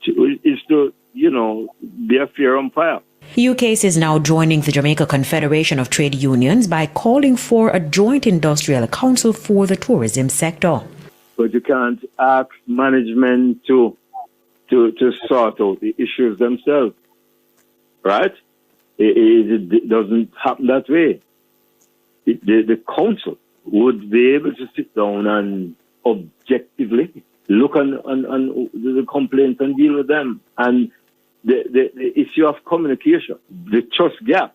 S14: is to, be a fair umpire.
S13: UCASE is now joining the Jamaica Confederation of Trade Unions by calling for a joint industrial council for the tourism sector.
S14: But you can't ask management to sort out the issues themselves, right? It doesn't happen that way. The council would be able to sit down and objectively look on the complaints and deal with them. And the issue of communication, the trust gap,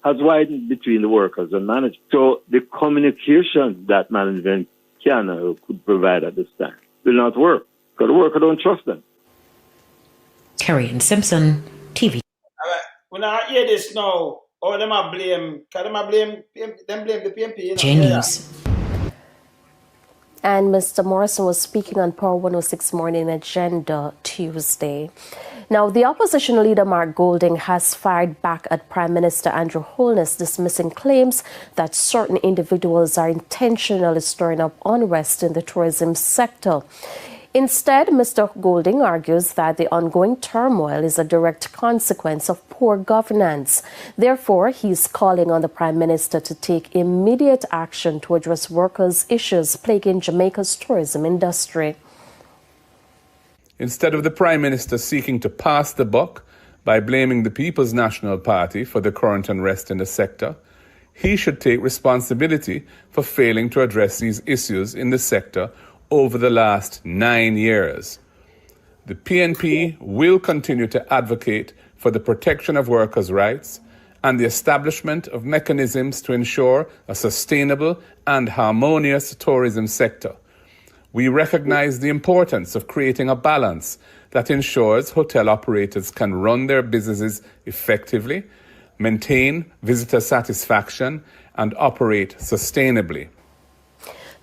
S14: has widened between the workers and management. So the communication that management can or could provide at this time will not work because the worker don't trust them.
S13: Kerry and Simpson, TV.
S1: When I hear this now, them I blame, blame the PNP.
S13: News.
S12: And Mr. Morrison was speaking on Power 106 Morning Agenda Tuesday. Now, the opposition leader Mark Golding has fired back at Prime Minister Andrew Holness, dismissing claims that certain individuals are intentionally stirring up unrest in the tourism sector. Instead, Mr. Golding argues that the ongoing turmoil is a direct consequence of poor governance. Therefore, he's calling on the Prime Minister to take immediate action to address workers' issues plaguing Jamaica's tourism industry.
S15: Instead of the Prime Minister seeking to pass the buck by blaming the People's National Party for the current unrest in the sector, he should take responsibility for failing to address these issues in the sector over the last 9 years. The PNP will continue to advocate for the protection of workers' rights and the establishment of mechanisms to ensure a sustainable and harmonious tourism sector. We recognize the importance of creating a balance that ensures hotel operators can run their businesses effectively, maintain visitor satisfaction, and operate sustainably.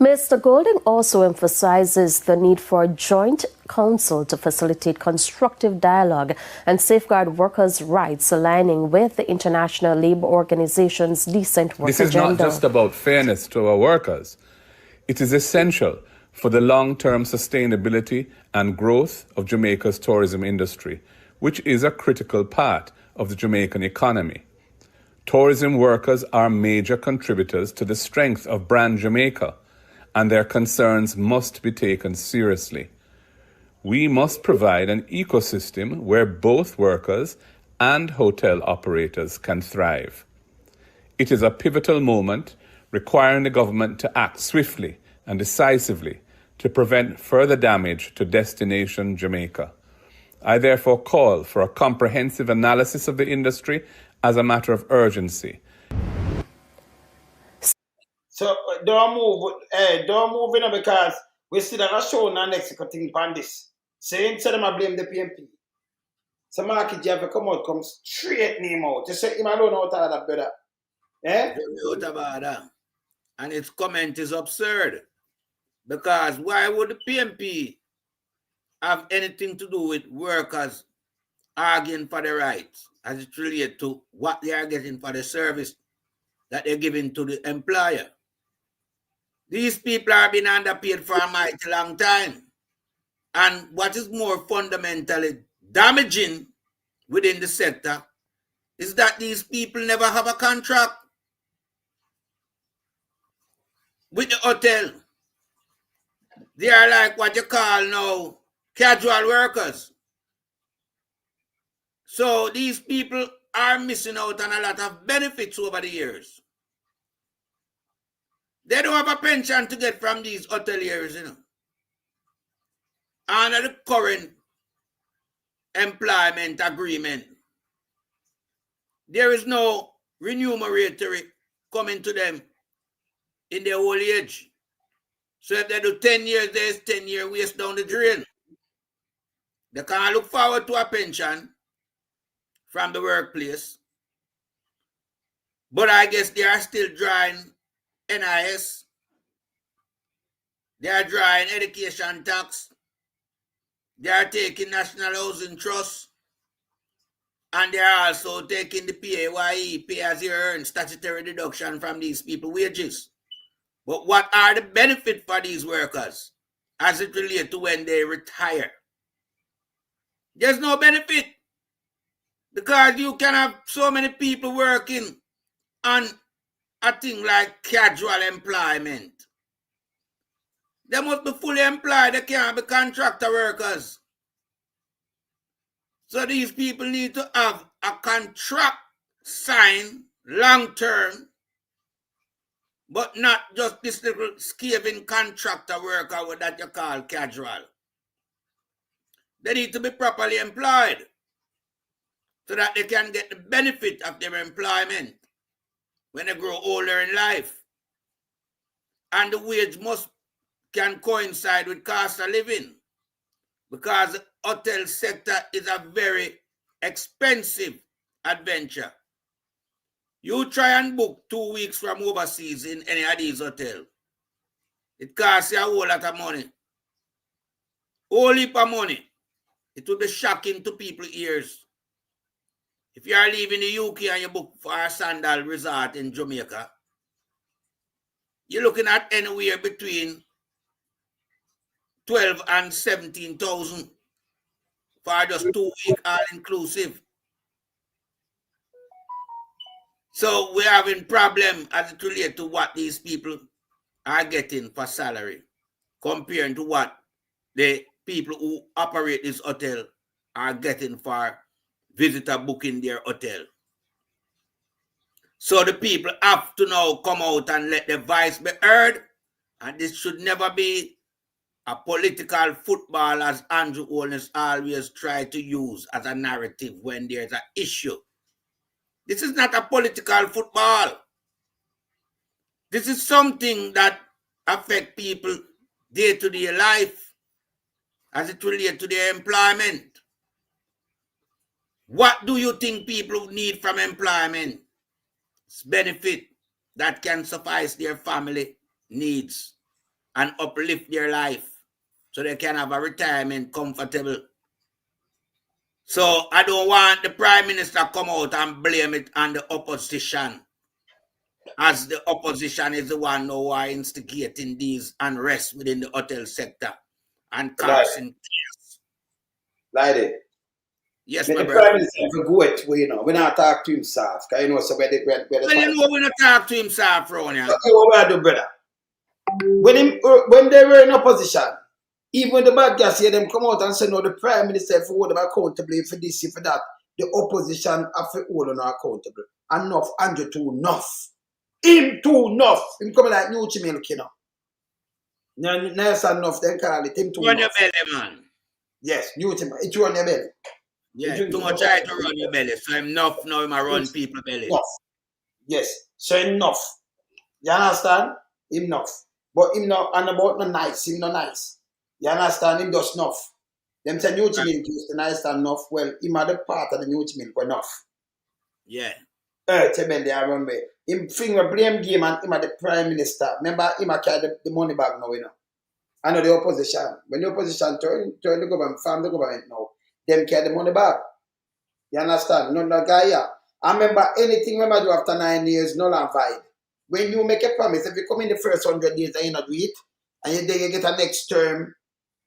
S12: Mr. Golding also emphasizes the need for a joint council to facilitate constructive dialogue and safeguard workers' rights, aligning with the International Labour Organization's decent work agenda.
S15: This is not just about fairness to our workers. It is essential for the long-term sustainability and growth of Jamaica's tourism industry, which is a critical part of the Jamaican economy. Tourism workers are major contributors to the strength of brand Jamaica, and their concerns must be taken seriously. We must provide an ecosystem where both workers and hotel operators can thrive. It is a pivotal moment requiring the government to act swiftly and decisively to prevent further damage to destination Jamaica. I therefore call for a comprehensive analysis of the industry as a matter of urgency.
S1: So don't move because we still have a show on next thing on this. So instead of I blame the PNP. So Marky J have to come out, come straight name out. Just say him alone out of that better.
S5: Out about that. And its comment is absurd. Because why would the PNP have anything to do with workers arguing for their rights as it relates to what they are getting for the service that they're giving to the employer? These people have been underpaid for a mighty long time. And what is more fundamentally damaging within the sector is that these people never have a contract with the hotel. They are like what you call now casual workers. So these people are missing out on a lot of benefits over the years. They don't have a pension to get from these hoteliers, under the current employment agreement. There is no remuneratory coming to them in their old age. So if they do 10 years, there's 10-year waste down the drain. They can't look forward to a pension from the workplace. But I guess they are still drawing NIS. They are drawing education tax. They are taking National Housing Trust. And they are also taking the PAYE, pay as you earn, statutory deduction from these people's wages. But what are the benefits for these workers as it relates to when they retire? There's no benefit because you can have so many people working on a thing like casual employment. They must be fully employed. They can't be contractor workers. So these people need to have a contract signed long-term, but not just this little scavenging contractor worker that you call casual. They need to be properly employed so that they can get the benefit of their employment when they grow older in life. And the wage can coincide with cost of living because the hotel sector is a very expensive adventure. You try and book 2 weeks from overseas in any of these hotels. It costs you a whole lot of money. Whole heap of money. It will be shocking to people's ears. If you are leaving the UK and you book for a Sandal resort in Jamaica, you're looking at anywhere between 12 and 17,000 for just 2 weeks all inclusive. So we're having problem as it relates to what these people are getting for salary compared to what the people who operate this hotel are getting for visitor booking their hotel. So the people have to now come out and let their voice be heard. And this should never be a political football as Andrew Holness always try to use as a narrative when there's an issue. This is not a political football. This is something that affects people day-to-day life as it relates to their employment. What do you think people need from employment? It's benefit that can suffice their family needs and uplift their life so they can have a retirement comfortable. So I don't want the Prime Minister come out and blame it on the opposition, as the opposition is the one who are instigating these unrest within the hotel sector and causing chaos.
S1: Like it.
S5: Yes,
S1: But
S5: my
S1: the
S5: brother.
S1: Prime Minister for go it way, you know. We not talk to him soft, because you know so where the
S5: Well, you know we not talk to him soft, Ronya.
S1: Okay, what we do, brother? When they were in opposition, even the bad guys here, them come out and say, no, the Prime Minister for hold them accountable for this, for that. The opposition have to hold them accountable. Enough, Andrew too enough. Him too enough. Him coming like new milk, you know. Nice enough, then call it him too
S5: Run
S1: enough.
S5: your belly, man.
S1: Yes, new milk. It run your belly.
S5: Yeah, too much try to run your belly. So enough now him a run people belly.
S1: Enough. Yes, so enough. You understand? Enough. But him not and about no nice, him no nice. You understand? Him just enough. Them say new milk is the nice and enough. Well, him are the part of the new milk enough.
S5: Yeah.
S1: Tell me they are run way. Him finger blame game and him are the Prime Minister. Remember, him a carry the money back now, you know. I know the opposition. When the opposition turn the government, farm the government now, them carry the money back. You understand? None of the guy here. I remember anything when I do after 9 years, null and void. When you make a promise, if you come in the first 100 days and you not do it, and you get a next term,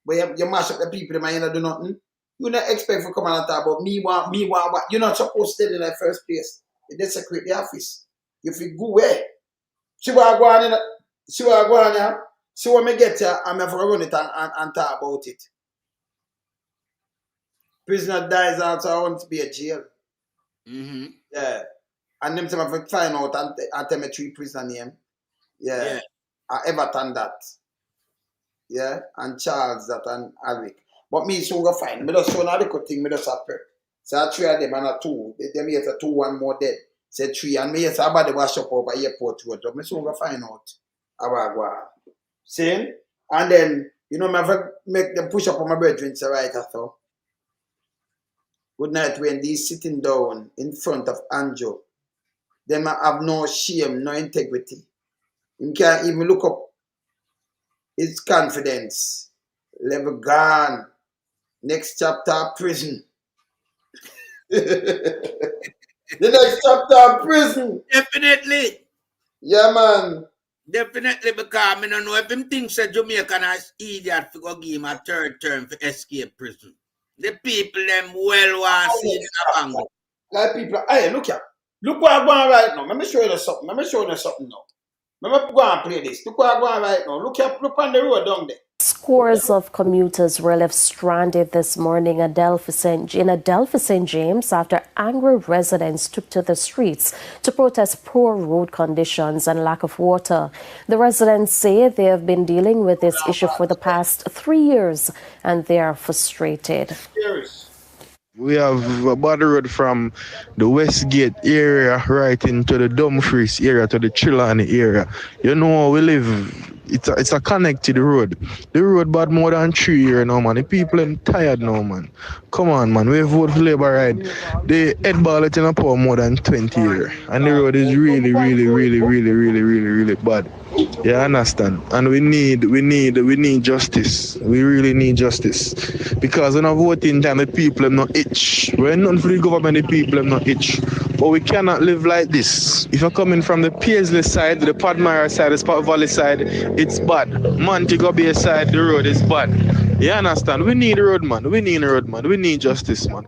S1: where you mash up the people and you not do nothing, you not expect for come and talk about me want, what. You're not supposed to stay in the first place. You desecrate the office. If you go away, see what I go on, see what I go on here, see what me get here, I'm going to run it and talk about it. Prisoner dies also, I want to be a jail.
S5: Mm-hmm.
S1: Yeah. And them some of it find out and tell me 3 prisoner name. Yeah. Everton that. Yeah. And Charles that and Eric. But me soon go find. Me just show another good thing, me just a prep. So 3 of them and a 2. Them here 2, 1 more dead. Say 3. And me here about the wash up over airport road. Me soon go find out how I go on. See? And then, you know, me have to make them push up on my brethren say right after. Good night when these sitting down in front of Andrew. Them have no shame, no integrity. You can't even look up his confidence. Level gone. Next chapter, prison. The next chapter, prison.
S5: Definitely.
S1: Yeah, man.
S5: Definitely, because I don't know if him thinks that Jamaican is idiot to go give him a third term for escape prison. The people them well want to see him in a bango.
S1: Like people, hey, look here. Look what I'm going right now. Let me show you something. Let me show you something now. Let me go and play this. Look what I'm going right now. Look on the road down there.
S12: Scores of commuters were left stranded this morning in Adelphi St. James after angry residents took to the streets to protest poor road conditions and lack of water. The residents say they have been dealing with this issue for the past 3 years and they are frustrated.
S16: We have a bad road from the Westgate area right into the Dumfries area to the Trelawney area. You know, we live, it's a connected road. The road bad more than 3 years now, man. The people are tired now, man. Come on, man. We vote for Labour, right? The head ballot in a power more than 20 years. And the road is really bad. You understand? And we need justice. We really need justice. Because when I vote in time, the people are not itch. When none for the government, the people are not itch. But we cannot live like this. If you're coming from the Paisley side, the Padmire side, the Spot Valley side, it's bad. Montego Bay side, the road is bad. You understand? We need a road, man. We need a road, man. We need justice, man.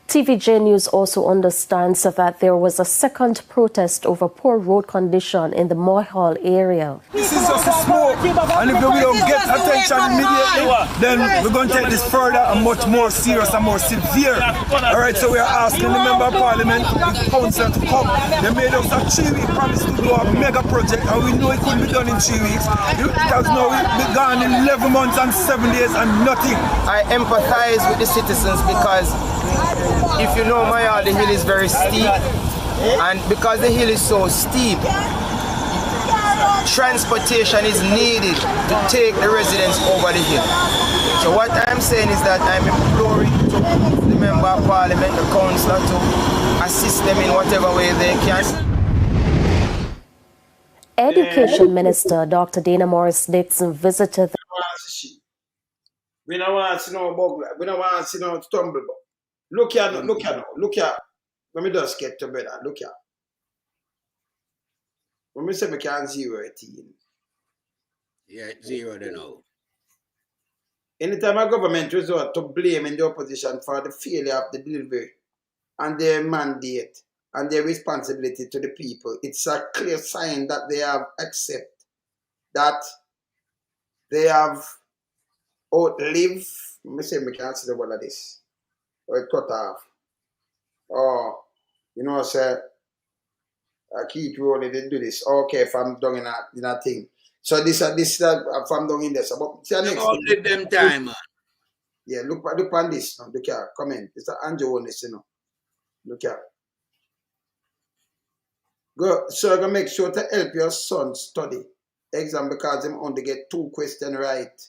S12: TVJ News also understands that there was a second protest over poor road condition in the Moyhall area.
S17: This is just a smoke, and if we don't get attention immediately, then we're going to take this further and much more serious and more severe. All right, so we are asking the Member of Parliament, the Council to come. They made us a 3-week promise to do a mega project, and we know it couldn't be done in 3 weeks. Because now we've gone in 11 months and 7 days and nothing.
S18: I empathize with the citizens because if you know Moyhall, the hill is very steep, and because the hill is so steep, transportation is needed to take the residents over the hill. So what I'm saying is that I'm imploring to the Member of Parliament, the Councillor, to assist them in whatever way they can.
S12: Education Minister Dr. Dana Morris-Dixon visited the...
S1: We don't want to see no bug. We don't want to see no stumble. Look here. Let me just get to better. Look here. When we say we can 0 a team.
S5: Yeah, 0 they know.
S1: Anytime a government resort to blaming the opposition for the failure of the delivery and their mandate and their responsibility to the people, it's a clear sign that they have accepted that they have outlived. Let me say we can't see the word of this. Or it cut off. Or, you know, say, I keep rolling, they do this. Okay, if I'm done in a thing. So this if I'm done in this. But see, next
S5: thing. Them time, man.
S1: Yeah, look on this. Look here, comment. It's an Holness, you know. Look here. Go, so I'm going to make sure to help your son study exam because him only get 2 questions right.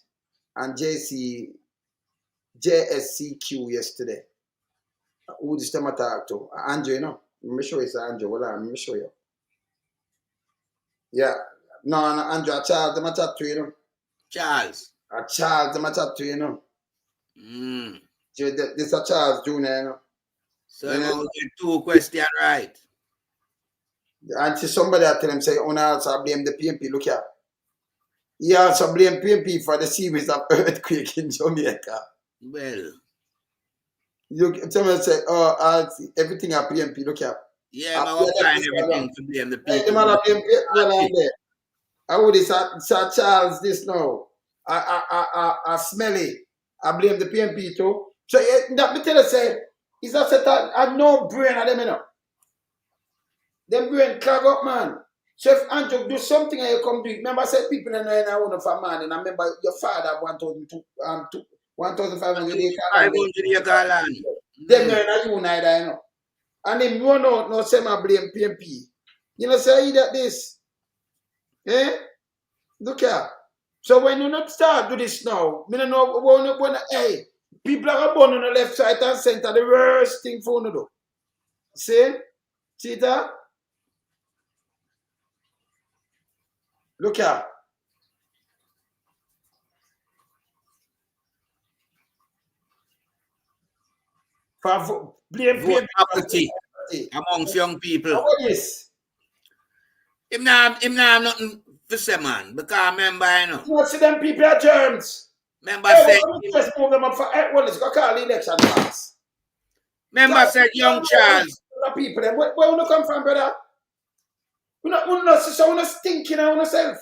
S1: And JSCQ yesterday. Who this time I talk to? Andrew, you know. Let me show you, Andrew. Hold on, let me show you. Yeah. No, Andrew, a Charles, them I chat to, you know.
S5: Charles.
S1: A Charles, them I chat to, you know. This is a Charles Jr., you know.
S5: So you know, get 2 questions right.
S1: And see somebody I tell him, say, oh, now also blame the PNP. Look here. He also blame PNP for the series of earthquake in Jamaica.
S5: Well.
S1: Someone say, oh, everything at PNP, look here.
S5: Yeah, I'm going to find everything to blame the people.
S1: I would say Charles this now. I smelly. I blame the PNP too. So that me tell you say, it's a set of no brain of them, you know. Them brain clog up, man. So if Andrew do something and you come do it, remember I said people in a one of a man, and I remember your father 1,500
S5: acre land.
S1: Them no in a neither, you know. And him run out no say my blame PNP. You know say that this. Eh? Look here. So when you not start do this now, me don't know when hey, people are born on the left side and center, the worst thing for you to do. See that? Look here. for blame
S5: vote
S1: PNP
S5: apathy amongst young people.
S1: What is?
S5: Him now have nothing to say, man. Because remember, you know.
S1: You see them people are germs.
S5: Remember said
S1: just move them up for well, it's got call election pass.
S5: Remember said young Charles.
S1: People them where you come from, brother? We not stinking on ourselves.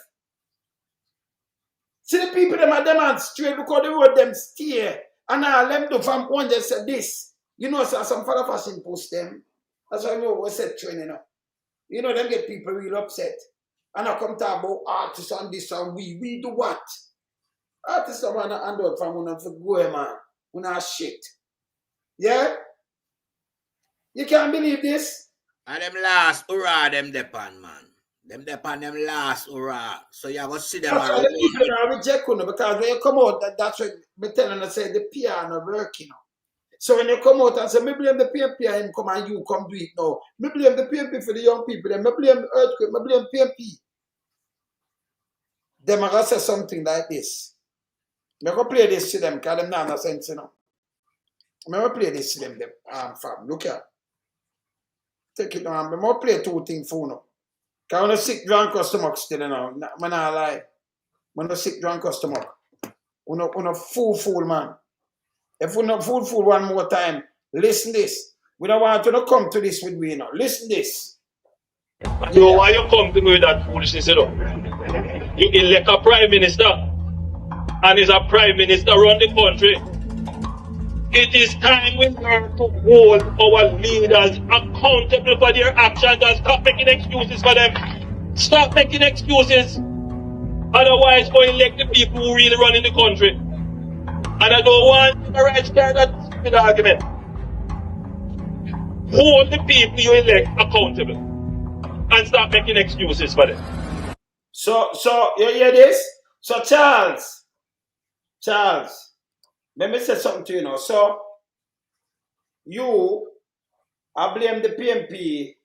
S1: See the people them are demonstrate because the road them steer. And now them do from one just said this. You know, so some father fashion post them. That's why I know we said training up. You know, them get people real upset. And I come talk about artists and this and we do what? Artists are man and out from one for go, man. We not shit. Yeah? You can't believe this?
S5: And them last hurrah them depan, man. Them depan them last hurrah. So you go see them.
S1: That's why the people are reject you, because when you come out, that's what me telling you, say the PR not working. So when you come out and say, me blame the PNP and him come and you come do it now. Me blame the PNP for the young people. Then me blame earthquake. Me blame PNP. Them are gonna say something like this. Me go play this to them because them not no sense, you know. Me go play this to them, fam. Look here. Take it down. Me go play two things for you. Because when I sick drunk stomach still, you know. I'm not lie. When I sick drunk stomach. When I fool, man. If we not fool one more time, listen this. We don't want you to come to this with me, you know. Listen this.
S19: You know why you come to me with that foolishness, you know? You elect a prime minister, and is a prime minister run the country. It is time we learn to hold our leaders accountable for their actions and stop making excuses for them. Stop making excuses. Otherwise, go elect the people who really run in the country. And I don't want the right stand that stupid argument. Hold the people you elect accountable and stop making excuses for them.
S1: So you hear this? So Charles, let me say something to you now. So you I blame the PNP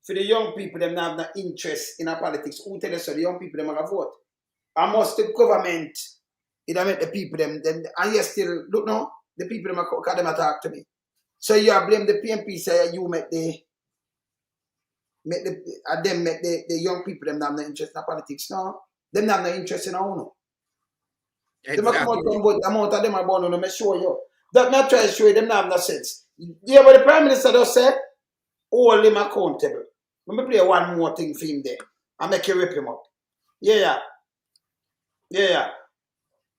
S1: for the young people them not have no interest in our politics. Who tell us so the young people them are vote? I must the government it make the people them and you still look now the people them them talk to me. So you blame the PNP say you make the young people them not have no interest in politics now. Them not have no interest in our own. Exactly. Them come out from vote amount of them are born on them show you. That not try to show you them not have no sense. Yeah, but the Prime Minister just said hold him accountable. Let me play one more thing for him there. I make you rip him up. Yeah.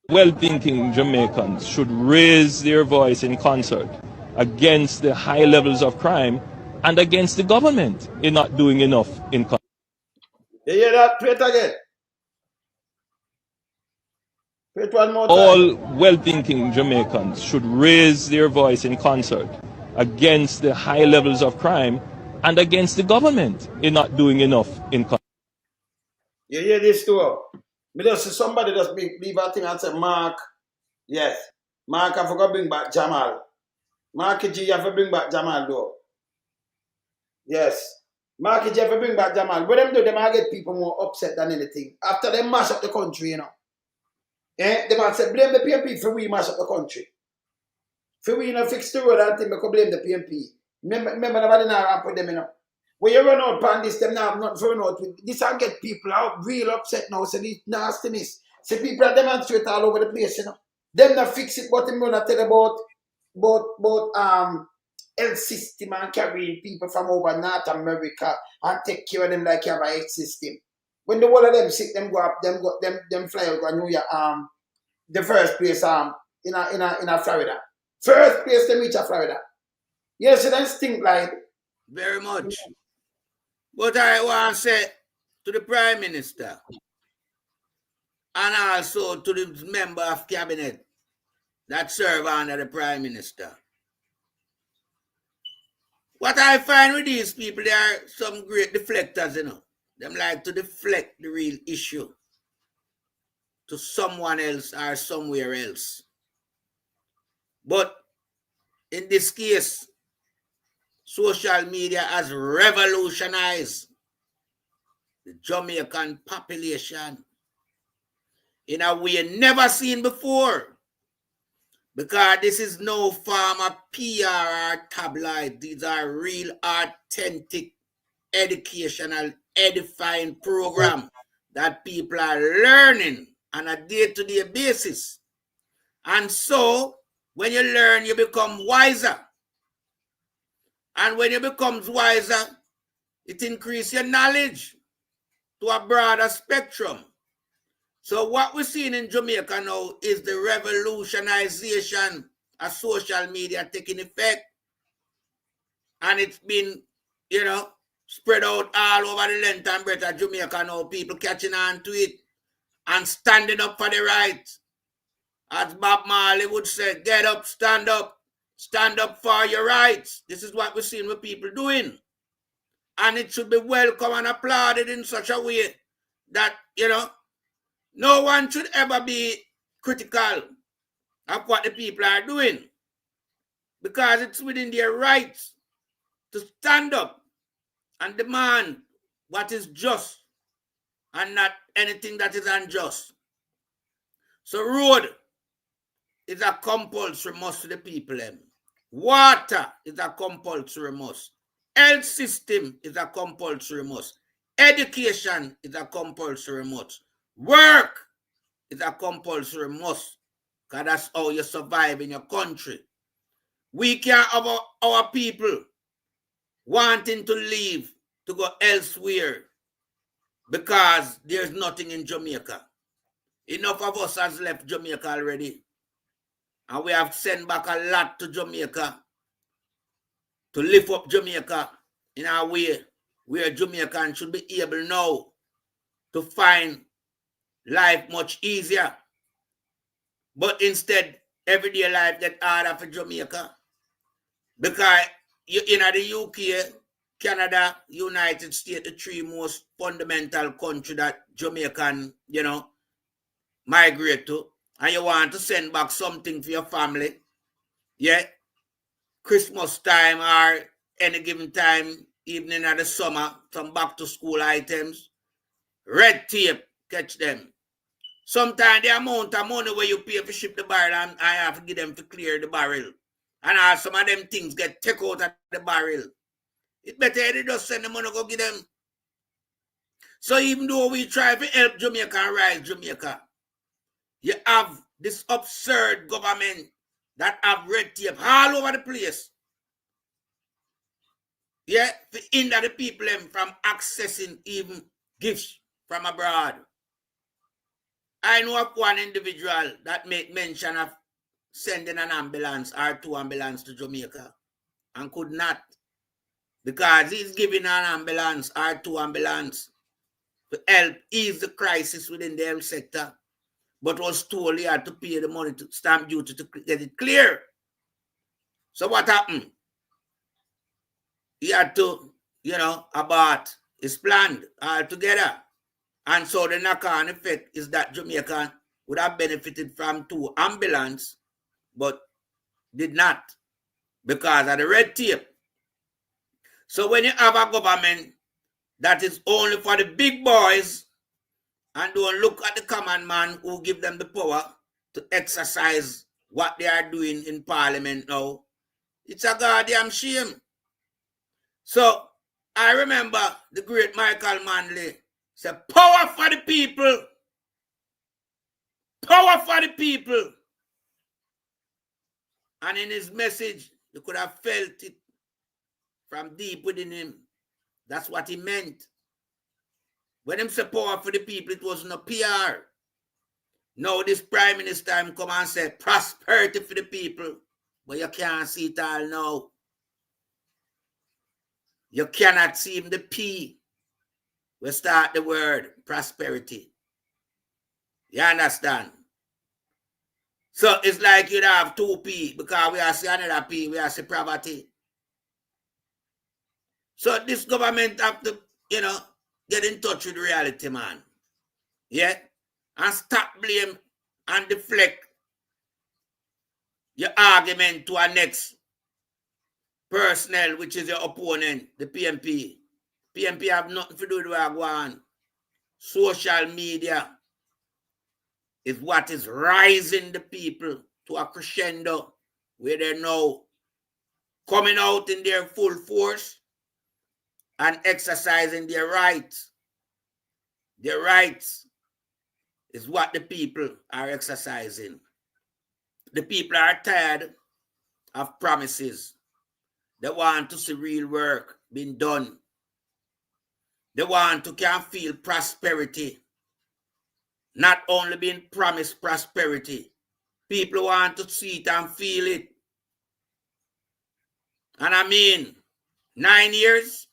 S4: Well-thinking Jamaicans should raise their voice in concert against the high levels of crime and against the government in not doing enough in country.
S1: You hear that? Play it again. Play it one more time.
S4: All well-thinking Jamaicans should raise their voice in concert against the high levels of crime and against the government in not doing enough in country.
S1: You hear this too? Me just see somebody just leave a thing and say, Mark, yes, Mark, I forgot to bring back Jamal. Mark G, you have to bring back Jamal though. Yes. Mark G, you have to bring back Jamal. What them do, them get people more upset than anything. After they mash up the country, you know. They might say, blame the PNP for we mash up the country. For we, you know, fix the road and thing, we can blame the PNP. Remember nobody now put them, you know. When you run out on this, them now not run out with this and get people out real upset now. So this nastiness. See people are demonstrate all over the place, you know. Them not fix it, but them gonna tell about health system and carrying people from over North America and take care of them like you have a health system. When the whole of them sick, them fly out to New York, the first place in Florida. First place them reach Florida. You see them stink like
S5: very much. But I want to say to the Prime Minister and also to the member of cabinet that serve under the Prime Minister. What I find with these people, they are some great deflectors, you know. Them like to deflect the real issue to someone else or somewhere else. But in this case, social media has revolutionized the Jamaican population in a way never seen before. Because this is no form of PR or tabloid. These are real, authentic, educational, edifying program that people are learning on a day-to-day basis. And so, when you learn, you become wiser. And when you become wiser, it increases your knowledge to a broader spectrum. So what we're seeing in Jamaica now is the revolutionization of social media taking effect. And it's been, spread out all over the length and breadth of Jamaica now. People catching on to it and standing up for the right. As Bob Marley would say, get up, stand up for your rights. This is what we're seeing with people doing. And it should be welcome and applauded in such a way that, no one should ever be critical of what the people are doing. Because it's within their rights to stand up and demand what is just and not anything that is unjust. So road is a compulsory must to the people. Water is a compulsory must. Health system is a compulsory must. Education is a compulsory must. Work is a compulsory must. Because that's how you survive in your country. We can't have our people wanting to leave to go elsewhere because there's nothing in Jamaica. Enough of us has left Jamaica already. And we have sent back a lot to Jamaica to lift up Jamaica in a way where Jamaicans should be able now to find life much easier. But instead, everyday life get harder for Jamaica. Because in the UK, Canada, United States, the three most fundamental countries that Jamaican, migrate to, and you want to send back something for your family, Christmas time or any given time, evening of the summer, some back to school items, red tape, catch them. Sometimes the amount of money where you pay for ship the barrel, and I have to give them to clear the barrel. And some of them things get taken out of the barrel. It's better they just send the money go give them. So even though we try to help Jamaica and rise Jamaica, you have this absurd government that have red tape all over the place. To hinder the people from accessing even gifts from abroad. I know of one individual that made mention of sending an ambulance or 2 ambulances to Jamaica and could not, because he's giving an ambulance or 2 ambulances to help ease the crisis within the health sector, but was told he had to pay the money to stamp duty to get it clear. So what happened? He had to, abort his plan altogether. And so the knock-on effect is that Jamaica would have benefited from 2 ambulances, but did not because of the red tape. So when you have a government that is only for the big boys and don't look at the common man who give them the power to exercise what they are doing in parliament now, it's a goddamn shame. So I remember the great Michael Manley said, power for the people. Power for the people. And in his message, you could have felt it from deep within him. That's what he meant. When him say power for the people, it wasn't a PR. Now this prime minister come and say prosperity for the people. But you can't see it all now. You cannot see him the P. We start the word prosperity. You understand? So it's like you'd have 2 P because we are see another P, we are see poverty. So this government have to, get in touch with reality, man. And stop blame and deflect your argument to our next personnel, which is your opponent, the PNP. PNP have nothing to do with what I want. Social media is what is rising the people to a crescendo where they're now coming out in their full force and exercising their rights. Their rights is what the people are exercising. The people are tired of promises. They want to see real work being done. They want to can feel prosperity. Not only being promised prosperity. People want to see it and feel it. And I mean, 9 years,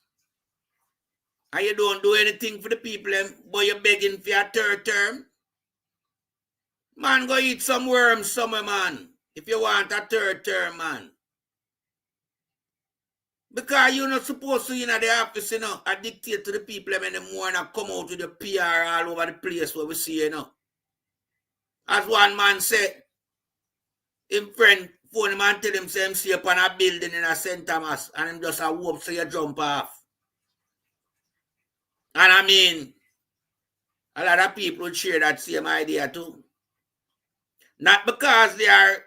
S5: and you don't do anything for the people, but you're begging for your third term. Man, go eat some worms somewhere, man, if you want a third term, man. Because you're not supposed to, in the office, I dictate to the people in the morning and come out with the PR all over the place where we see, As one man said, him friend phone him and tell him, say him see up on a building in a St. Thomas, and him just a whoop so you jump off. And I mean, a lot of people share that same idea too. Not because they are,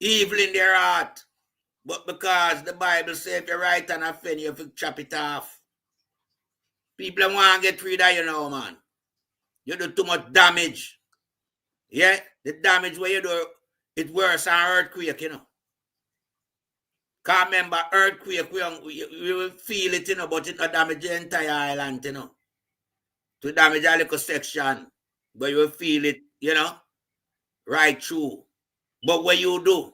S5: evil in their heart, but because the Bible says if you write an offense, you have to chop it off. People want to get rid of you man. You do too much damage. Yeah? The damage where you do, it's worse than earthquake, Can't remember earthquake, we will feel it, but it not damage the entire island, To damage a little section. But you will feel it, right through. But what you do,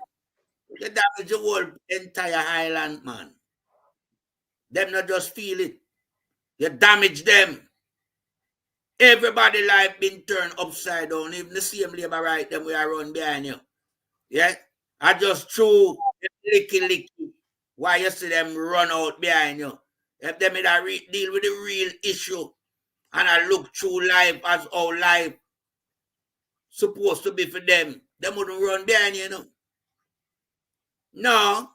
S5: you damage the whole entire island, man. Them not just feel it. You damage them. Everybody life been turned upside down. Even the same labor right them we are run behind you. Yeah? I just threw licky. Why you see them run out behind you. If them deal with the real issue and I look through life as how life supposed to be for them, they wouldn't run behind you, No.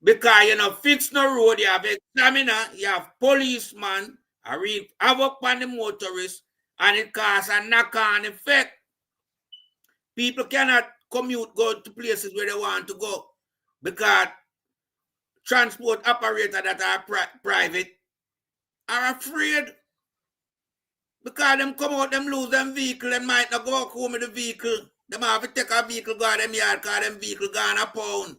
S5: Because fix no road, you have examiner, you have policeman, I read havoc on the motorists, and it causes a knock-on effect. People cannot commute, go to places where they want to go because transport operators that are private are afraid because them come out, them lose them vehicle, they might not go home with the vehicle. They might have to take a vehicle, go to them yard, because them vehicle gone a pound.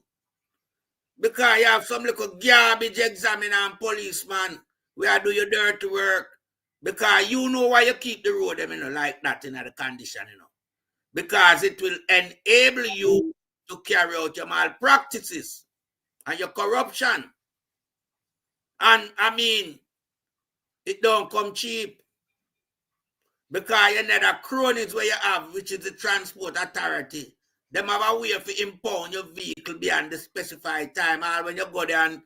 S5: Because you have some little garbage examiner and policeman where do your dirty work. Because you know why you keep the road them, like that in the condition, Because it will enable you to carry out your malpractices and your corruption. And I mean, it don't come cheap. Because you need a cronies where you have, which is the transport authority. Them have a way to impound your vehicle beyond the specified time. Or when you go there and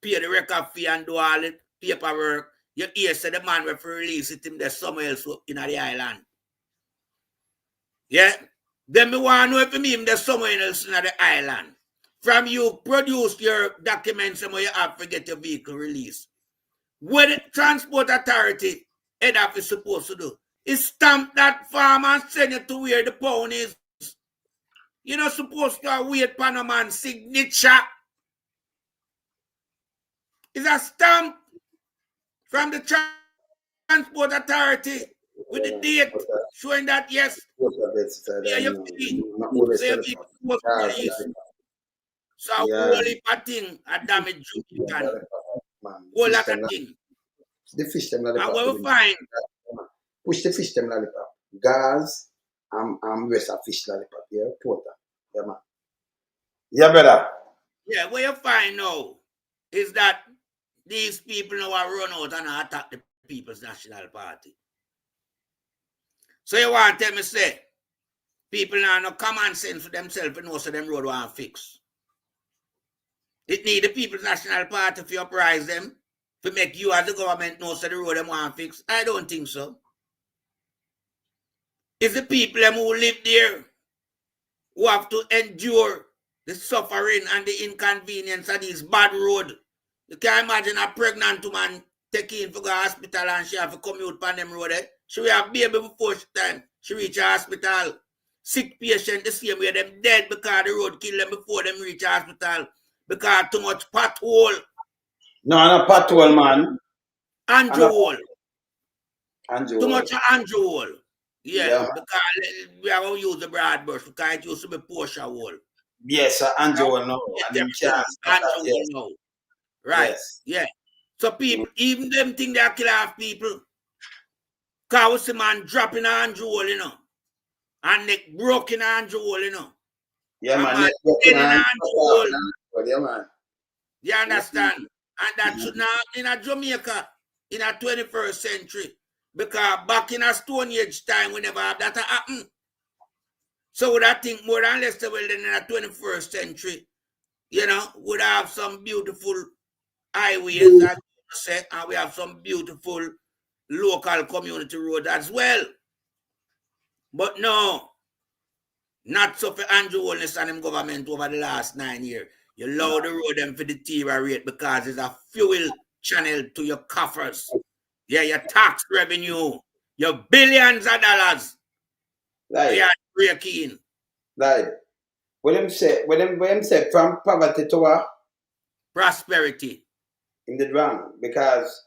S5: pay the record fee and do all the paperwork, you hear say the man will release it in there somewhere else in the island. Yeah? Then me want to know if him there's somewhere else in the island. From you produce your documents and where you have to get your vehicle released. What the transport authority head office supposed to do is stamp that form and send it to where the pound is. You're not supposed to wait for no man's signature. It's a stamp from the transport authority with the date showing that yes, yeah, you so whole heap of thing a damage you can. Whole lot of thing.
S1: The fish them
S5: and what we find
S1: push the fish them lollipop. Gas rest of fish lollipop. Yeah, total. Yeah, man. Yeah, brother.
S5: Yeah, what you find now is that these people now are run out and attack the People's National Party. So you want to tell me, say, people now no common sense for themselves and know so them road want fix. It need the People's National Party to uprise them, to make you as the government know so the road them want fix. I don't think so. It's the people them who live there who have to endure the suffering and the inconvenience of these bad roads. You can't imagine a pregnant woman taking in for the hospital and she have to commute on them road. She will have baby before she time. She reach the hospital. sick patient the same way them dead because the road kill them before them reach hospital because too much pothole.
S1: No, not pothole, man.
S5: Andrew hole.
S1: Andrew
S5: Too
S1: hole.
S5: much Andrew hole. Yeah,
S1: Yeah.
S5: because we are going to use the broad brush because it used to be Porsche hole.
S1: Yes, Andrew hole no. And him can't stop that,
S5: Andrew
S1: yes.
S5: hole no. Right.
S1: Yes.
S5: Yeah. So people, even them think they kill off people. Because we see man dropping Andrew hole, you know. And neck broken Andrew hole, you know.
S1: Yeah,
S5: and
S1: man.
S5: dead in Andrew hole.
S1: Yeah, man.
S5: You understand? And that should not happen in Jamaica in a 21st century. Because back in a Stone Age time, we never have that happen. So would I think more than less well than in a 21st century, you know, would have some beautiful highways, as you said, and we have some beautiful local community roads as well. But no, not so for Andrew Holness and him government over the last 9 years. You allow the road them for deteriorate because it's a fuel channel to your coffers. Yeah, your tax revenue, your billions of dollars.
S1: Right.
S5: Yeah, breaking.
S1: Right. What them say from poverty to
S5: prosperity.
S1: In the wrong because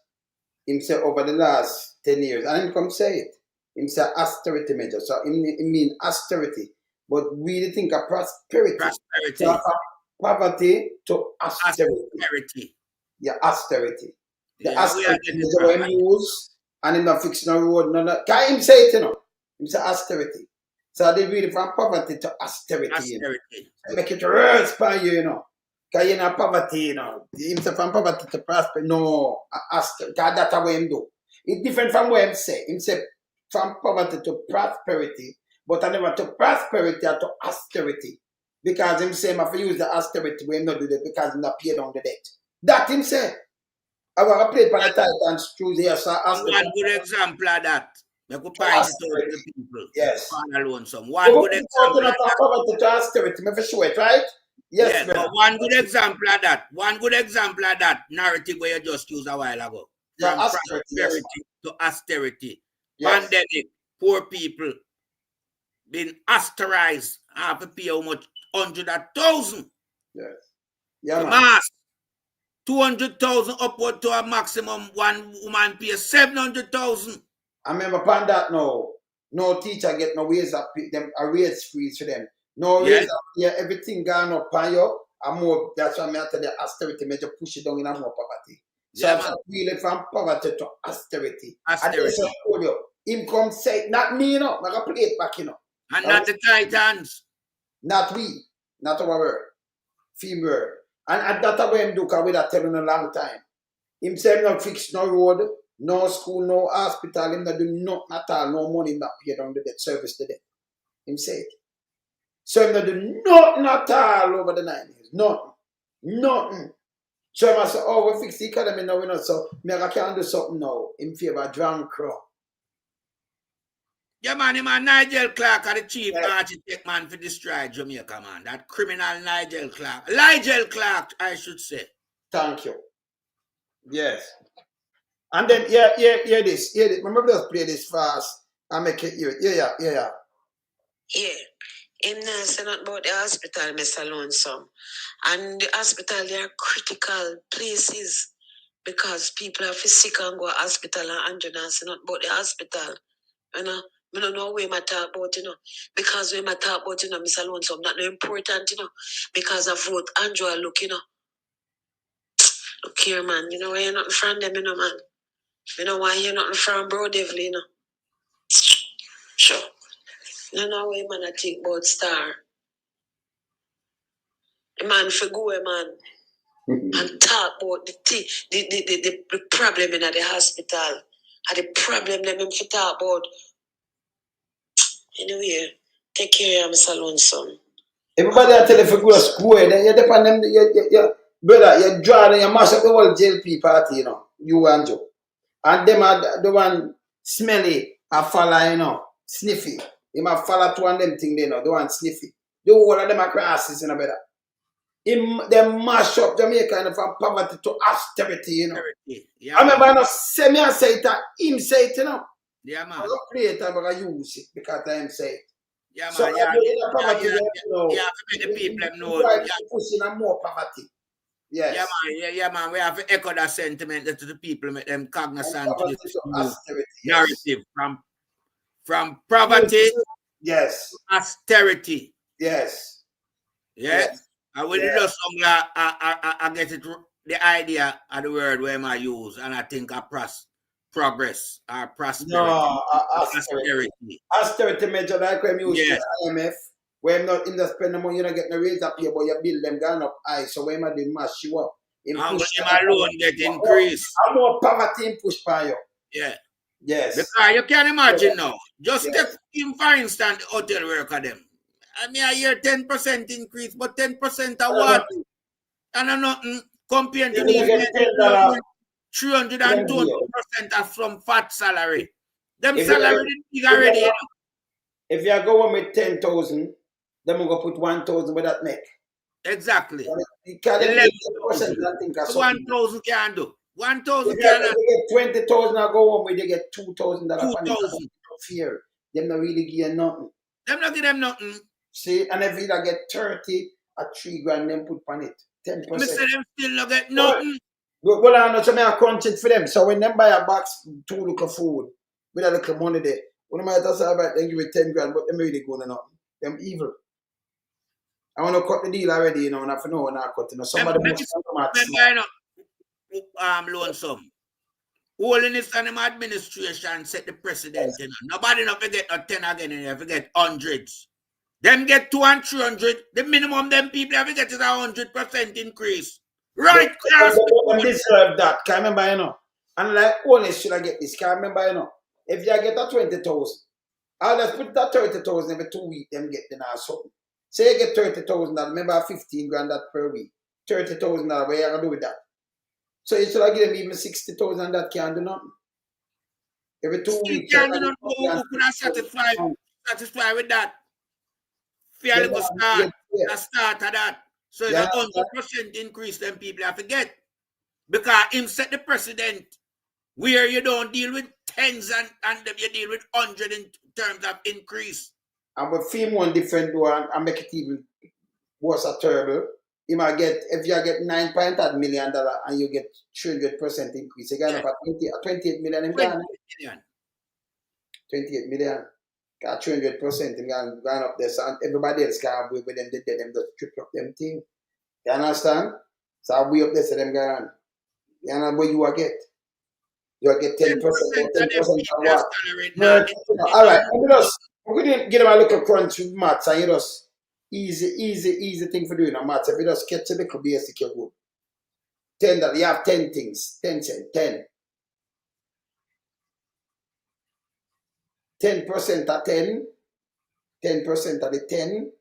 S1: him say over the last 10 years, and him come say it. Him say austerity measure. So him mean austerity. But we think of prosperity.
S5: Prosperity.
S1: So poverty to austerity.
S5: Austerity.
S1: Yeah, austerity. The
S5: Yeah,
S1: austerity measure him use, and him not fix no road. Can him say it, you know? Him say austerity. So they really from poverty to austerity.
S5: Austerity.
S1: You know? Make it worse for you, you know. Because you're in poverty, you know. Him say from poverty to prosper. No, austerity. That's what him do. It's different from what him say. Him say from poverty to prosperity, but I never to prosperity or to austerity. Because him say, if I use the austerity, we not do that because him not pay down the debt. That him say. I want to play for the Titans through there, so
S5: one good example of that. We could point it out to the people.
S1: Yes.
S5: Alone some. One good example of
S1: that. To austerity, me for sure, right? Yes,
S5: but one good example of that. One good example of that narrative where you just used a while ago. From prosperity to austerity.
S1: Yes.
S5: Pandemic, poor people been austerized. Have to pay how much? 100,000.
S1: Yes. Yeah,
S5: the mass. 200,000 upward to a maximum. One woman pay 700,000.
S1: I remember upon that now. No teacher get no ways up them a raise freeze for them. No raise up, yeah, everything gone up on you. And more that's why I tell the austerity measure push it down in a more poverty. So
S5: Yeah,
S1: I'm really from poverty to austerity.
S5: Austerity.
S1: And I told you, him come say, not me, you know, I got play it back, you know.
S5: And not the Titans.
S1: Not we, not our word. Female word. And that's what him do, because we are telling a long time. Him say him not fix no road, no school, no hospital, him not do nothing at all, no money, him not pay down the debt, service the debt. Him say it. So him not do nothing at all over the 9 years. Nothing. Nothing. So him say, oh, we fix the economy now, you know, so me I can do something now in favor of John Crow.
S5: Yeah, man, him and Nigel Clark are the chief architect, man, for destroy Jamaica, man. That criminal Nigel Clark. Nigel Clark, I should say.
S1: Thank you. Yes. And then, hear this. Remember, just play this fast and make it hear it. Yeah.
S20: Yeah. Him not say nothing about the hospital, Mr. Lonesome. And the hospital, they are critical places because people are sick and go to hospital and Andrew not say nothing about the hospital. You know? I don't know what I talk about, you know, because when I talk about, you know, Mr. Lonesome, not no important, you know, because I vote Andrew, look, you know. Look here, man, you know, I hear nothing from them, you know, man. You know, I hear nothing from Bro Devil, you know. Sure. You know what man I think about Star. The man for go, man, and talk about the problem in the hospital. And the problem them him for talk about. Anyway, take care of Mr. Lonesome.
S1: Everybody I tell you if you go to school, then you depend on them, brother, you draw and you mash up the whole JLP party, you know, you and Joe. And them are the one smelly and follow, you know, sniffy. They might follow to one them thing, you know, the one sniffy. The whole of them are crosses, you know, brother. They mash up Jamaica, you know, from poverty to austerity, you know.
S5: Yeah,
S1: I remember I know say me and say it, him say it, you know.
S5: Yeah, man.
S1: I don't play it, I'm going to use it because I him say it.
S5: Yeah,
S1: So
S5: man. Yeah,
S1: in the poverty,
S5: you have to make the people know.
S1: Try to push in a more poverty. Yes.
S5: Yeah, man. We have to echo that sentiment to the people, make them cognizant to this
S1: austerity,
S5: narrative from poverty
S1: yes
S5: to austerity.
S1: Yes.
S5: Yeah. I will just I get it the idea of the word where I use, and I think I progress or prosperity.
S1: No, austerity. Austerity measure like when you use the IMF, where I'm not in the spend the money, you don't get no raise up here, but you build them gone up high. So when they mash you up,
S5: and my loan get increased.
S1: And more poverty in push by you.
S5: Yeah.
S1: Yes.
S5: Because you can imagine now. Just take him for instance, the hotel worker them. I mean, I hear 10% increase, but 10% of what? And I'm nothing compared to the 300 and 200% of some fat salary. Them salary big already.
S1: If you go on with 10,000, then we go put 1,000 with that neck.
S5: Exactly.
S1: 1,000
S5: can do. 1,000
S1: if
S5: can
S1: you get 20,000, I go on with you get $2,000. 2,000. Fear. Them not really give you nothing.
S5: Them not give them nothing.
S1: See, and if you get 30 or 3 grand, then put on it. 10%.
S5: Me say them still not get nothing.
S1: Well, I know some are crunching for them. So when them buy a box, 2 little food, with a little money there, when I might say about them give you 10 grand, but them really going to nothing. Them evil. I want to cut the deal already, you know, and I know when I cut, you know, somebody
S5: lonesome. Holness and them administration set the precedent, you know. Nobody not forget a 10 again, and you forget hundreds. Them get 200 and 300. The minimum them people have to get is 100% increase. Right, class.
S1: They deserve that. Can't remember, you know. And like, Holness should I get this? Can't remember, you know. If you get a 20,000, I'll just put that 30,000 every 2 weeks, them get the now something. Say you get 30,000, remember 15 grand that per week. 30,000, what you gonna do with that? So you should give them even 60,000 that can't do nothing. Every 2 weeks.
S5: Can't do nothing. Who could have satisfied with that? Fairly good start. The start of that. So it's 100% increase, them people have to get. Because him set the precedent where you don't deal with tens and you deal with 100 in terms of increase.
S1: And with film one different one and make it even worse or terrible. You might get, if you get $9.8 million and you get 300% increase, you get about 28 million in Ghana. 28 million. Got 300% and gone up there. So everybody else can with them, they them just strip up them thing. You understand? So I way up there so them gone. You know what you get? You get 10%. 10% of what? All right. We're going to give them a little crunch with maths and you just easy thing for doing a maths. If you just catch a little basic, you're good. 10 that you have 10 things. 10 cents. 10. 10% of 10. 10% of the 10.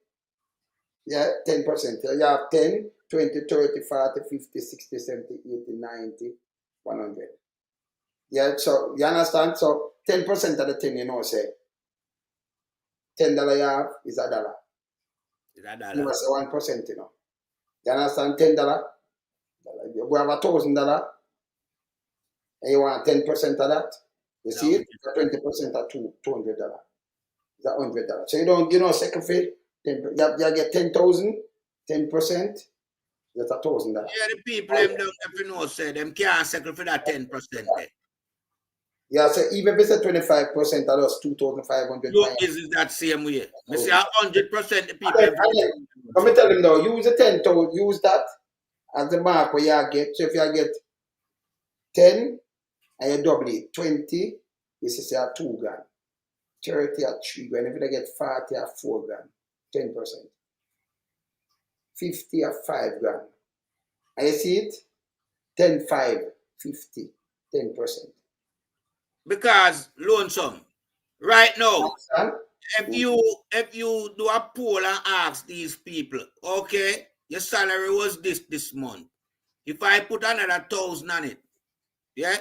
S1: Yeah, 10%. You have 10, 20, 30, 40, 50, 60, 70, 80, 90, 100. Yeah, so you understand? So 10% of the 10, you know, say $10 you have is $1.
S5: Is $1.
S1: You must say 1%, you know. You understand? $10. You have $1,000 and you want 10% of that. You see it? 20% of $200. Is $100. So you don't, you know, second fee, you get 10,000, 10%, that's $1,000.
S5: Yeah, the people them don't have to know, say them can't settle for that 10% there.
S1: Yeah, so even if it's a 25%, that's 2,500.
S5: Is that same way? I say 100% the people.
S1: Let me tell them now, use the 10,000, use that as the mark where you get. So if you get 10 and you double it, 20, you say 2 grand. 30 or 3 grand. If you get 40 or 4 grand, 10%. 50 or 5 grand. And you see it? 10, 5, 50, 10%.
S5: Because lonesome, right now, if you do a poll and ask these people, okay, your salary was this month. If I put another 1,000 on it, yeah,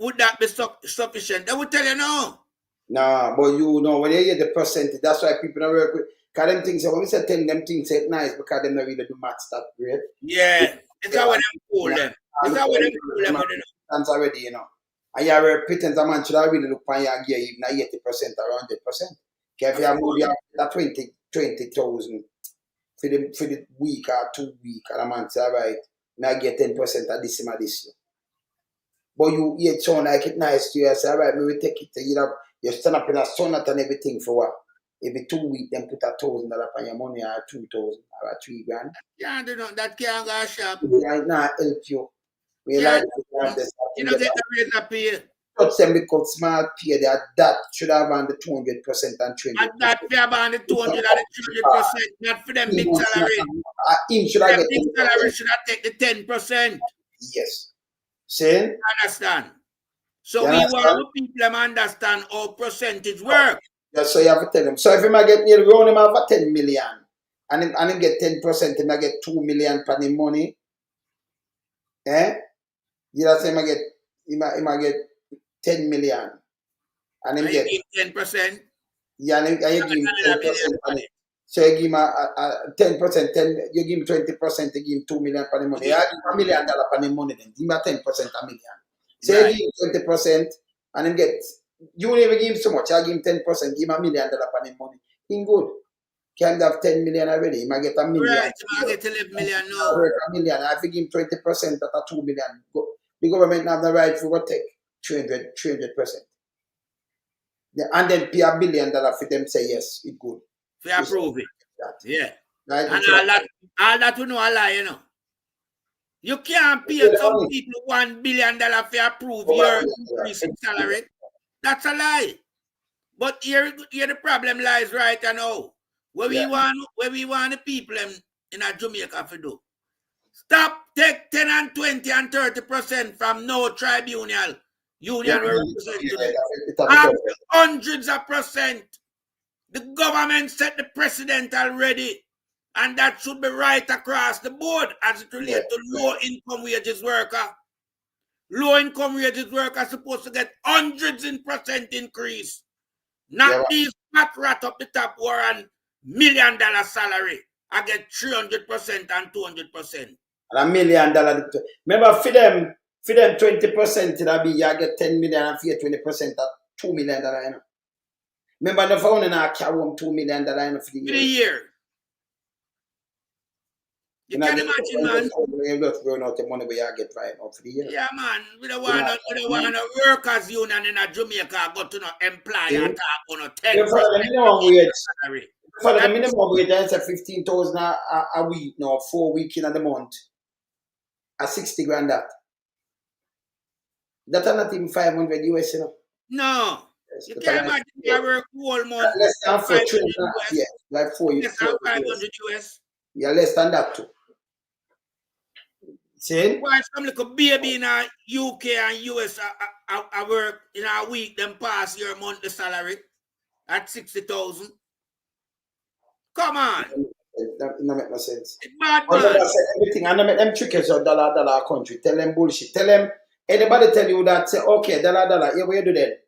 S5: would that be sufficient? They would tell you no.
S1: Nah, but you know, when you hear the percentage, that's why people don't work with. Because them things, when we say 10, them things say nice because they don't really do maths that great.
S5: Yeah, it's how them cool them. It's how them cool them.
S1: That's already, you know. And you have a pretend a man should have really look on you and give even 80% or 100%. If you have maybe a 20,000 for the week or 2 weeks and a month, all right, I get 10% of this and this year. But it sound like it nice to you. I say, all right, we will take it. You stand up in a sun and everything for what? Every 2 weeks, then put $1,000 on your money or 2,000 or 3 grand.
S5: Can't do nothing. That can't go shop.
S1: Right now, help you. We
S5: Can't
S1: like to have this.
S5: you don't get the razor pay.
S1: Not them because smart pay that should have on the 200% and 300%.
S5: And that pay on the 200 and the 300%, not for them big salary.
S1: Him should have
S5: Them
S1: get
S5: big salary should have take the 10%.
S1: Yes. See?
S5: Understand? So
S1: You
S5: we
S1: understand?
S5: want people to understand how percentage work.
S1: Yeah, so you have to tell them. So if him get near round him have a 10 million and him get 10%, him get 2 million for the money. You know say him get 10 million. And him
S5: And
S1: get
S5: you give 10%.
S1: yeah, and you give him 10% on it. So you give him a 10%, you give him 20%, you give him 2 million for the money. You give him $1 million for the money, then give him a 10% $1 million. So you give him 20% and him get, you won't even give him so much, you give him 10%, give him $1 million for the money. Him good. Can have 10 million already, he might get $1 million.
S5: Right, he might get 11 million now.
S1: $1 million, I think give him 20%, that's a $2 million. The government have the right to take 300%. Yeah, and then pay $1 billion for them say yes, it's good.
S5: For approve it. Yeah.
S1: Right?
S5: And all that we know a lie, you know. You can't pay some people $1 billion for approve your increase in salary. That's a lie. But here the problem lies right now. Where we want the people in Jamaica to do. Stop, take 10 and 20 and 30% from no tribunal union representative. After hundreds of percent. The government set the precedent already. And that should be right across the board as it relates to low-income wages worker. Low-income wages workers are supposed to get hundreds in percent increase. Not these fat rat up the top who are on $1 million salary. I get 300% and 200%.
S1: And $1 million. Remember, for them 20%, it'll be you get 10 million and for you 20% at $2 million. You know? Remember, the phone and I carry home $2 million for the year.
S5: For the year. You can imagine, man.
S1: You just run out the money where you get right now for the year.
S5: Yeah, man. We don't want a workers' union in Jamaica go to no employer and talk on a 10%.
S1: For the minimum wage, it's a 15,000 a week now, 4 weeks in the month. A 60 grand that. That's not even 500 US, you know.
S5: No. Yes, you can't imagine you work whole month.
S1: Less than 4 yeah, like 4
S5: Less than 500 US.
S1: Yeah, less than that too. See?
S5: Why some little baby in UK and US I work in a week, them pass your monthly salary at 60,000. Come on.
S1: That don't make no sense.
S5: It's bad, man.
S1: Everything, and make them trickers of dollar country. Tell them bullshit. Tell them, anybody tell you that, say, okay, dollar, yeah, what you do then?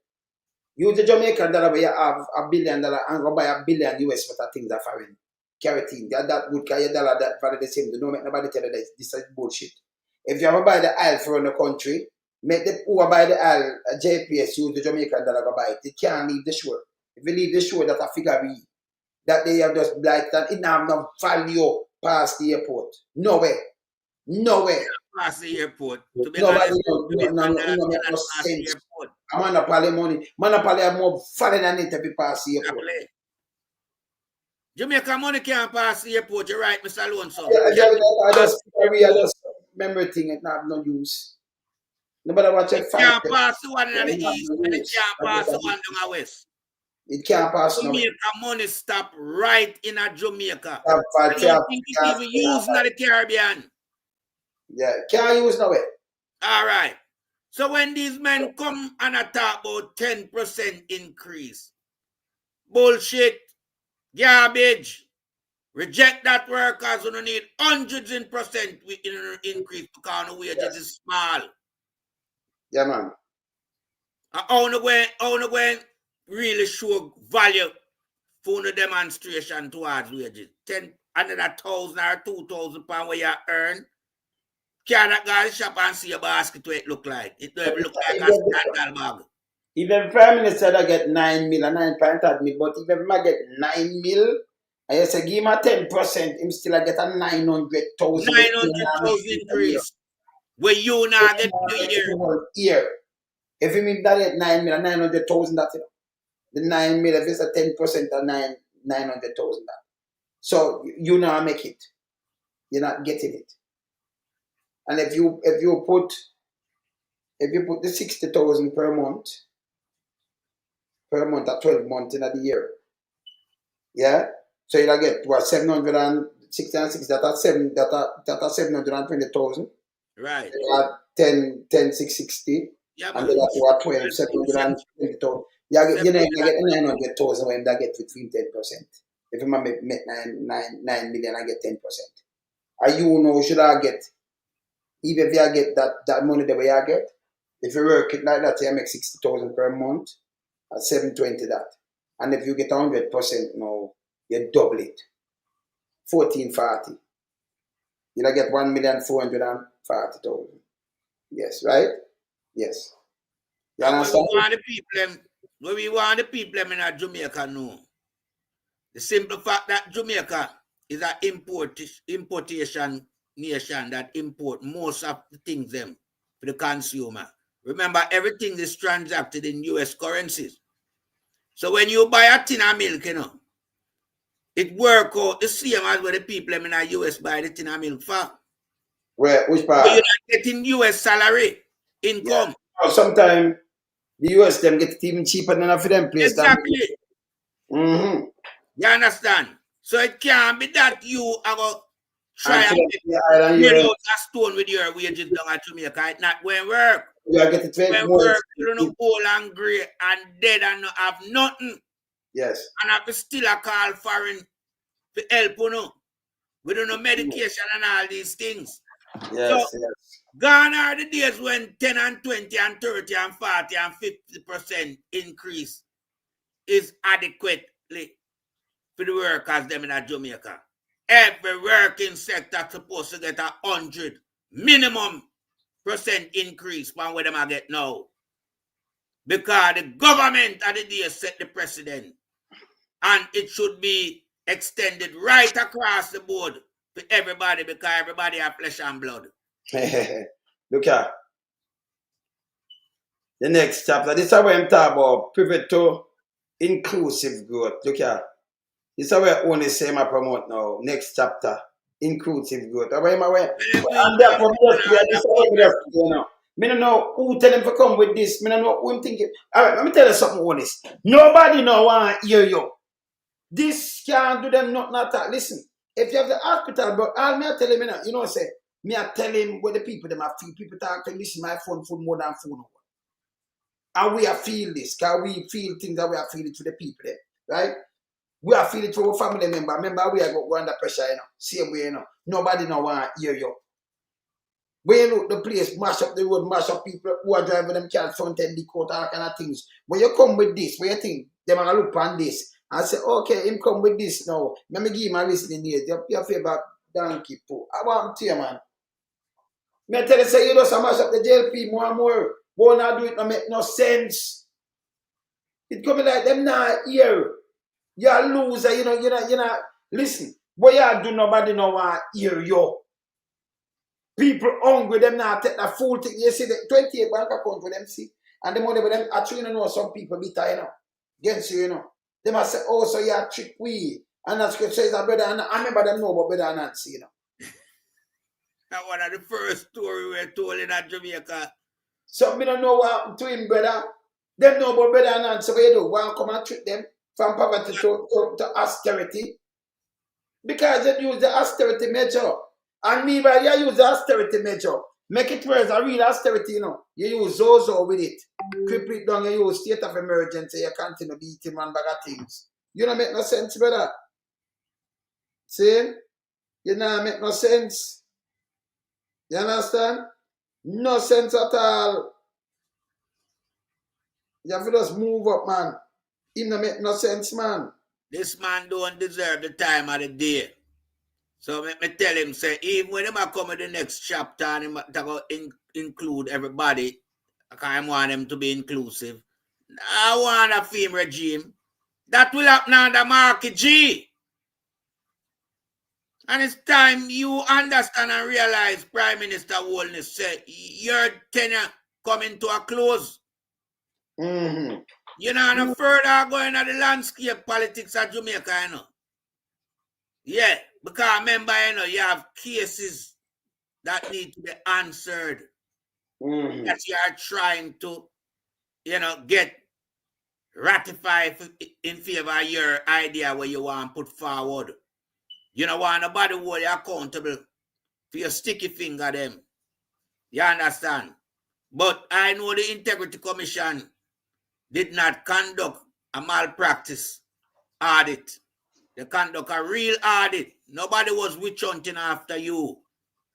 S1: Use the Jamaican dollar where you have $1 billion and go buy $1 billion US for that things that foreign. Carry that good carry a dollar that value the same. Don't make nobody tell you that this is bullshit. If you ever buy the aisle for the country, make the who buy the aisle JPS use the Jamaican dollar go buy it. It can't leave the shore. If you leave the shore, that a figure be that they have just blight and it have no value past the airport. No way.
S5: Past the airport. To be
S1: nobody
S5: honest,
S1: no sense. Monopoly money. Monopoly have more value than it to be past the airport.
S5: Jamaica money can't pass the airport. You're right, Mr. Alonso.
S1: I just remember thing it have no use. Nobody watch it.
S5: Can't pass the one in the east and it can't pass the one in the west.
S1: It can't pass no.
S5: Jamaica money stop right in a Jamaica. I don't think it's even used in the Caribbean.
S1: Yeah, can't use no way.
S5: All right. So when these men come and talk about 10% increase, bullshit, garbage, reject that workers who don't need hundreds in percent increase because the wages is small.
S1: Yeah, man.
S5: I only when really show value for the demonstration towards wages. 10 another 1,000 or 2,000 pounds where you earn. Can that guy shop and see a basket what it look like? It don't look like a scandal bag.
S1: If every prime minister that get 9 mil and 9.5 mil, but if every man get 9 mil, and you say give him a 10%, him still get a 900,000.
S5: 900,000 increase. Where you now get the
S1: year. If you mean that get 9 mil and 900,000, that's it. The 9 mil, if it's a 10% of 900,000. So you now make it. You're not getting it. And if you put the 60,000 per month at 12 months in the year, yeah. So you'll get what 766. That's 720,000.
S5: Right.
S1: 10,660.
S5: Yeah,
S1: and then that's what 12, 720,000. Yeah, you know, you get 900,000 when that get between 10%. If you make 9 million, I get 10%. And you know, should I get, even if you get that money the way I get, if you work it like that, you make 60,000 per month at 720 that. And if you get 100% now, you double it. 1440. You'll get 1,440,000. Yes, right? Yes. You understand?
S5: What we want the people in Jamaica know. The simple fact that Jamaica is an importation nation that import most of the things them for the consumer. Remember, everything is transacted in US currencies. So when you buy a tin of milk, you know, it work out the same as what the people in the US buy the tin of milk for.
S1: Where, which part?
S5: So you're not getting US salary income.
S1: Yeah. Sometimes the US them get it even cheaper than for them place.
S5: Exactly.
S1: Mm-hmm.
S5: You understand? So it can't be that you are going to try and get out a stone with your wages down at Jamaica. It's not going to work.
S1: Yeah, get it
S5: when work, you don't know, old and grey and dead and not have nothing.
S1: Yes.
S5: And have to still a call foreign to help, you know. We don't know medication and all these things.
S1: Yes,
S5: so, gone are the days when 10 and 20 and 30 and 40 and 50% increase is adequately for the workers them in Jamaica. Every working sector supposed to get 100 minimum % increase from what them I get now. Because the government of the day set the precedent. And it should be extended right across the board to everybody because everybody have flesh and blood.
S1: Look at the next chapter. This is where I'm talking about pivot to inclusive growth. Look at this is where only say I promote now. Next chapter, inclusive growth. And therefore, I don't know who tell them to come with this. I don't know who I'm thinking. All right, let me tell you something honest. Nobody know want to hear you. This can't do them nothing at all. Listen, if you have the hospital, but all me I tell him, you know, say, me I tell him what the people them have feel. People talk to listen, my phone more than phone. And we are feel this, because we feel things that we are feeling to the people there, right? We are feeling to our family member. Remember, we are going under pressure, you know. Same way, you know. Nobody now want to hear you. When you look the place, mash up the road, mash up people who are driving them cars, front end, the court, all kind of things. When you come with this, when you think, they're going to look on this, and say, okay, him come with this now. Let me give him a listening ear. Your favorite donkey poo. I want to tell you, man. Me tell you, say, you just mash up the JLP more and more. Won't not do it, no make no sense. It coming like them now here. You're a loser, you know. Listen, what you do, nobody no want to hear you. People hungry, them now take that full thing. You see the 28 bank account for them, see? And the money with them, actually, you know, some people bitter, you know. Against you, you know. They must say, oh, so you are trick we. And that's scripture says that brother, and I remember them know about brother and Nancy, you know.
S5: That one of the first story we were told in Jamaica.
S1: So me don't know what happened to him, brother. Them know about brother and Nancy. What you do? Want to come and trick them from poverty to austerity? Because they use the austerity measure. And me, but you use the austerity measure. Make it worse, a real austerity, you know. You use Zozo with it. Cripple it down, you use state of emergency, you continue beating one bag of things. You don't make no sense, brother. See? You don't make no sense. You understand? No sense at all. You have to just move up, man. It don't make no sense, man.
S5: This man don't deserve the time of the day. So let me tell him, say, even when I come in the next chapter and him include everybody, I want him to be inclusive. I want a film regime. That will happen under Marky G. And it's time you understand and realize, Prime Minister Holness said, your tenure coming to a close. You know, no further going at the landscape politics of Jamaica, you know. Yeah, because remember, you know, you have cases that need to be answered. That you are trying to, you know, get ratified in favor of your idea where you want to put forward. You don't want nobody to hold you accountable for your sticky finger them. You understand? But I know the Integrity Commission did not conduct a malpractice audit. They conduct a real audit. Nobody was witch hunting after you.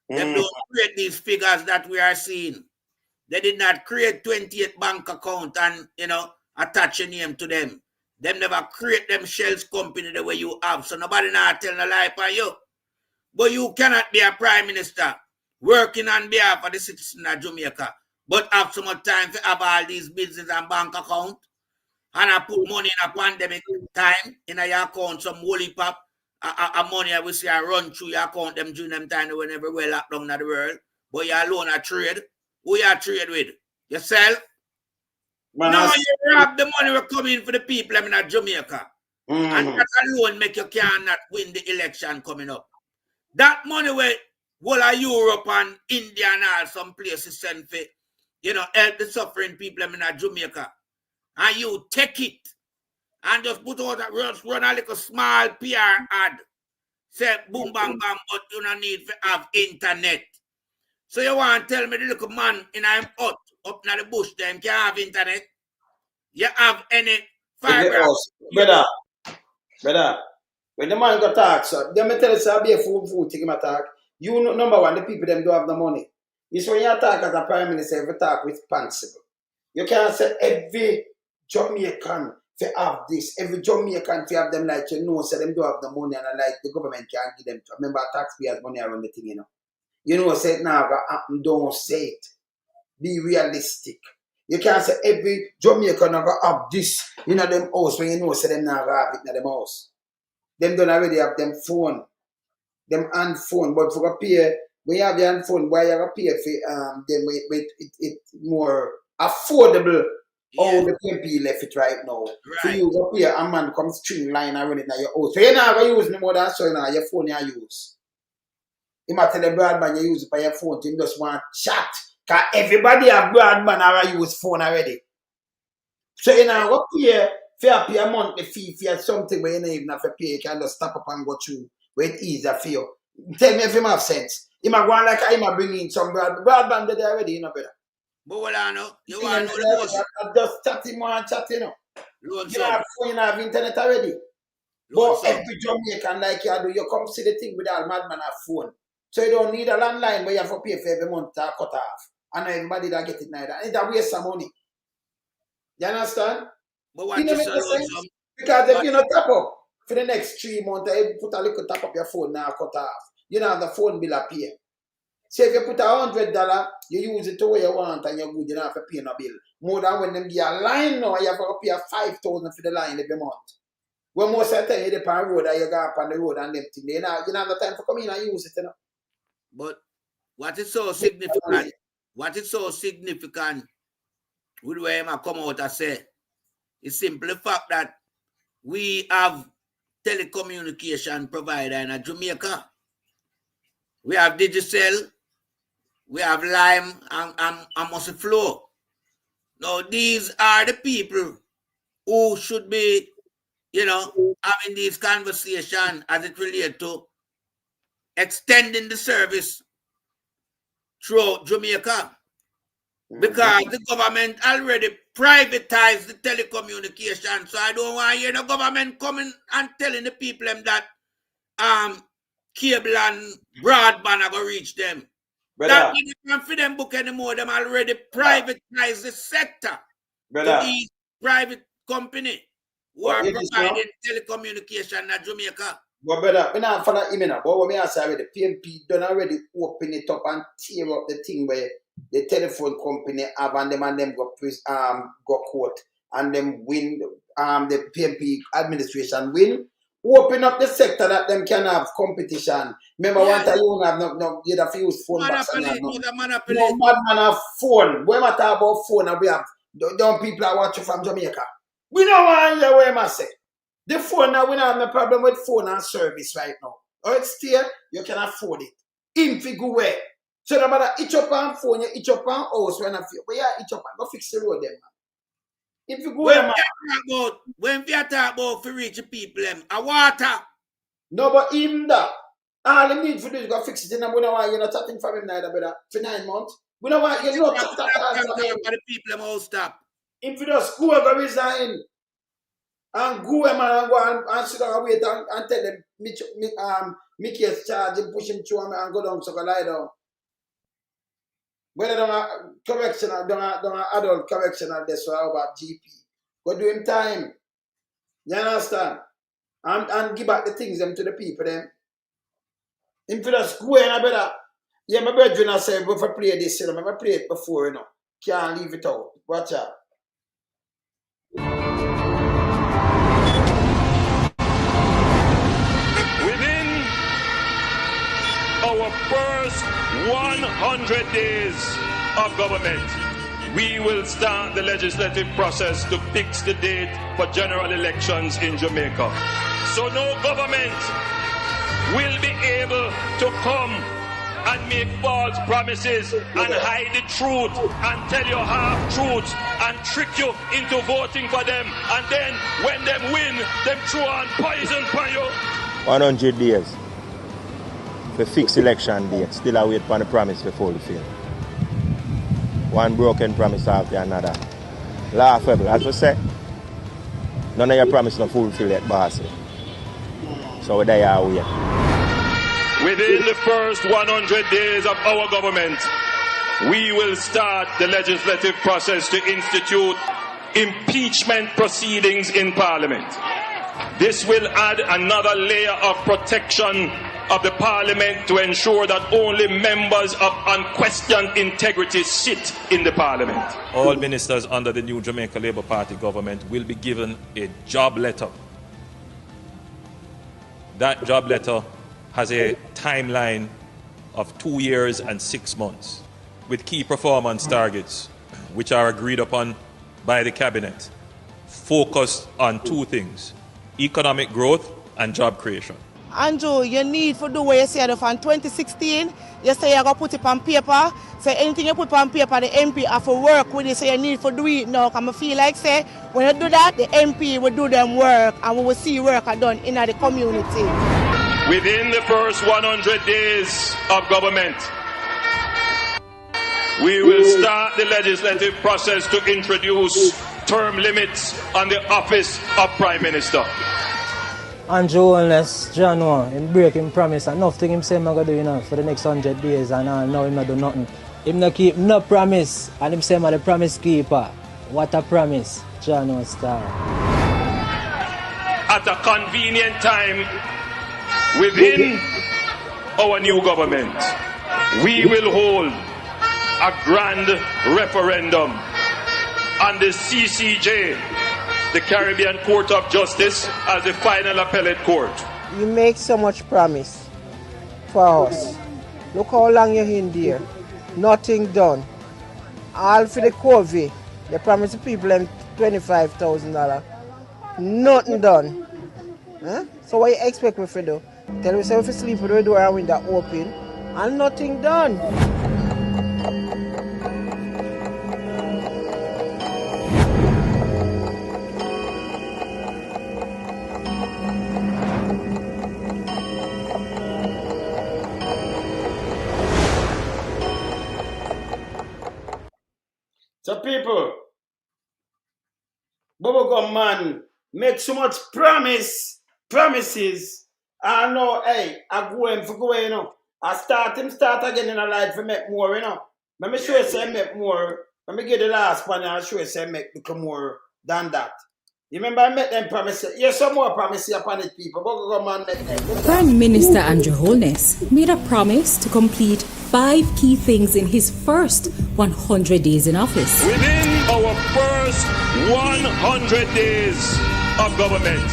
S5: They don't create these figures that we are seeing. They did not create 28 bank account and, you know, attach a name to them. Them never create them shells company the way you have. So nobody not telling a lie for you. But you cannot be a prime minister working on behalf of the citizens of Jamaica, but have so much time to have all these business and bank account. And I put money in a pandemic time in your account, some woolly pop, a money I will say I run through your account them during them time when everywhere locked down in the world. But you alone a trade. Who you trade with? Yourself? Man, no, you rob the money will come in for the people in Jamaica. And that alone make you cannot win the election coming up. That money where whole of Europe and India and all some places send for, you know, help the suffering people in Jamaica. And you take it and just put out run a little small PR ad. Say boom bang bang, but you don't need to have internet. So you want to tell me the little man in a hut up in the bush them can have internet? You have any fiber?
S1: Brother, when the man got talk, so them tell us I'll be a fool take him attack. You know, number one, the people them don't have the money. It's when you talk as a prime minister, every talk with principle. You can't say every Jamaican to have this, every Jamaican to have them like you know, say them don't have the money and like the government can't give them. Remember, taxpayers' money around the thing, you know. You know, say it now, don't say it. Be realistic. You can't say every Jamaican have this in them house when you know, say them now have it in them house. Them don't already have them phone, them hand phone, but for a pay, when you have your hand phone, why you have a pay for them with it more affordable. Oh, the PNP left it right now. Right. For you go pay a man come string line and run it in your house. So you're not going to use no more than so now your phone you use. You might tell the broadband you use it by your phone, you just want chat. Because everybody have broadband or use phone already. So you know go pay a monthly fee for something where you don't even have to pay, you can just stop up and go through where it easier for you. Tell me if it have sense. You might go on like I might bring in some broadband there already, you know, brother.
S5: But what I know, you want to know the most.
S1: Just chatting more and chatting, you know. You have phone, you have internet already. But every Jamaican like you do, you come see the thing with all madman have phone. So you don't need a landline where you have to pay for every month to cut off. And everybody that get it neither. And it's a waste of money. You understand?
S5: But what you sense?
S1: Because if you not tap up for the next 3 months, you put a little tap up your phone now cut off. You know the phone bill appear. So if you put $100, you use it to where you want and you're good, you don't have to pay no bill. More than when them give a line now, you have to pay $5,000 for the line every month. When most of the time you dip on the road and you go up on the road and them things, you don't have the time to come in and use it, you know.
S5: But what is so significant? What is so significant with where I come out and say is simply the fact that we have telecommunication provider in Jamaica. We have Digicel, we have Lime and Muscle Flow. Now these are the people who should be, you know, having these conversations as it relates to extending the service throughout Jamaica. Because the government already privatized the telecommunication. So I don't want to hear the government coming and telling the people them that cable and broadband are going to reach them. That money can't for them book anymore. Them already privatized the sector to these private company who are providing telecommunication in Jamaica.
S1: But brother, we not follow him now. But what me say already, PNP done already open it up and tear up the thing where the telephone company have and them go court. and them win, the PNP administration win, open up the sector that them can have competition. Remember, one time you have you have to use phone box and have no madman have phone. When I talk about phone, and we have young people are watching from Jamaica. We don't want to hear what I say. The phone now, we don't have no problem with phone and service right now. Or it's still, you can afford it. In figure way. So no matter each up on phone, you each up on house when I feel. But yeah, each up on, go fix the road them, man. If you go
S5: when we talk about for rich people, a water.
S1: No, but even that, all you need for do is go fix it, and we don't want you not chatting from him neither, brother, for 9 months. We don't want you not chatting
S5: the people all stop.
S1: If you just go over resign and go and go and sit down and wait and tell them make his charge and push him through and go down so go lie down. Whether don't have correctional, don't have adult correctional, that's why about GP. Go do him time. You understand? And give back the things them to the people them. If you just go in, I better. Yeah, my brethren I say, if I play this, you know, I play it before, you know. Can't leave it out. Watch out.
S19: Within our first 100 days of government, we will start the legislative process to fix the date for general elections in Jamaica. So no government will be able to come and make false promises and hide the truth and tell you half-truths and trick you into voting for them, and then when them win, them throw on poison for you.
S21: 100 days for fixed election date, still await for the promise to fulfill. One broken promise after another. Laughable, as we say. None of your promise not fulfill yet, boss. So they are waiting.
S19: Within the first 100 days of our government, we will start the legislative process to institute impeachment proceedings in Parliament. This will add another layer of protection of the Parliament to ensure that only members of unquestioned integrity sit in the Parliament.
S4: All ministers under the new Jamaica Labour Party government will be given a job letter. That job letter has a timeline of 2 years and 6 months with key performance targets which are agreed upon by the cabinet, focused on 2 things: economic growth and job creation.
S8: Andrew, you need to do what you said from 2016. You say you're going to put it on paper. So anything you put on paper, the MP have to work with it. So you need to do it now. Because I feel like, say, when you do that, the MP will do them work. And we will see work done in the community.
S19: Within the first 100 days of government, we will start the legislative process to introduce term limits on the office of Prime Minister.
S22: Andrew Holness, January, him break him promise and nothing him say I'm going to do, you know, for the next 100 days and now him not do nothing. Him not keep no promise and him say I'm the promise keeper. What a promise, January star.
S19: At a convenient time within our new government, we will hold a grand referendum on the CCJ, the Caribbean Court of Justice, as the final appellate court.
S8: You make so much promise for us. Look how long you're in there. Nothing done. All for the COVID. They promised the people them $25,000. Nothing done. Huh? So what you expect me to do? Tell yourself to sleep with the door and window open and nothing done.
S1: So people, Bubblegum man make so much promises. I know, hey, I go in for go, you know. I start again in a life to make more, you know. Let me show you say make more. Let me get the last one and I'll show you say make become more than that. You remember I made them promises. Here's some more promises upon it, people. Bubblegum man make them.
S23: Prime Minister Andrew Holness made a promise to complete 5 key things in his first 100 days in office.
S19: Within
S4: our first 100 days of government,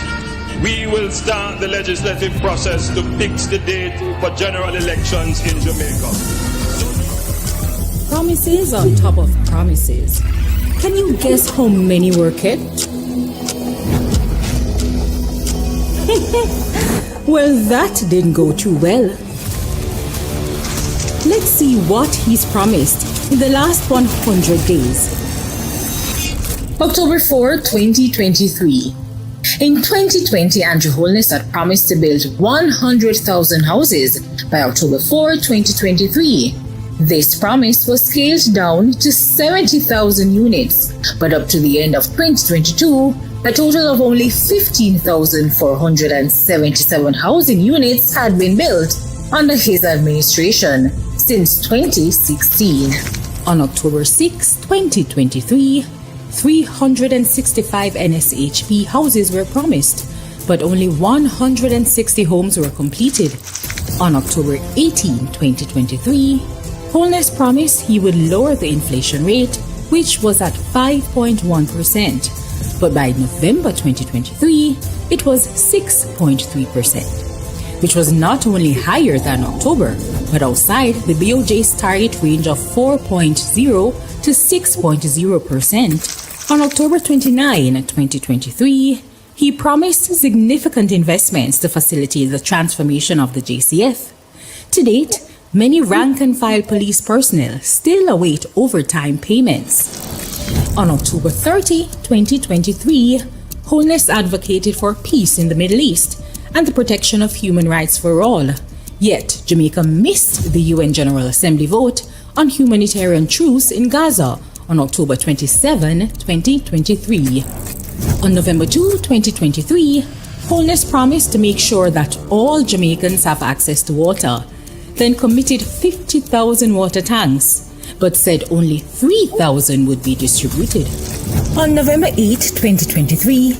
S4: we will start the legislative process to fix the date for general elections in Jamaica.
S23: Promises on top of promises. Can you guess how many were kept? Well, that didn't go too well. Let's see what he's promised in the last 100 days.
S3: October 4, 2023. In 2020, Andrew Holness had promised to build 100,000 houses by October 4, 2023. This promise was scaled down to 70,000 units, but up to the end of 2022, a total of only 15,477 housing units had been built under his administration since 2016.
S23: On October 6, 2023, 365 NSHP houses were promised, but only 160 homes were completed. On October 18, 2023, Holness promised he would lower the inflation rate, which was at 5.1%, but by November 2023, it was 6.3%, which was not only higher than October, but outside the BOJ's target range of 4.0 to 6.0%. On October 29, 2023, he promised significant investments to facilitate the transformation of the JCF. To date, many rank-and-file police personnel still await overtime payments. On October 30, 2023, Holness advocated for peace in the Middle East and the protection of human rights for all. Yet, Jamaica missed the UN General Assembly vote on humanitarian truce in Gaza on October 27, 2023. On November 2, 2023, Holness promised to make sure that all Jamaicans have access to water, then committed 50,000 water tanks, but said only 3,000 would be distributed.
S3: On November 8, 2023,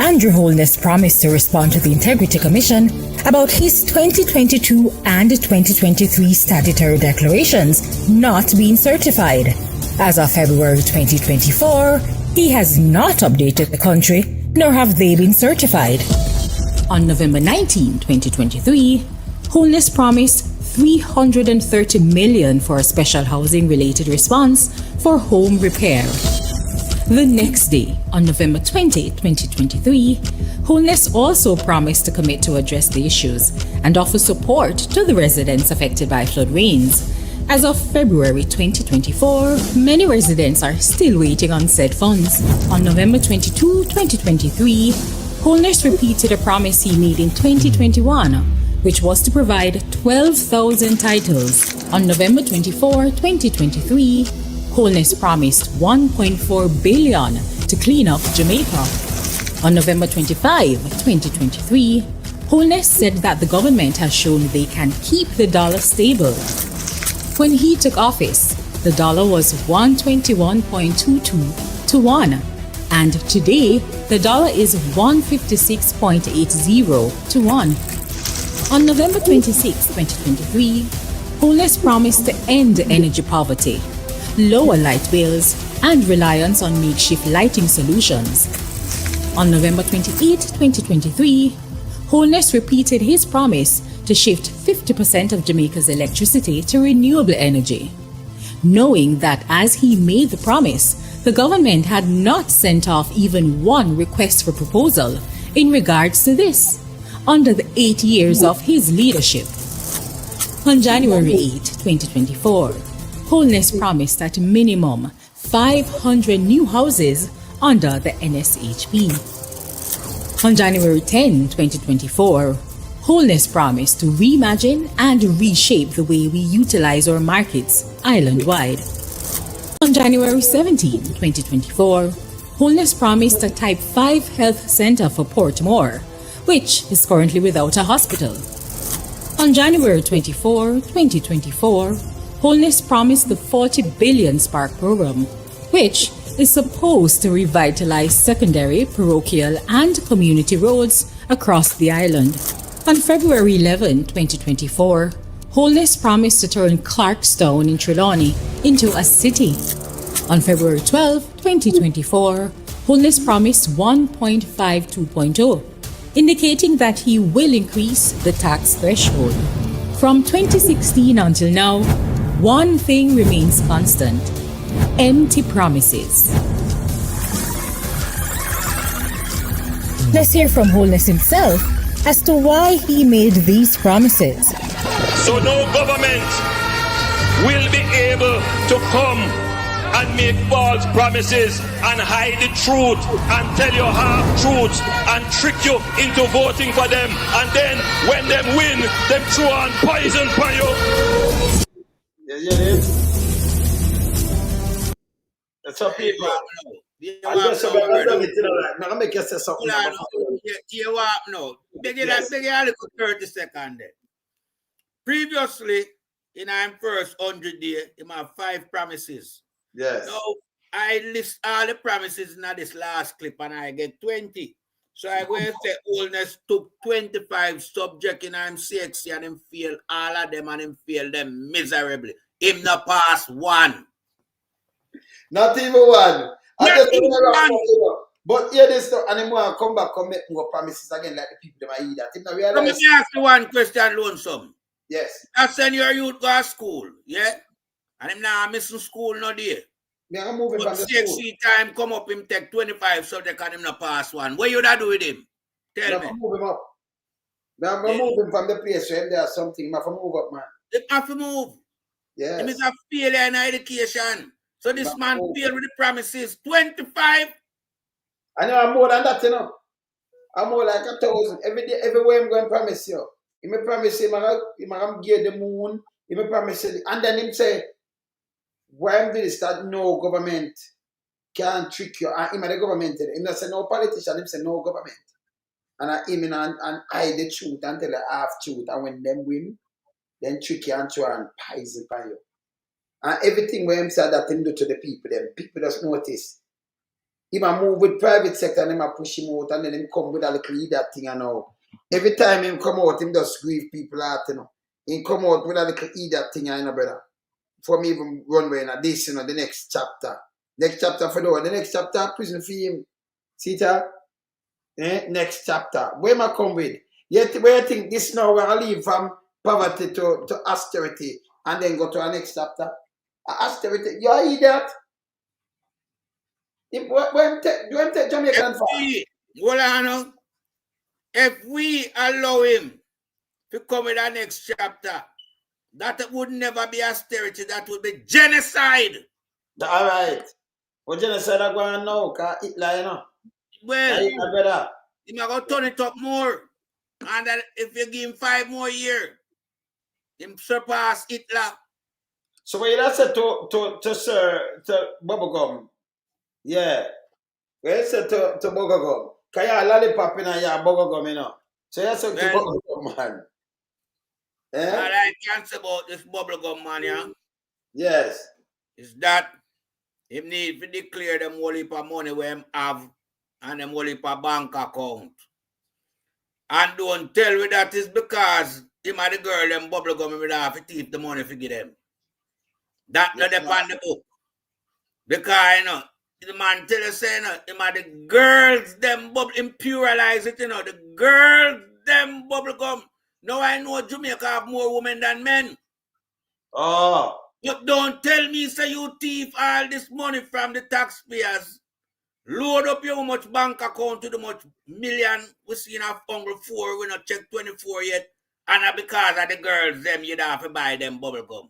S3: Andrew Holness promised to respond to the Integrity Commission about his 2022 and 2023 statutory declarations not being certified. As of February 2024, he has not updated the country, nor have they been certified.
S23: On November 19, 2023, Holness promised $330 million for a special housing-related response for home repair. The next day, on November 20, 2023, Holness also promised to commit to address the issues and offer support to the residents affected by flood rains. As of February 2024, many residents are still waiting on said funds. On November 22, 2023, Holness repeated a promise he made in 2021, which was to provide 12,000 titles. On November 24, 2023, Holness promised $1.4 billion to clean up Jamaica. On November 25, 2023, Holness said that the government has shown they can keep the dollar stable. When he took office, the dollar was 121.22 to 1, and today the dollar is 156.80 to 1. On November 26, 2023, Holness promised to end energy poverty, lower light bills, and reliance on makeshift lighting solutions. On November 28, 2023, Holness repeated his promise to shift 50% of Jamaica's electricity to renewable energy, knowing that as he made the promise, the government had not sent off even one request for proposal in regards to this under the 8 years of his leadership. On January 8, 2024, Holness promised at minimum 500 new houses under the NSHP. On January 10, 2024, Holness promised to reimagine and reshape the way we utilize our markets island-wide. On January 17, 2024, Holness promised a Type 5 health center for Portmore, which is currently without a hospital. On January 24, 2024, Holness promised the 40 billion Spark program, which is supposed to revitalize secondary, parochial, and community roads across the island. On February 11, 2024, Holness promised to turn Clarkstown in Trelawney into a city. On February 12, 2024, Holness promised 1.52.0, indicating that he will increase the tax threshold. From 2016 until now, one thing remains constant: empty promises.
S3: Let's hear from Holness himself as to why he made these promises.
S19: So no government will be able to come and make false promises and hide the truth and tell you half truths and trick you into voting for them, and then when them win, them throw on poison for you.
S1: That's what people. I guess I'm going to it right now. Make you say something.
S5: You want no? Beg you a little 30 seconds there. Previously, in our first 100 days, he had 5 promises.
S1: Yes.
S5: Now, I list all the promises in this last clip and I get 20. So I go and say Holness took 25 subjects in him 60 and him fail all of them and him fail them miserably. Him not pass one.
S1: Not even one.
S5: Not even one.
S1: But hear this stuff, and then I come back and make more promises again like the people that I eat that.
S5: Let me ask you one question, Lonesome.
S1: Yes.
S5: I send your youth go to school, yeah? And him now missing school no day.
S1: Yeah, I'm moving from the school.
S5: CXC time come up, him take 25 subjects and him not pass one. What you da do with him? Tell me.
S1: I'm moving up. I'm moving from the place where there's something. I have to move up, man.
S5: He have to move.
S1: Yes.
S5: Him is a failure in education. So this man failed with the promises. 25.
S1: I know I'm more than that, you know. I'm more like 1,000. Every day, everywhere I'm going to promise you. He may promise him, I'm going to give the moon. He may promise you. And then him say, why am this that no government can trick you? And him the government. He not say no politician, him say no government. And him and hide the truth and tell the half truth. And when them win, then trick you and try and poison by you. And everything where him say that him do to the people, them people just notice. He might move with private sector and he might push him out and then him come with a little leader thing and all. Every time him come out, him just grieve people out, you know. He come out with a little leader thing, you know, brother. For me even run away in this, you know, the next chapter. Next chapter for the next chapter, prison for him. See that? Next chapter. Where am I come with? Yet where you think this now we're gonna leave from poverty to austerity and then go to our next chapter? Austerity, you hear that? When take Jamaican
S5: if we allow him to come with our next chapter, that would never be austerity, that would be genocide.
S1: All right. What genocide are going on now? Because Hitler, you know.
S5: Well, he's going to turn it up more. And that if you give him 5 more years, him surpass Hitler.
S1: So what you said to Bubblegum? Yeah. What you said to Bubblegum? Because you lollipop in your Bubblegum, you know. So you said to Bubblegum, man.
S5: All I can say about this Bubblegum, man, yeah?
S1: Yes.
S5: Is that him need to declare them whole heap of money where him have and them whole heap of bank account. And don't tell me that is because him and the girl them Bubblegum will have to keep the money to give them. That not upon the book. Because, you know, the man tell us, you know, him and the girls them imperialize it, you know, the girls them Bubblegum. Now I know Jamaica have more women than men.
S1: Oh.
S5: But don't tell me, say you thief all this money from the taxpayers. Load up your much bank account to the much million we see in our Uncle 4, we not check 24 yet. And because of the girls, them you'd have to buy them bubble gum.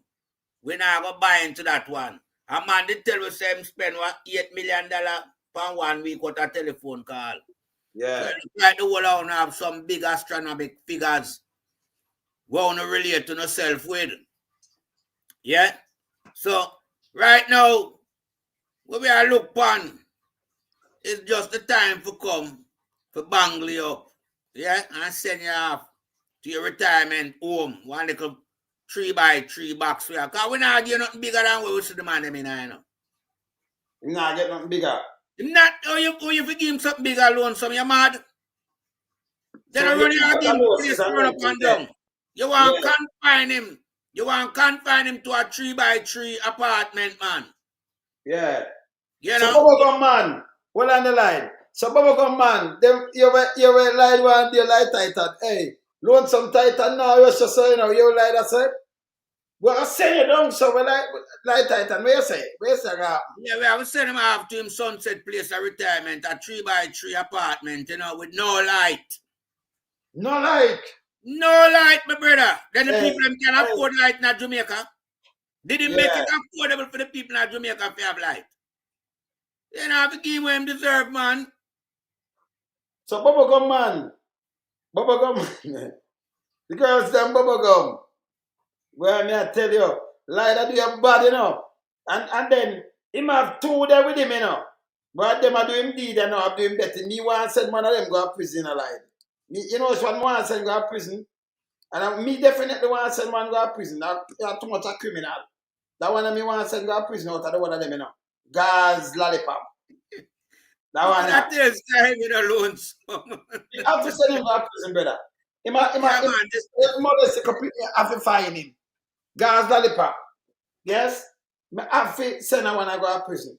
S5: We not going to buy into that one. A man did tell us him spend what $8 million for 1 week with a telephone call.
S1: Yeah.
S5: So like the whole on have some big astronomical figures we want to relate to yourself with. Yeah? So right now, what we are look upon is just the time for come to bangle you up. Yeah? And send you off to your retirement home. One little 3x3 box for you. Because we not get nothing bigger than what we see the man them in here, you know.
S1: You not get nothing bigger.
S5: Not you give him something bigger alone, some you mad. Then I really have him place to run up and down. You want to confine him. You want to confine him to a 3x3 apartment, man.
S1: Yeah.
S5: You
S1: So
S5: know?
S1: bubblegum man, well on the line. So bubblegum man, them you were line one day like Titan. Hey, loan some Titan now, you just say, you know, you like that say. Well, I say you don't, so we like Titan. Where you say? Where you say that?
S5: Yeah, we have to send him off to him Sunset Place of retirement, a 3x3 apartment, you know, with no light.
S1: No light?
S5: No light, my brother. Then the people them can afford light in Jamaica. Did he make it affordable for the people in Jamaica to have light? You know, have to give him deserve, man.
S1: So bubblegum man, the girls them bubblegum. Well, me I tell you, light that do your bad, you know. And then him have two there with him, you know. But them are doing deed and not doing better. Me want to send one of them go to prison alive. Me, you know which one want to send go to prison? And me definitely want to send one go to prison. That's too much a criminal. That one of me want to send go to prison out of the one of them, you know. Gaz lollipop. That one.
S5: That is time with the loans.
S1: You have to send him go to prison, brother. Him completely have to fine him. Gaz lollipop. Yes? Me have to send one to go to prison.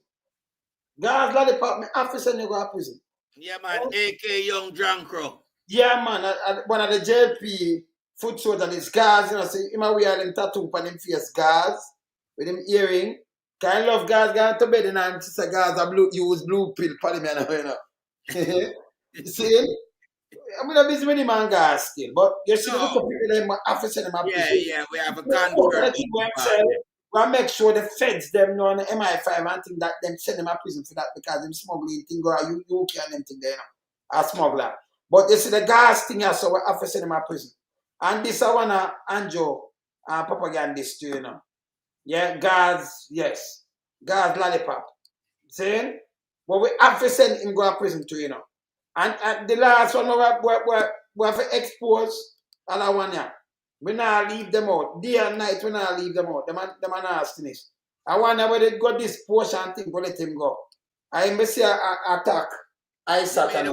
S1: Gaz lollipop, me have to send you go to prison.
S5: Yeah, man. AK Young Drunk Crow.
S1: Yeah, man. One of the JLP foot soldiers, this Gaz, you know, see, him and we have him tattoo on him face, Gaz, with him earring. Can I love Gaz going to bed and sister Gaz use blue pill for him, you know. You see? I'm going to busy with him and Gaz still. But you see, the people them have to send him a prison.
S5: Yeah, we have a contract.
S1: We make sure the feds them know on the MI5 and think that them send them a prison for that because them smuggling thing go to UK and them thing there, you know, a smuggler. But you see the gas thing here, so we have to send them a prison. And this I wanna Anjo propagandist too, you know. Yeah, gas, yes. Gas lollipop. See? But we have to send him go to prison too, you know. And the last one we have to expose all that one here. We not leave them out. Day and night, we not leave them out. Them are nastiness. I wonder where they got this portion thing to let him go. I may see attack. I sat and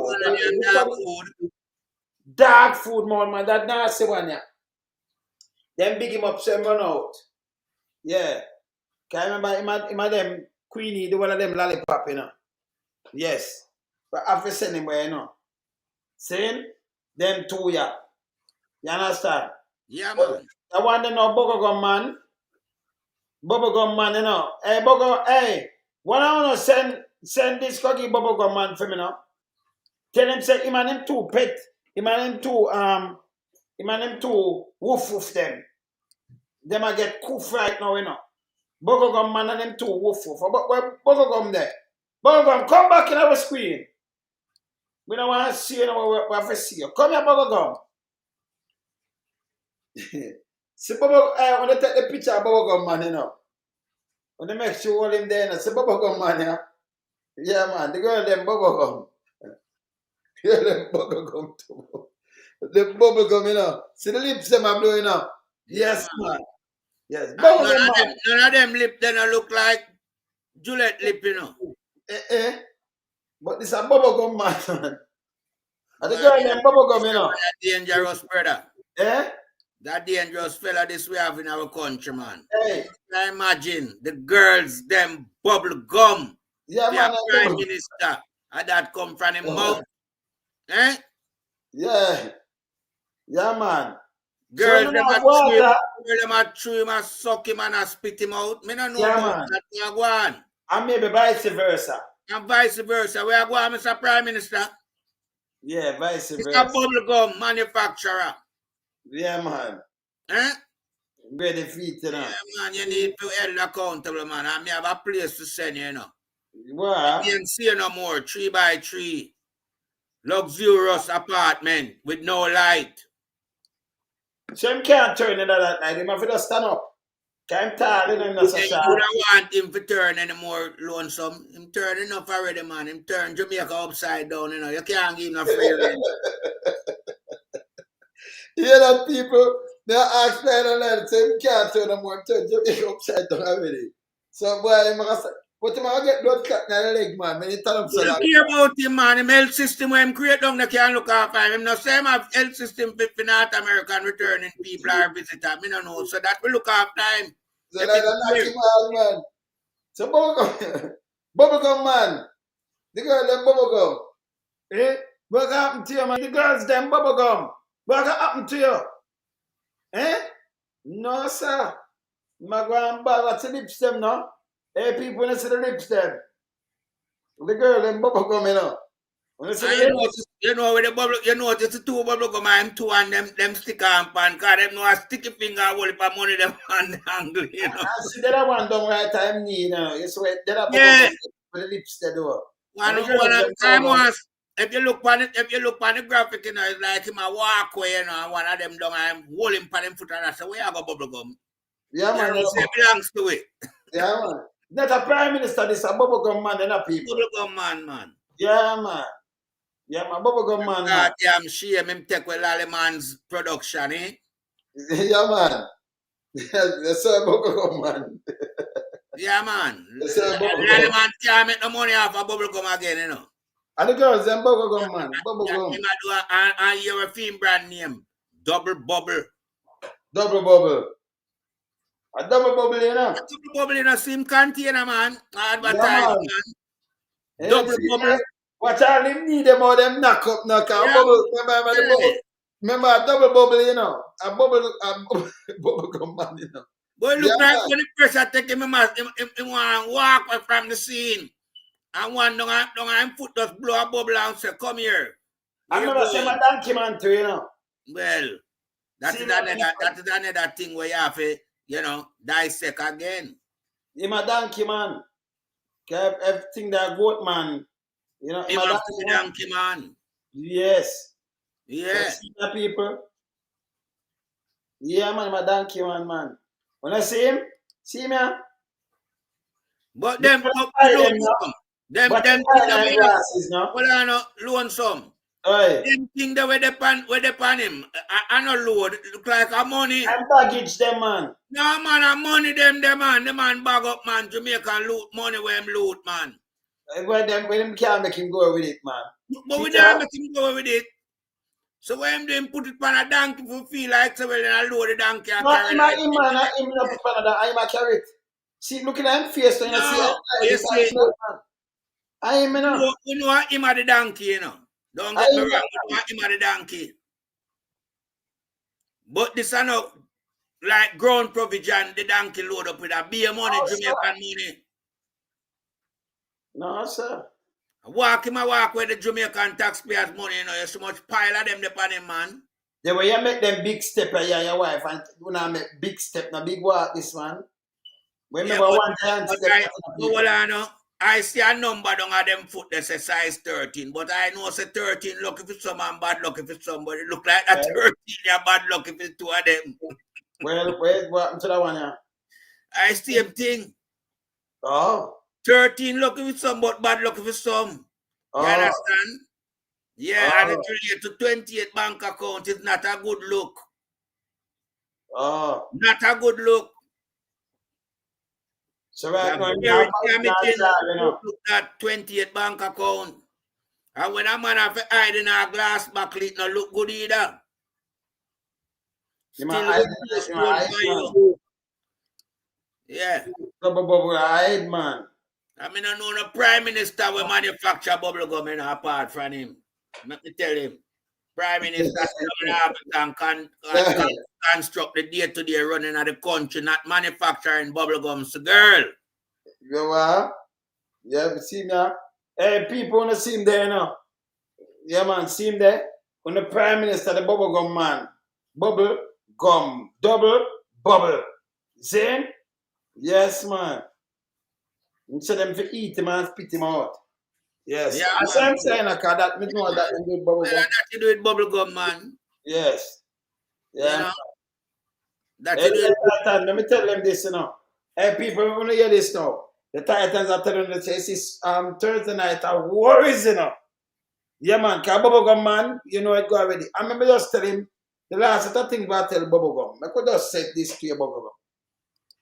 S1: dog food, man. That nasty one, yeah. Them big him up, so him run out. Yeah. Can I remember him of them Queenie, the one of them lollipop, you know. Yes. But I have to send him where, you know. Saying? Them two, yeah. You understand?
S5: Yeah, man.
S1: I want to know bubblegum man. Bubblegum man, you know. Hey, bubblegum, hey. When I want to send this cocky bubblegum man for me, you know. Tell him say him and him two pet. Him and him two woof them. Them a get coof right now, you know. Bubblegum man and them two woof. But where bubblegum there? Bubblegum, come back in our screen. We don't want to see you, know, we have to see you. Come here, bubblegum. See, when they take the picture of bubblegum man, you know. When they make sure all him there, you know. See bubblegum man, yeah. Yeah, man. The girl them bubblegum. Yeah, them bubblegum too. The bubblegum, you know. See the lips them are blowing up. Yes, man. Yes.
S5: None of them lip then look like Juliet lip, you know.
S1: But this a bubblegum man. And the girl them bubblegum, you know.
S5: That dangerous brother.
S1: Eh?
S5: That dangerous fella this we have in our country, man.
S1: Hey.
S5: I imagine the girls, them bubble gum.
S1: Yeah, man.
S5: Prime Minister. And that come from him mouth. Eh?
S1: Yeah. Yeah, man.
S5: Girls,
S1: So
S5: them a chew him, a suck him, and a spit him out. Me don't know about that thing a go on.
S1: And maybe vice versa.
S5: And vice versa. Where I go on, Mr. Prime Minister?
S1: Yeah, vice versa.
S5: It's a bubble gum manufacturer.
S1: Yeah, man.
S5: Eh?
S1: Ready feet, you know.
S5: Yeah, man, you need to hold accountable, man. And me have a place to send you, you know.
S1: What?
S5: You can't see no more. 3x3. Luxurious apartment with no light.
S1: So him can't turn into that night. Him have to just stand up. Can't tell him not so sharp.
S5: You don't want him to turn anymore lonesome. Him turn enough already, man. Him turn Jamaica upside down, you know. You can't give him no free rent.
S1: You hear that, people? They ask me and say him can't turn no more. Turn Jamaica upside down already. So boy, but him have get blood clot in the leg, man. When he tell him so
S5: that. You care about him, man. Him health system when him create down, they can't look after him. Him no same have health system for North American returning people or visitors. Me no know. So that we look after him.
S1: So like that knock him out, man. So bubblegum. Bubblegum man. The girl them bubblegum. Eh? What happened to you, man? The girls them bubblegum. What happened to you? Eh? No, sir. My grandpa, what's the lips them now? Hey, people, when I see the lips them. The girl them bubblegum, you know. When I see the lips.
S5: You know with the bubble, you know just the two bubble gum I'm two and them stick on pan, cause them know a sticky finger hold it for money them on the angle, you know.
S1: I see that one down right time need, you know. You sweat that up
S5: Yeah.
S1: with the lips they do.
S5: One time was if you look on the graphic, you know, it's like him a walkway, you know, and one of them down I'm holding for them foot and I say, where I go bubble gum?
S1: Yeah, man.
S5: You know, it belongs to it.
S1: Yeah, man. Not a prime minister, this a bubblegum man, and a people.
S5: Bubblegum man.
S1: Yeah, man. Yeah, my bubblegum man.
S5: God damn shame him take with Lally man's production, eh?
S1: Yeah, man. Yes, sir, bubblegum man.
S5: Yeah, man.
S1: Yes, sir,
S5: Lally man can't make no money off of bubblegum again, you know.
S1: And the girls, them bubblegum man. Bubblegum.
S5: Him a do a European brand name. Double Bubble.
S1: Double Bubble. A double bubble, you know.
S5: A double bubble in a same container, man. Advertising,
S1: Yeah,
S5: man. Double bubble.
S1: What all them need them all them knock up. Yeah. Bubble. Remember the bubble. Remember a double bubble, you know. A bubble gum man, you know.
S5: Boy, look like when the pressure take him want to walk away from the scene. And one don't have foot just blow a bubble and say, come here.
S1: I remember saying my donkey man too, you know.
S5: Well, that is another thing where you have to, you know, dissect again.
S1: Him a donkey man. Everything that goat man. You know,
S5: him a donkey man.
S1: Yes.
S5: Yeah.
S1: See the people. Yeah, man, my donkey man. When I see him, yeah.
S5: But them
S1: glasses, no?
S5: Well, I know, lonesome.
S1: Aye.
S5: Them thing that where they pan him, I know load, look like a money.
S1: And baggage them, man.
S5: No, man, a money them, man. The man bag up, man. Jamaican loot money where him loot, man.
S1: When them can't make him go with it, man.
S5: But we can't make him go with it. So when them put it on a donkey for feel like so well, then I load the donkey and carry it.
S1: Him not put on I'm a carry it. See, looking at him face, so you see it. I am, you know.
S5: You know him at the donkey, you know. Don't get me wrong, you know him at the donkey. But this is not like ground provision, the donkey load up with a beer money, Jamaican money.
S1: No, sir.
S5: Walk with the Jamaican taxpayers' money, you know, there's so much pile of them upon him, man.
S1: Yeah, when you make them big step, you and your wife, and you know, make big step, no big walk, this man. Remember one time, I see a number down at them foot that says size 13, but I know say 13 lucky for some and bad lucky for somebody. Look like that 13 yeah, bad lucky for two of them. Well, what happened to that one, yeah?
S5: I see him thing.
S1: Oh.
S5: 13 lucky for some, but bad lucky for some.
S1: Oh.
S5: You understand? Yeah, and it's related to 28 bank account. It's not a good look.
S1: Oh.
S5: Not a good look.
S1: So right now,
S5: look at 28 bank account. And when a man have to hide in a glass buckle, it not look good either. Yeah.
S1: Bubble hide, man.
S5: I mean, I know the prime minister will manufacture bubble gum apart from him. Let me tell him. Prime minister can construct the day-to-day running of the country, not manufacturing bubble gums. Girl.
S1: You know what? Yeah, see me. Hey, people want to see him there now. Yeah, man, see him there. When the prime minister, the bubble gum man. Bubble gum. Double bubble. See? Yes, man. Instead of them to eat him and spit him out. Yes.
S5: Yeah,
S1: that's what I'm saying, because that me know that you do bubble gum.
S5: That you do with bubble gum, man.
S1: Yes. Yeah.
S5: You know? That's
S1: it. Let me tell them this, you know. Hey, people, want to hear this now. The Titans are telling them, it's Thursday night, worries, you know. Yeah, man, because bubblegum, man, you know it go already. I remember just tell him, the last thing about tell bubblegum, I could just set this to you, bubblegum.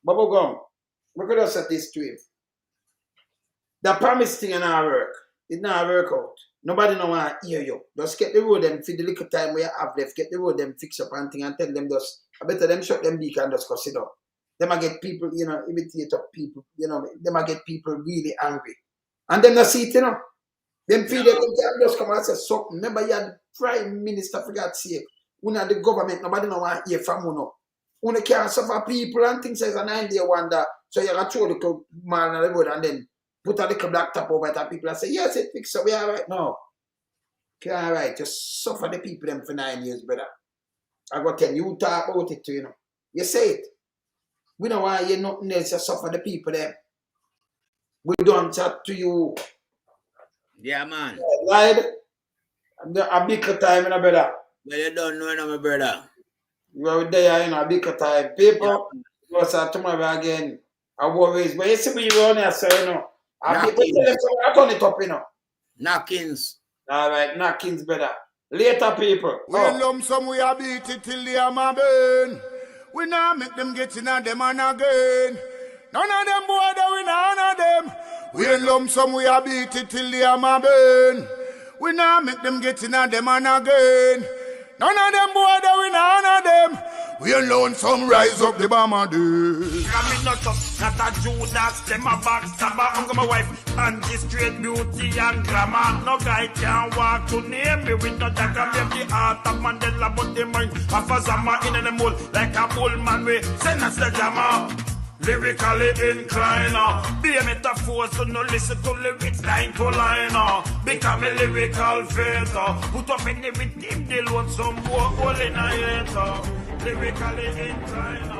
S1: Bubblegum, I could just set this to him. The promise thing in our work, it not work out. Nobody no want to hear you. Just get the road them for the little time where you have left, get the road them fix up and thing and tell them just, I better them shut them beak and just go sit down. They might get people, you know, imitate up people, you know, they might get people really angry. And them not see it, you know. Them feel that them can just come and say something. Remember, you had the Prime Minister, for God's sake. We not the government, nobody know want to hear from you now. You can't suffer people and things as a 9-day wonder. So you got to throw the little man on the road and then put a little black top over it and people and say, yes, it fixed, so we are right now. Okay, all right, just suffer the people them for 9 years, brother. I got to tell you, talk about it too, you know. You say it. We don't want to hear nothing else, just suffer the people them. We don't chat to you.
S5: Yeah, man.
S1: Right? A big time, you know, brother.
S5: Well, you don't know, my brother.
S1: You are there, you know, a big time. People, you say tomorrow again, I worries. But you see me run here, so, you know. I turn it up, you know.
S5: Knockings.
S1: All right, knockings, brother. Later, people.
S2: We lump some, we a beat it till the hammer burn. We now make them get in on them and again. None of them boy, we none of them. We lump some, we a beat it till the hammer burn. We now make them get in on them and again. None of them boy, we none of them. We alone some rise up the bomber dude.
S7: I'm not a Judas, them a backstabber. I'm my wife, and this straight beauty and glamour. No guy can walk to name me with no dagger. Maybe the heart of Mandela, but the mind of a Zama in the mold. Like a bull man, we send us the jammer. Lyrically inclined, be a metaphor, so no listen to lyrics line to line. Become a lyrical filter. Put up in the rhythm, they want some more hole in a hater. Lyrically inclined.